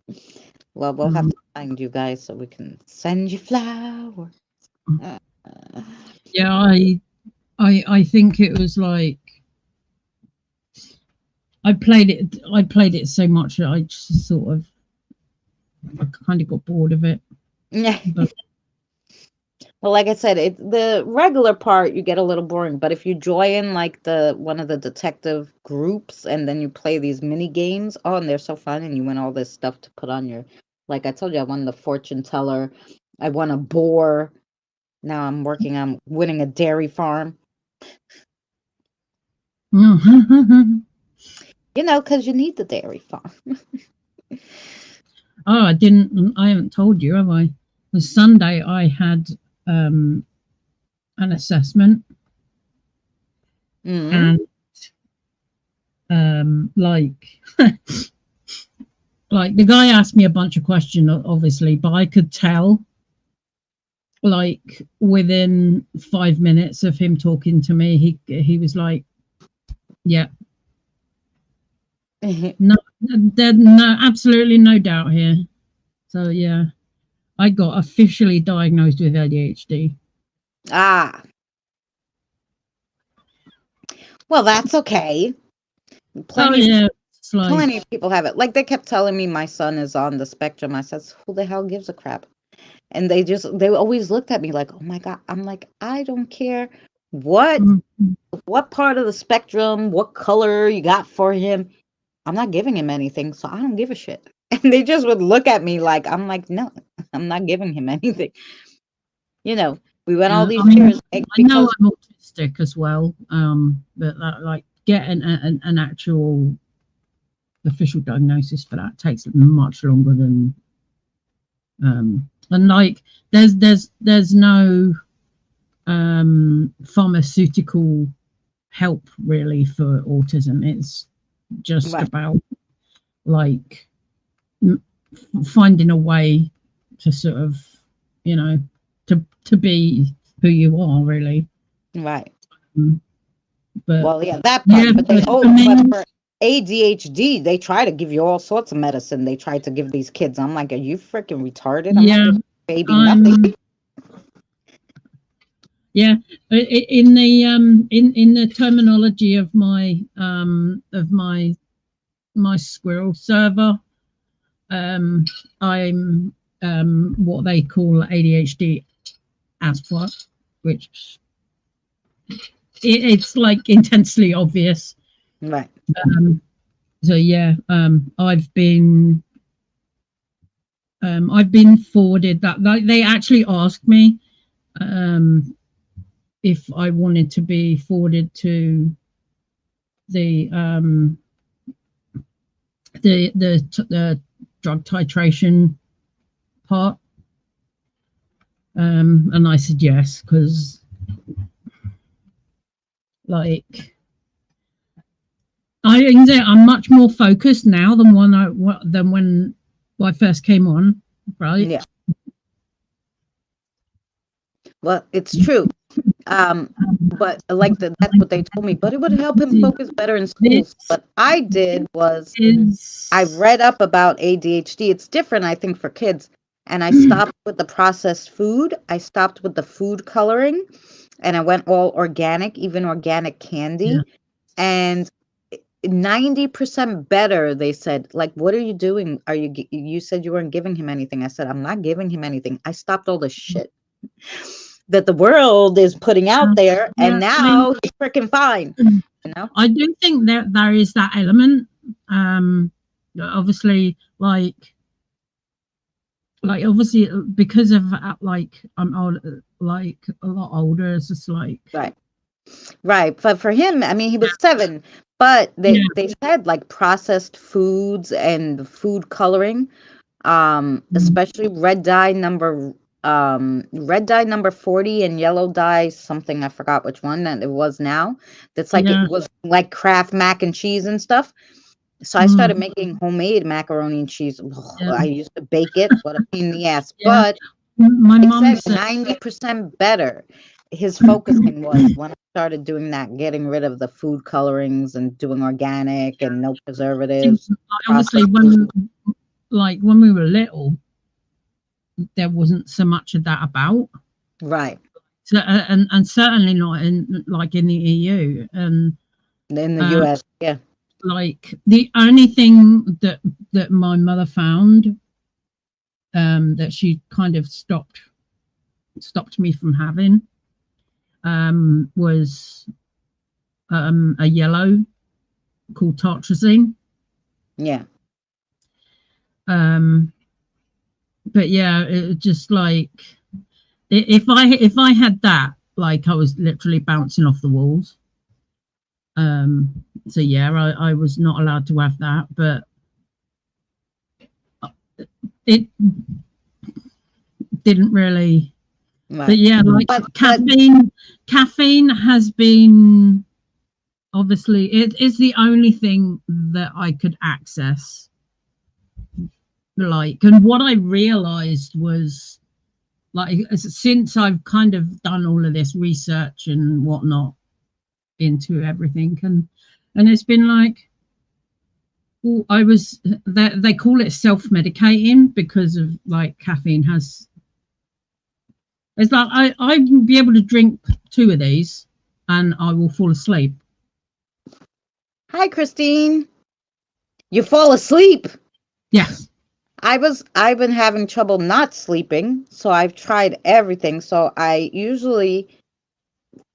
Well, we'll have
Um,
to find you guys so we can send you flowers. Uh,
yeah, I think it was like I played it so much that I just sort of I kind of got bored of it.
yeah.
But
Well, like I said, the regular part you get a little boring, but if you join like the one of the detective groups and then you play these mini games, oh, and they're so fun, and you win all this stuff to put on your, like I told you, I won the fortune teller, I won a boar. Now I'm working on winning a dairy farm.
oh,
You know, because you need the dairy farm.
I haven't told you, have I? On Sunday I had um an assessment,
Mm-hmm.
and like like the guy asked me a bunch of questions, obviously, but I could tell like within 5 minutes of him talking to me, he was like, yeah, no, there's absolutely no doubt here. So yeah, I got officially diagnosed with ADHD.
Ah, well, that's okay.
Oh
Plenty of
yeah, it's like
plenty of people have it. Like they kept telling me my son is on the spectrum. I says, who the hell gives a crap? And they always looked at me like, oh my God. I'm like, I don't care what
mm,
what part of the spectrum, what color you got for him. I'm not giving him anything, so I don't give a shit. And they just would look at me like I'm like, no, I'm not giving him anything. You know, we went all
yeah. I
these
mean,
years
I know
because
I'm autistic as well, but that, like getting an actual official diagnosis for that takes much longer than and like there's no pharmaceutical help really for autism. It's just
right,
about like finding a way to sort of, you know, to be who you are really.
right.
Um, but
Well, yeah, that
yeah,
part. But
I
but
mean,
for ADHD, they try to give you all sorts of medicine. They try to give these kids. I'm like, are you freaking retarded? I'm not
yeah,
giving baby nothing.
I'm yeah. In the in the terminology of my squirrel server, um, I'm what they call ADHD Asper, which it's like intensely obvious.
Right.
Um, so yeah, I've been forwarded that like, they actually asked me um, if I wanted to be forwarded to the the drug titration part. And I said yes, because like I'm much more focused now than when I first came on, right?
Yeah. Well, it's true. But that's what they told me. But it would help him focus better in school.
This
What I did was I
is
read up about ADHD. It's different, I think, for kids. And I stopped with the processed food. I stopped with the food coloring, and I went all organic, even organic
yeah,
candy. And 90% better, they said. Like, what are you doing? You said you weren't giving him anything. I said, I'm not giving him anything. I stopped all the shit that the world is putting out there, and
yeah. I mean,
now he's freaking fine, you know?
I do think that there is that element. Obviously, like obviously because of like I'm old, like a lot older. It's just like
Right. Right. But for him, I mean, he was 7, but
yeah,
they said like processed foods and food coloring, especially red dye number 40 and yellow dye something, I forgot which one that it was now. That's like it
yeah,
was like Kraft mac and cheese and stuff. So I started
mm,
making homemade macaroni and cheese. Ugh,
yeah,
I used to bake it. What a pain in the ass.
yeah.
But
My
they
mum
said
said
90% better. His focusing was when I started doing that, getting rid of the food colorings and doing organic and no preservatives,
obviously
processed food.
when we were little, there wasn't so much of that about.
Right.
So, and certainly not in like in the EU. And
In the
uh,
US. Yeah.
like the only thing that my mother found that she kind of stopped me from having was a yellow called tartrazine.
Yeah.
Um, but yeah, it just like if I had that, like I was literally bouncing off the walls. So yeah, I was not allowed to have that, but it didn't really. But
Right.
yeah, like
But
caffeine has been obviously it is the only thing that I could access. Like, and what I realized was like since I've kind of done all of this research and whatnot into everything, and it's been like I was they call it self-medicating because of like caffeine has it's like I will be able to drink 2 of these and I will fall asleep.
hi, Christine. You fall asleep.
Yes.
I've been having trouble not sleeping, so I've tried everything. So I usually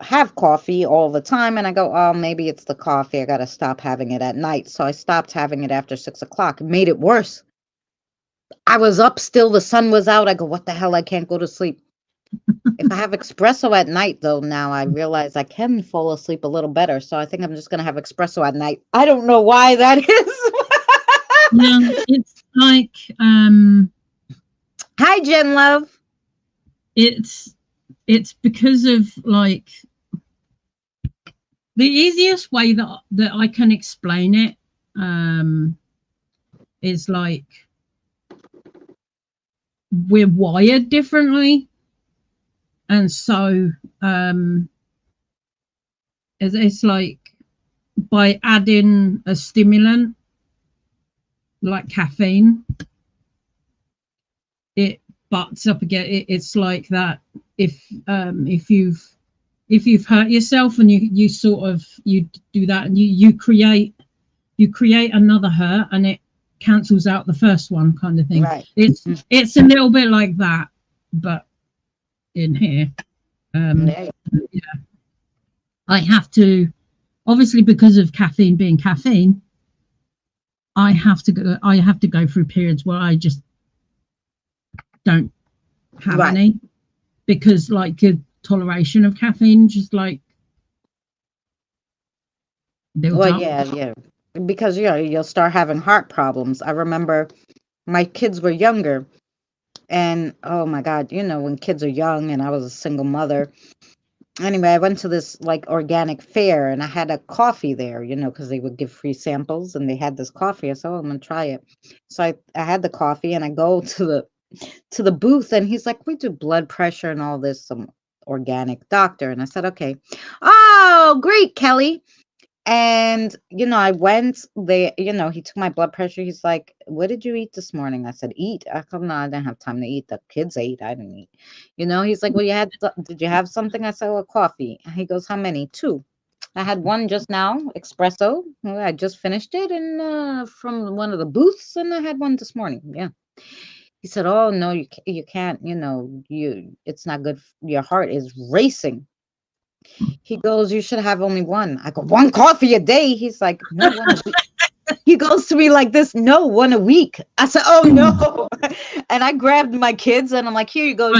have coffee all the time, and I go, oh, maybe it's the coffee. I got to stop having it at night. So I stopped having it after 6 o'clock. It made it worse. I was up still. The sun was out. I go, what the hell? I can't go to sleep. If I have espresso at night, though, now I realize I can fall asleep a little better. So I think I'm just going to have espresso at night. I don't know why that
Yeah,
is.
it's like
Hi, Jen Love.
it's it's because of like the easiest way that I can explain it is like we're wired differently, and so it's like by adding a stimulant like caffeine, it butts up again. It's like that if you've hurt yourself and you sort of you do that and you create another hurt and it cancels out the first one kind of thing.
Right.
It's a little bit like that, but in here.
Yeah.
Yeah, I have to obviously because of caffeine being caffeine. I have to go through periods where I just don't have
Right.
any because like the toleration of caffeine just like builds
Well,
up.
yeah, yeah. Because you'll start having heart problems. I remember my kids were younger And oh my God, when kids are young and I was a single mother. Anyway, I went to this like organic fair and I had a coffee there, because they would give free samples and they had this coffee. I said, oh, I'm gonna try it. So I had the coffee and I go to the booth and he's like, we do blood pressure and all this, some organic doctor. And I said, okay. Oh, great, Kelly. And, I went, he took my blood pressure. He's like, what did you eat this morning? I said, eat. I said, no, I didn't have time to eat. The kids ate. I didn't eat. He's like, well, did you have something? I said, well, coffee. He goes, how many? Two. I had one just now, espresso. Well, I just finished it and from one of the booths, and I had one this morning. Yeah. He said, oh, no, you can't, it's not good. Your heart is racing. He goes, you should have only one. I go, one coffee a day. He's like, no, one a week. He goes to me like this, no, one a week. I said, oh no. And I grabbed my kids and I'm like, here you go.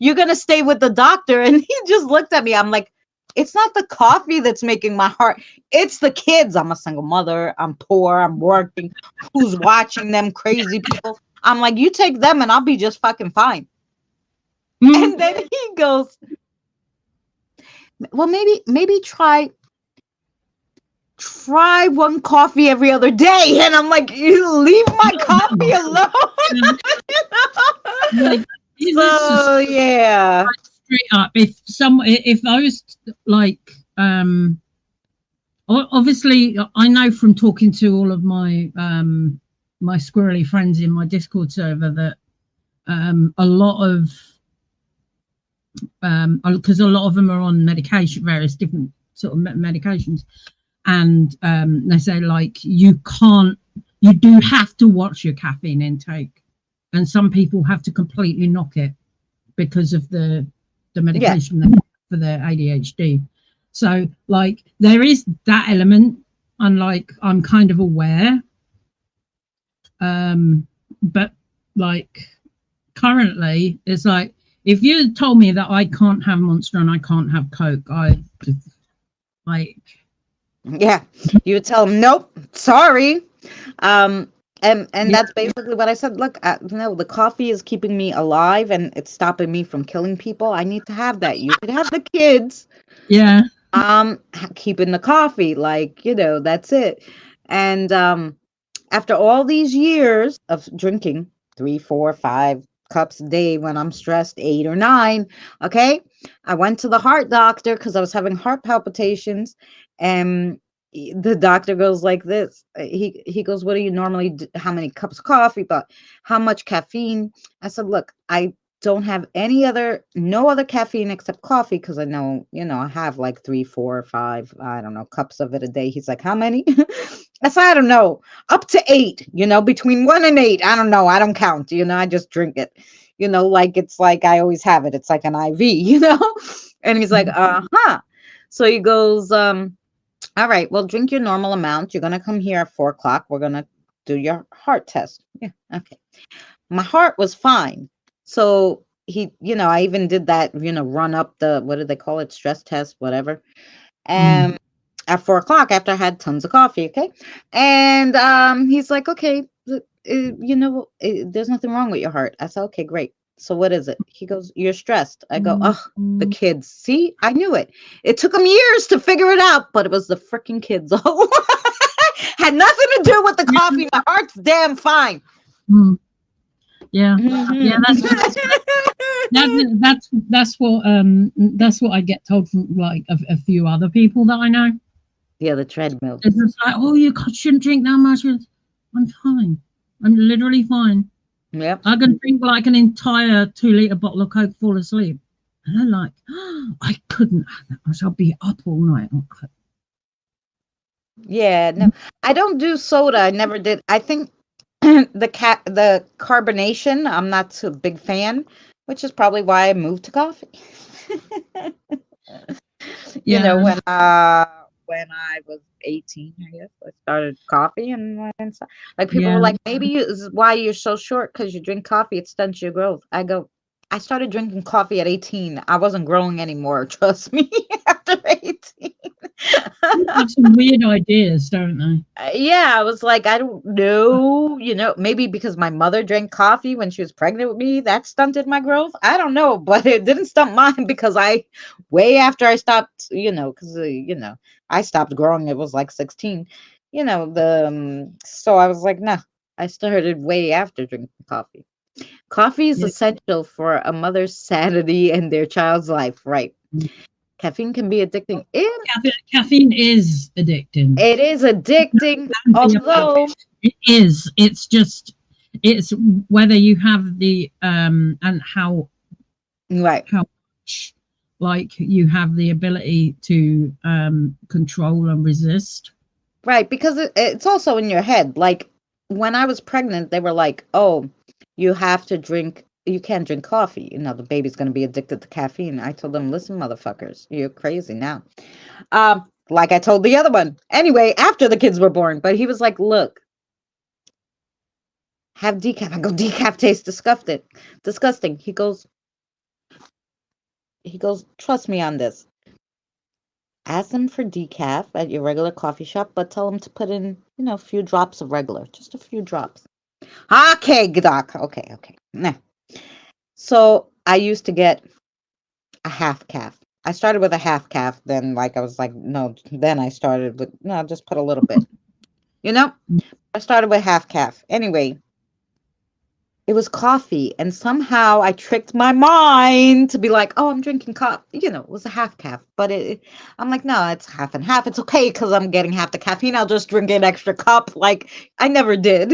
You're gonna stay with the doctor. And he just looked at me. I'm like, it's not the coffee that's making my heart. It's the kids. I'm a single mother. I'm poor. I'm working. Who's watching them crazy people? I'm like, you take them and I'll be just fucking fine. And then he goes, well, maybe try one coffee every other day. And I'm like, you leave my coffee alone.
Like,
so yeah.
Straight up, if I was like, obviously I know from talking to all of my my squirrely friends in my Discord server that a lot of because a lot of them are on medication, various different sort of medications, and they say like you do have to watch your caffeine intake, and some people have to completely knock it because of the medication for their ADHD. So like there is that element, and like I'm kind of aware, but like currently it's like, if you told me that I can't have Monster and I can't have Coke, I just like,
yeah, you would tell them, nope, sorry. And that's basically what I said. Look, the coffee is keeping me alive and it's stopping me from killing people. I need to have that. You could have the kids.
Yeah.
Keeping the coffee, like, that's it. And after all these years of drinking 3, 4, 5 cups a day when I'm stressed, 8 or 9, okay, I went to the heart doctor because I was having heart palpitations, and the doctor goes like this. He goes, what do you normally do? How many cups of coffee, but how much caffeine? I said, look, I don't have no other caffeine except coffee, because I know, I have like 3, 4, 5, I don't know, cups of it a day. He's like, how many? I said, I don't know, up to 8, between 1 and 8. I don't know, I don't count, I just drink it, like it's like I always have it. It's like an IV, and he's like, so he goes, all right, well, drink your normal amount. You're gonna come here at 4 o'clock. We're gonna do your heart test. Yeah, okay. My heart was fine. So he, I even did that, run up the, what do they call it? Stress test, whatever. And at 4 o'clock, after I had tons of coffee, okay. And he's like, okay, there's nothing wrong with your heart. I said, okay, great. So what is it? He goes, you're stressed. I go, oh, the kids. See, I knew it. It took them years to figure it out, but it was the freaking kids. Had nothing to do with the coffee. My heart's damn fine.
Yeah, yeah, that's what I get told from like a few other people that I know.
Yeah, the treadmill.
It's just like, oh, you shouldn't drink that much. I'm fine. I'm literally fine.
Yep.
I can drink like an entire 2-liter bottle of Coke, fall asleep. And I'm like, oh, I couldn't have that much. I'll be up all night.
Yeah, no, I don't do soda. I never did. I think the carbonation, I'm not so big fan, which is probably why I moved to coffee. When I was 18, I guess I started coffee, and like people were like, maybe this is why you're so short, because you drink coffee, it stunts your growth. I go, I started drinking coffee at 18. I wasn't growing anymore, trust me. After 18.
have some weird ideas, don't they?
Yeah, I was like, I don't know, maybe because my mother drank coffee when she was pregnant with me, that stunted my growth. I don't know, but it didn't stunt mine because way after I stopped, because, I stopped growing, it was like 16, so I was like, nah, I started way after drinking coffee. Coffee is
Yeah.
essential for a mother's sanity and their child's life, right? Caffeine can be addicting.
Caffeine is addicting.
It is addicting, although
It is. It's whether you have the and
right.
how much like you have the ability to control and resist.
Right, because it's also in your head. Like when I was pregnant, they were like, "Oh, you have to drink. You can't drink coffee. The baby's going to be addicted to caffeine." I told them, "Listen, motherfuckers, you're crazy now." Like I told the other one. Anyway, after the kids were born, but he was like, "Look, have decaf." I go, "Decaf tastes disgusting. Disgusting." He goes, "Trust me on this. Ask them for decaf at your regular coffee shop, but tell them to put in, a few drops of regular, just a few drops." Okay, doc. Okay. Nah. So I used to get a half calf. I started with a half calf. Then, I was like, no. Then I started with no, just put a little bit. I started with half calf. Anyway, it was coffee, and somehow I tricked my mind to be like, "Oh, I'm drinking coffee." It was a half calf, but I'm like, no, it's half and half. It's okay because I'm getting half the caffeine. I'll just drink an extra cup. Like I never did,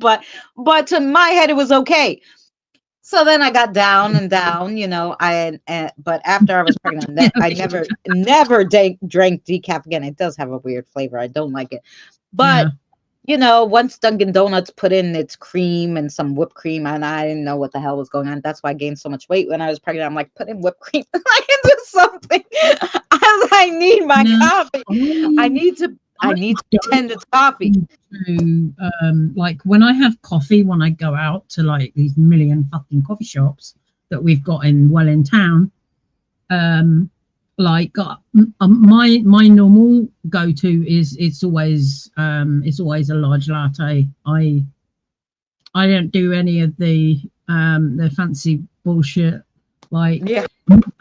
but to my head it was okay. So then I got down and down, but after I was pregnant, I never drank decaf again. It does have a weird flavor. I don't like it, but.
Yeah.
Once Dunkin' Donuts put in its cream and some whipped cream, and I didn't know what the hell was going on. That's why I gained so much weight when I was pregnant. I'm like, put in whipped cream. I can do something. I need my coffee. I need to pretend it's coffee.
Like when I have coffee, when I go out to like these million fucking coffee shops that we've got in town, like my normal go-to is it's always a large latte. I don't do any of the fancy bullshit. Like
Yeah.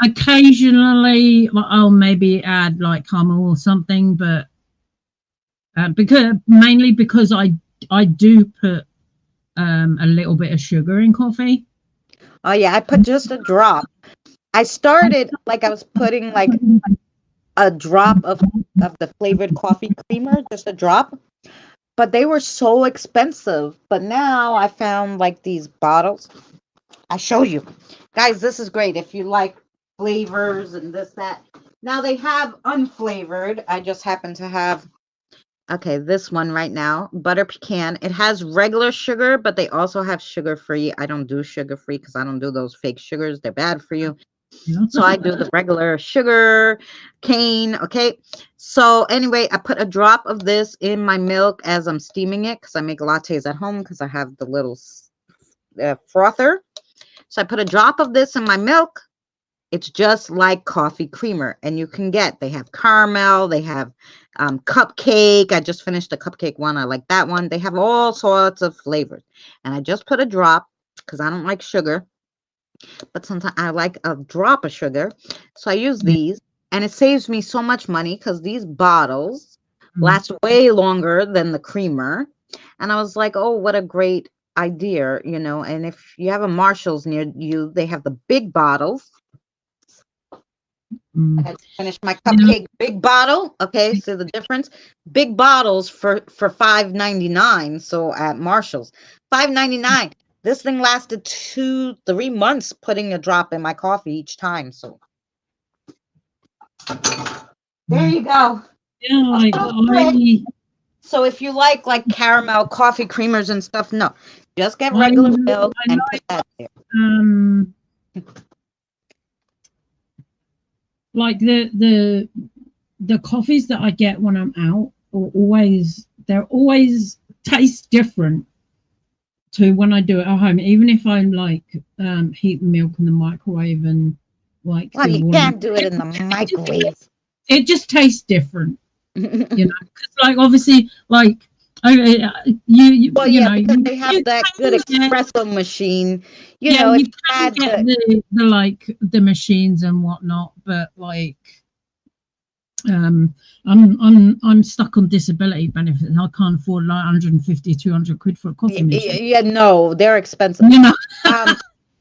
occasionally I'll maybe add like caramel or something, but because I do put a little bit of sugar in coffee.
Oh yeah, I put just a drop. I started I was putting like a drop of the flavored coffee creamer, just a drop. But they were so expensive. But now I found like these bottles. I show you. Guys, this is great. If you like flavors and this, that. Now they have unflavored. I just happen to have, okay, this one right now, butter pecan. It has regular sugar, but they also have sugar free. I don't do sugar free because I don't do those fake sugars. They're bad for you. So I do the regular sugar cane. Okay. So anyway, I put a drop of this in my milk as I'm steaming it because I make lattes at home because I have the little frother. So I put a drop of this in my milk. It's just like coffee creamer, and they have caramel, they have cupcake. I just finished the cupcake one. I like that one. They have all sorts of flavors, and I just put a drop because I don't like sugar, but sometimes I like a drop of sugar. So I use these, and it saves me so much money because these bottles last way longer than the creamer. And I was like, oh, what a great idea, and if you have a Marshall's near you, they have the big bottles. I had to finish my cupcake big bottle. Okay, so the difference, big bottles for $5.99. So at Marshall's, $5.99. This thing lasted 2-3 months, putting a drop in my coffee each time. So there you go.
Yeah,
so if you like caramel coffee creamers and stuff, no, just get regular milk and put that there.
Like the coffees that I get when I'm out they're always taste different to when I do it at home. Even if I like heat milk in the microwave and
well, you can't do it in the microwave.
It just tastes different. You know, 'cause, like obviously, like
Well,
you
yeah,
know
because they have
you
that good
can get,
espresso machine.
yeah,
If
you
you
can
had
get
the
the like the machines and whatnot, but like I'm stuck on disability benefits and I can't afford like 150 200 quid for a coffee machine,
yeah, no, they're expensive.
you know.
Um,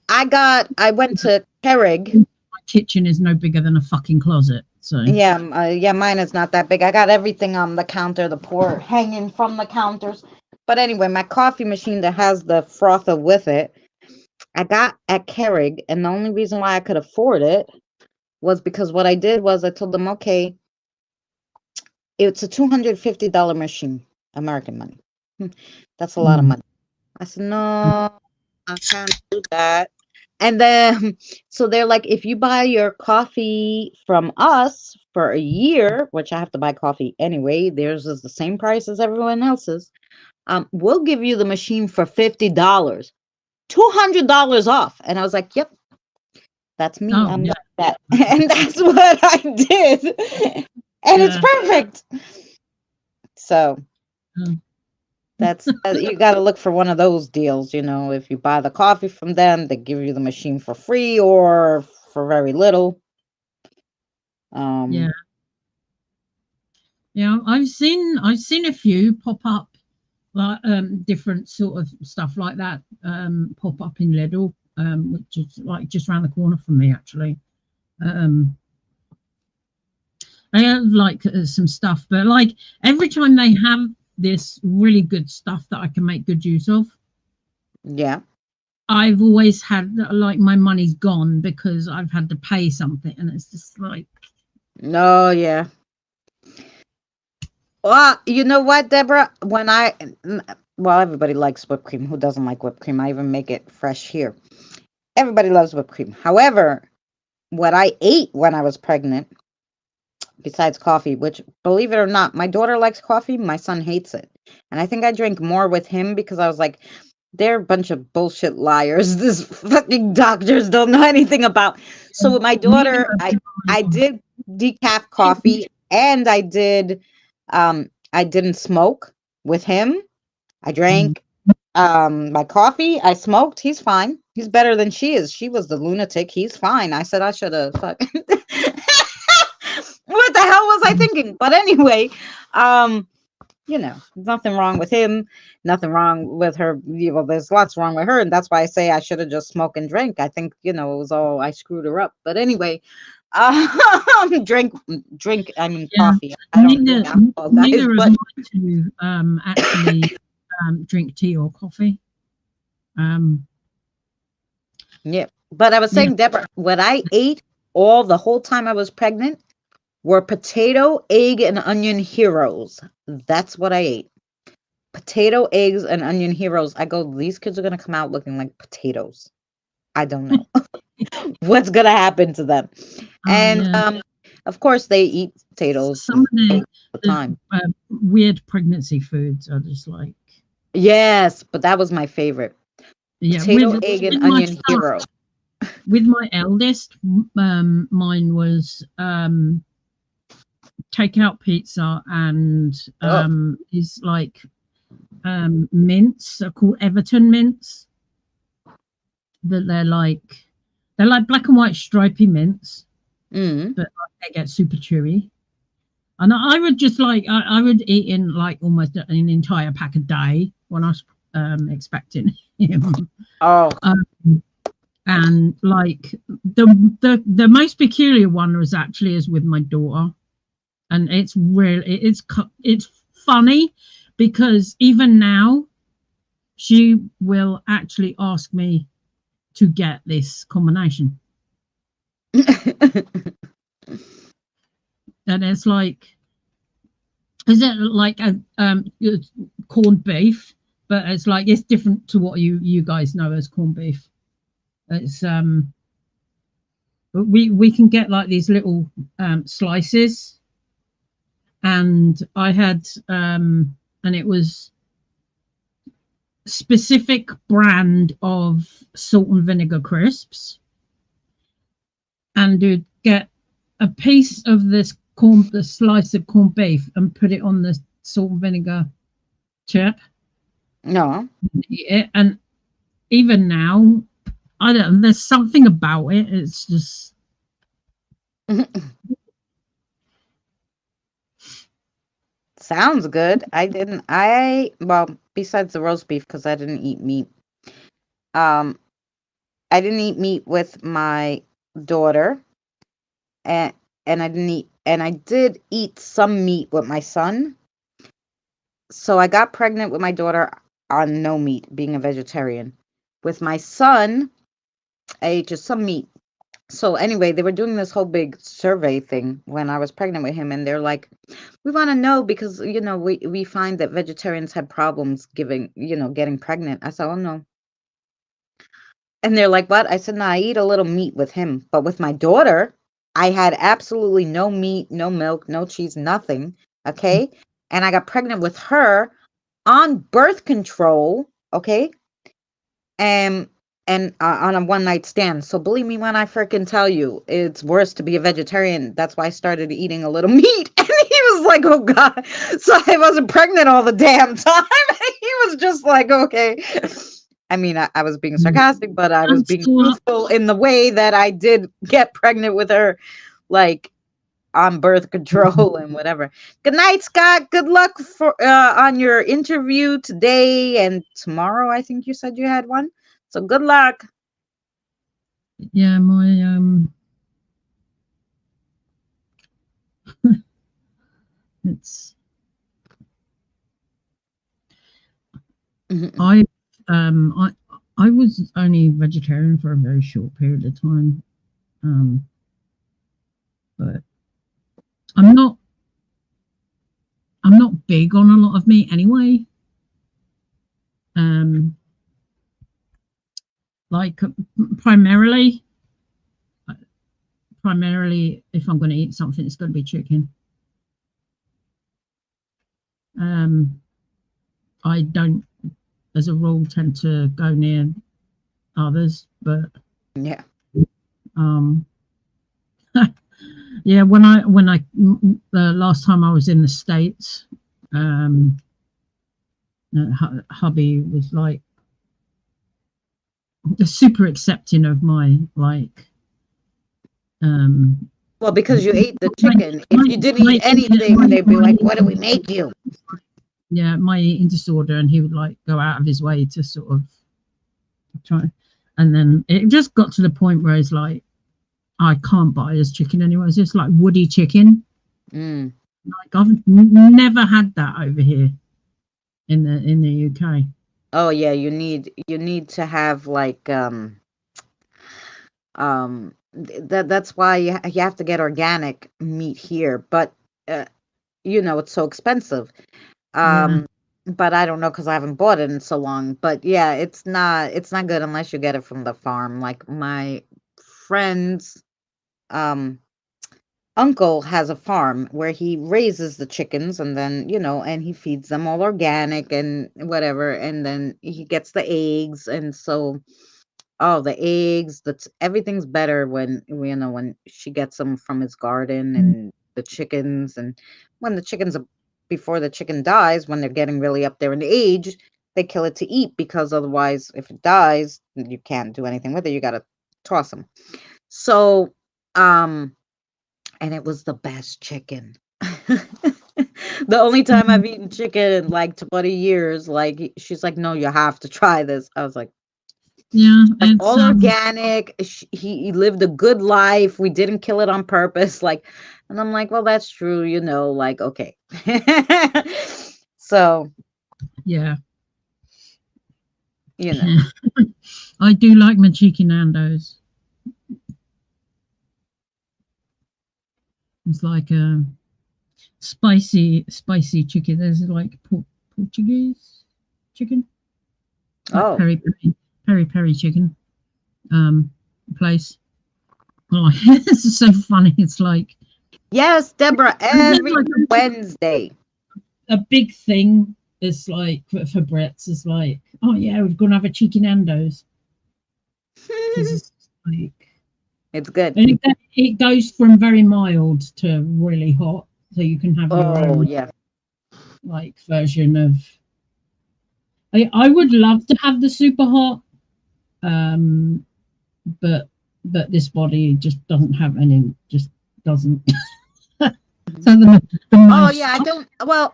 I went to Keurig.
My kitchen is no bigger than a fucking closet, so
Yeah, yeah, mine is not that big. I got everything on the counter, the pour hanging from the counters. But anyway, my coffee machine that has the frother with it, I got at Keurig, and the only reason why I could afford it was because what I did was I told them, okay, it's a $250 machine, American money. That's a lot of
mm,
money. I said, no, I can't do that. And then, so they're like, if you buy your coffee from us for a year, which I have to buy coffee anyway, theirs is the same price as everyone else's. We'll give you the machine for $50, $200 off. And I was like, yep, that's me.
oh
I'm
yeah,
like that. And that's what I did. And it's
yeah,
perfect. So
mm,
that's you got to look for one of those deals, if you buy the coffee from them, they give you the machine for free or for very little.
yeah,
Um,
yeah. I've seen a few pop up, like different sort of stuff like that pop up in Lidl, which is like just around the corner from me actually. um they have like some stuff, but like every time they have this really good stuff that I can make good use of,
yeah.
I've always had like my money's gone because I've had to pay something, and it's just like,
No, yeah. Well, you know what, Deborah? Well, everybody likes whipped cream. Who doesn't like whipped cream? I even make it fresh here. Everybody loves whipped cream. However, what I ate when I was pregnant, besides coffee, which, believe it or not, my daughter likes coffee, my son hates it. And I think I drank more with him because I was like, they're a bunch of bullshit liars. These fucking doctors don't know anything about. So with my
neither
daughter,
of
I
mine.
did decaf coffee, and I didn't smoke with him. I
Mm.
drank my coffee. I smoked. He's fine. He's better than she is. She was the lunatic. He's fine. I said I should have. What the hell was I thinking? But anyway, um, nothing wrong with him, nothing wrong with her. There's lots wrong with her, and that's why I say I should have just smoked and drank. I think it was all I screwed her up. But anyway, drink. I mean
Yeah,
coffee. I don't
neither
drink alcohol, guys.
neither of
But
my two actually drink tea or coffee. Um,
yeah. But I was
yeah,
saying, Deborah, what I ate all the whole time I was pregnant were potato, egg, and onion heroes. That's what I ate. Potato, eggs, and onion heroes. I go, these kids are gonna come out looking like potatoes. I don't know what's gonna happen to them.
oh
And
yeah.
of course they eat potatoes
Some
and
of the,
eggs all the
the
time.
weird pregnancy foods are just like,
Yes, but that was my favorite.
yeah.
Potato, egg, and
With my
onion
son,
hero.
with my eldest, mine was takeout pizza and
Oh,
is like mints are called Everton mints. That they're like black and white stripy mints,
mm.
but like, they get super chewy. And I would just like I would eat in like almost an entire pack a day when I was expecting him.
Oh,
Um, and like the most peculiar one was actually is with my daughter, and it's funny because even now she will actually ask me to get this combination, and it's like, is it like a it's corned beef, but it's like it's different to what you guys know as corned beef. It's but we can get like these little slices, and I had and it was specific brand of salt and vinegar crisps, and you'd get a piece of this the slice of corned beef and put it on the salt and vinegar chip
No.
and eat it. And even now, I don't. There's something about it. It's just
Sounds good. Well, besides the roast beef, because I didn't eat meat. I didn't eat meat with my daughter, and I did eat some meat with my son. So I got pregnant with my daughter on no meat, being a vegetarian. With my son, I ate just some meat. So anyway, they were doing this whole big survey thing when I was pregnant with him, and they're like, we want to know because we find that vegetarians have problems getting pregnant. I said, oh no. And they're like, what? I said, no, I eat a little meat with him, but with my daughter, I had absolutely no meat, no milk, no cheese, nothing. Okay. And I got pregnant with her on birth control. Okay. And on a one night stand. So believe me when I freaking tell you, it's worse to be a vegetarian. That's why I started eating a little meat. And he was like, oh God. So I wasn't pregnant all the damn time. He was just like, okay. I mean, I was being sarcastic, but I was being truthful in the way that I did get pregnant with her, like on birth control and whatever. Good night, Scott. Good luck for on your interview today and tomorrow. I think you said you had one. So good luck.
yeah, my it's I was only vegetarian for a very short period of time, but I'm not big on a lot of meat anyway. Like primarily, if I'm going to eat something, it's going to be chicken. I don't, as a rule, tend to go near others, but
yeah.
Yeah, when I the last time I was in the States, hubby was like super accepting of my
well, because you ate the chicken. If you didn't eat anything, they'd be like, what do we make you?
Yeah, my eating disorder, and he would like go out of his way to sort of try, and then it just got to the point where it's like, I can't buy this chicken anymore. It's just like woody chicken. Like I've never had that over here in the UK.
Oh yeah, you need to have like that's why you have to get organic meat here, but it's so expensive. But I don't know because I haven't bought it in so long. But yeah, it's not good unless you get it from the farm. Like my friend's uncle has a farm where he raises the chickens and then and he feeds them all organic and whatever, and then he gets the eggs, and so the eggs, everything's better when when she gets them from his garden, and the chickens, and when the chickens before the chicken dies, when they're getting really up there in age, they kill it to eat, because otherwise if it dies you can't do anything with it, you got to toss them. So and it was the best chicken. The only time I've eaten chicken in like 20 years, like she's like, no, you have to try this. I was like,
yeah,
like all organic. He lived a good life. We didn't kill it on purpose. Like, and I'm like, well, that's true, like, okay. So
yeah,
I
do like my chicken Nando's. It's like a spicy chicken. There's like Portuguese chicken. Like peri chicken place. Oh, it's so funny. It's like,
yes, Deborah, every Wednesday.
A big thing is like for Brits is like, oh yeah, we're gonna have a chicken Nando's. It's like,
It's good.
And it goes from very mild to really hot, so you can have your
Oh
own
yeah.
like version of. I would love to have the super hot, um, but this body just doesn't have any. Just doesn't. So the
Oh
most.
yeah, I don't. Well,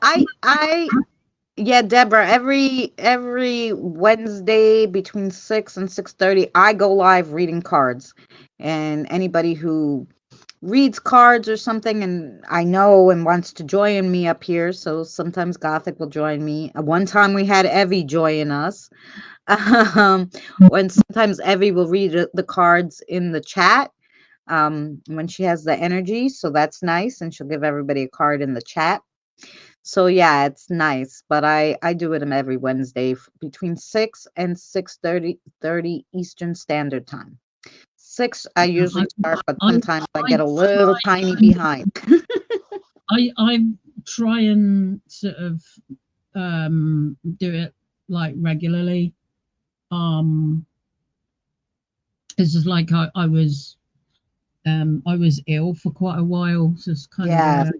yeah, Deborah. Every Wednesday between 6 and 6:30, I go live reading cards, and anybody who reads cards or something and I know and wants to join me up here. So sometimes Gothic will join me. One time we had Evie join us. Um, when sometimes Evie will read the cards in the chat when she has the energy. So that's nice. And she'll give everybody a card in the chat. So yeah, it's nice. But I do it every Wednesday between 6 and 6:30 Eastern Standard Time. 6 I
I,
usually start, but
I,
sometimes I
I
get a little tiny behind.
I try and sort of do it like regularly. It's just like I was ill for quite a while, so it's kind of
Yeah.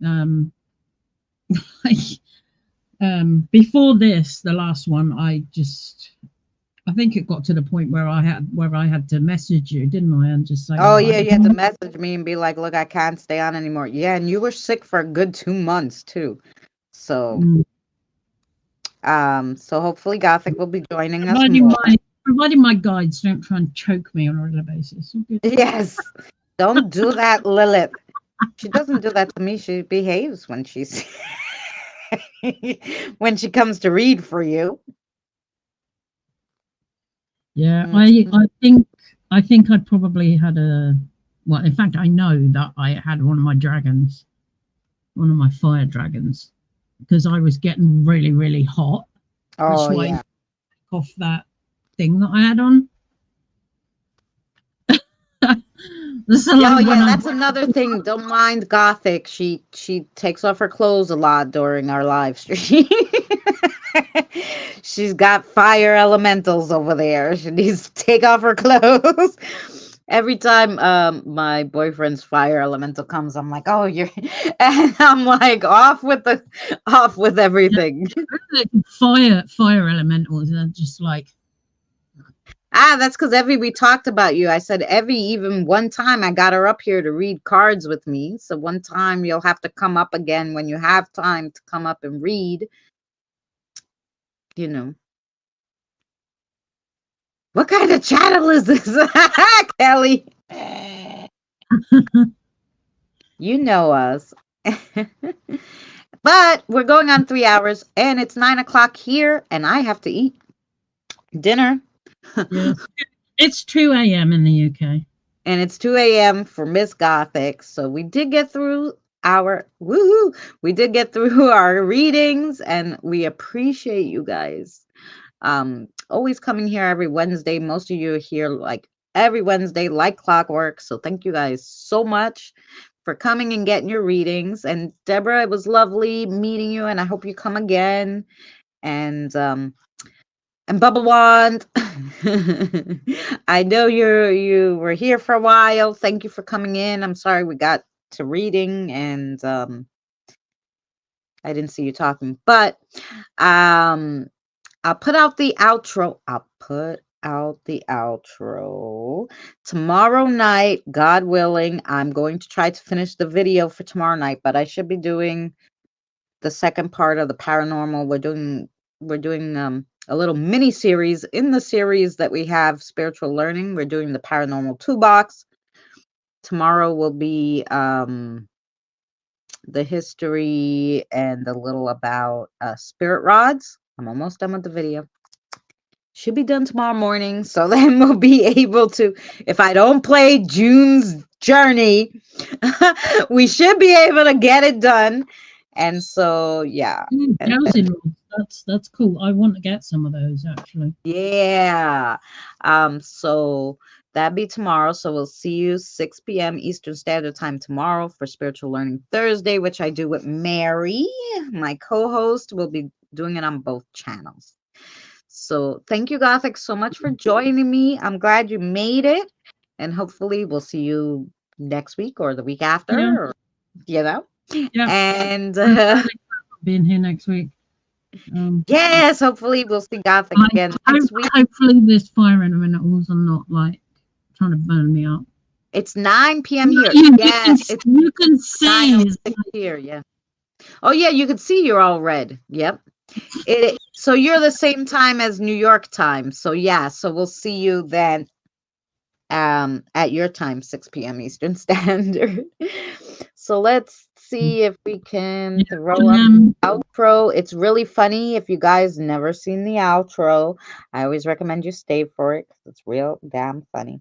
um like before this, the last one, I think it got to the point where I had to message you, didn't I, and just say,
Oh
well,
yeah, you had to message me and be like, "Look, I can't stay on anymore." Yeah, and you were sick for a good 2 months too. So,
mm,
so hopefully Gothic will be joining us
providing
more.
my guides don't try and choke me on a regular basis. Okay.
Yes. Don't do that, Lilith. She doesn't do that to me. She behaves when she's when she comes to read for you.
Yeah,
Mhm.
I think I probably had a well, in fact, I know that I had one of my dragons, one of my fire dragons, because I was getting really, really hot. That's
Oh
why I
yeah.
took off that thing that I had on. So
Oh
like when
yeah,
I
that's another thing. Don't mind Gothic. She takes off her clothes a lot during our live stream. She's got fire elementals over there. She needs to take off her clothes. Every time my boyfriend's fire elemental comes, I'm like, "Oh, you're," and I'm like, off with everything."
fire elementals are just like
Ah, that's because Evie, we talked about you. I said, Evie, even one time I got her up here to read cards with me. So one time you'll have to come up again when you have time to come up and read, you know. What kind of channel is this, Kelly? You know us. But we're going on 3 hours and it's 9 o'clock here and I have to eat dinner.
yeah. It's 2 a.m. in the UK.
And it's 2 a.m. for Miss Gothic. So we did get through our woohoo. We did get through our readings and we appreciate you guys. Always coming here every Wednesday. Most of you are here like every Wednesday, like clockwork. So thank you guys so much for coming and getting your readings. And Deborah, it was lovely meeting you, and I hope you come again. And Bubble Wand, I know you were here for a while. Thank you for coming in. I'm sorry we got to reading and I didn't see you talking, but um I'll put out the outro. Tomorrow night, God willing. I'm going to try to finish the video for tomorrow night, but I should be doing the second part of the paranormal. We're doing a little mini series in the series that we have spiritual learning. We're doing the paranormal toolbox. Tomorrow will be the history and a little about spirit rods. I'm almost done with the video. Should be done tomorrow morning. So then we'll be able to, if I don't play June's Journey, we should be able to get it done. And so, yeah.
Dowsing rods. That's cool. I want to get some of those actually.
Yeah. So that'd be tomorrow. So we'll see you 6 p.m. Eastern Standard Time tomorrow for Spiritual Learning Thursday, which I do with Mary, my co-host. We'll be doing it on both channels. So thank you, Gothic, so much for joining me. I'm glad you made it. and hopefully we'll see you next week or the week after,
Yeah.
or, you know.
Yeah.
And
I'm totally excited about being here next week.
yes, hopefully we'll see Gothic again next week.
Hopefully this fire elementals are not like trying to burn me up.
It's 9 p.m. here.
You
Yes, it's
you can see.
9:06 here. Yeah. Oh yeah, you can see you're all red. Yep. So you're the same time as New York time. So yeah, so we'll see you then at your time, 6 p.m. Eastern Standard. So let's see if we can throw up the outro. It's really funny. If you guys never seen the outro, I always recommend you stay for it because it's real damn funny.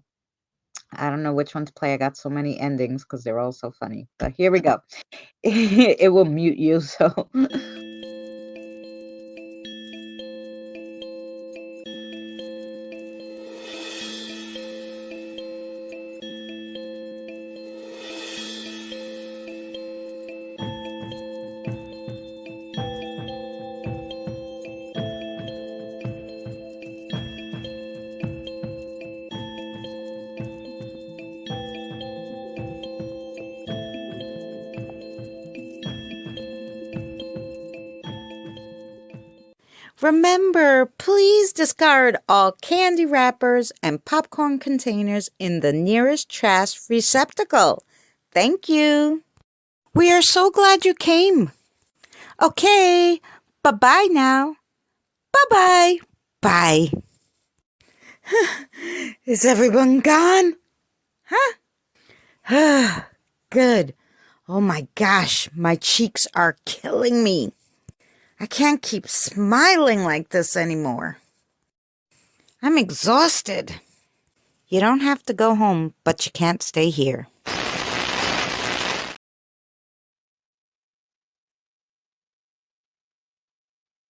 I don't know which one to play. I got so many endings because they're all so funny. But here we go. It will mute you, so.
Remember, please discard all candy wrappers and popcorn containers in the nearest trash receptacle. Thank you. We are so glad you came. Okay, bye-bye now. Bye-bye. Bye. Is everyone gone? Huh? Good. Oh my gosh, my cheeks are killing me. I can't keep smiling like this anymore. I'm exhausted. You don't have to go home, but you can't stay here.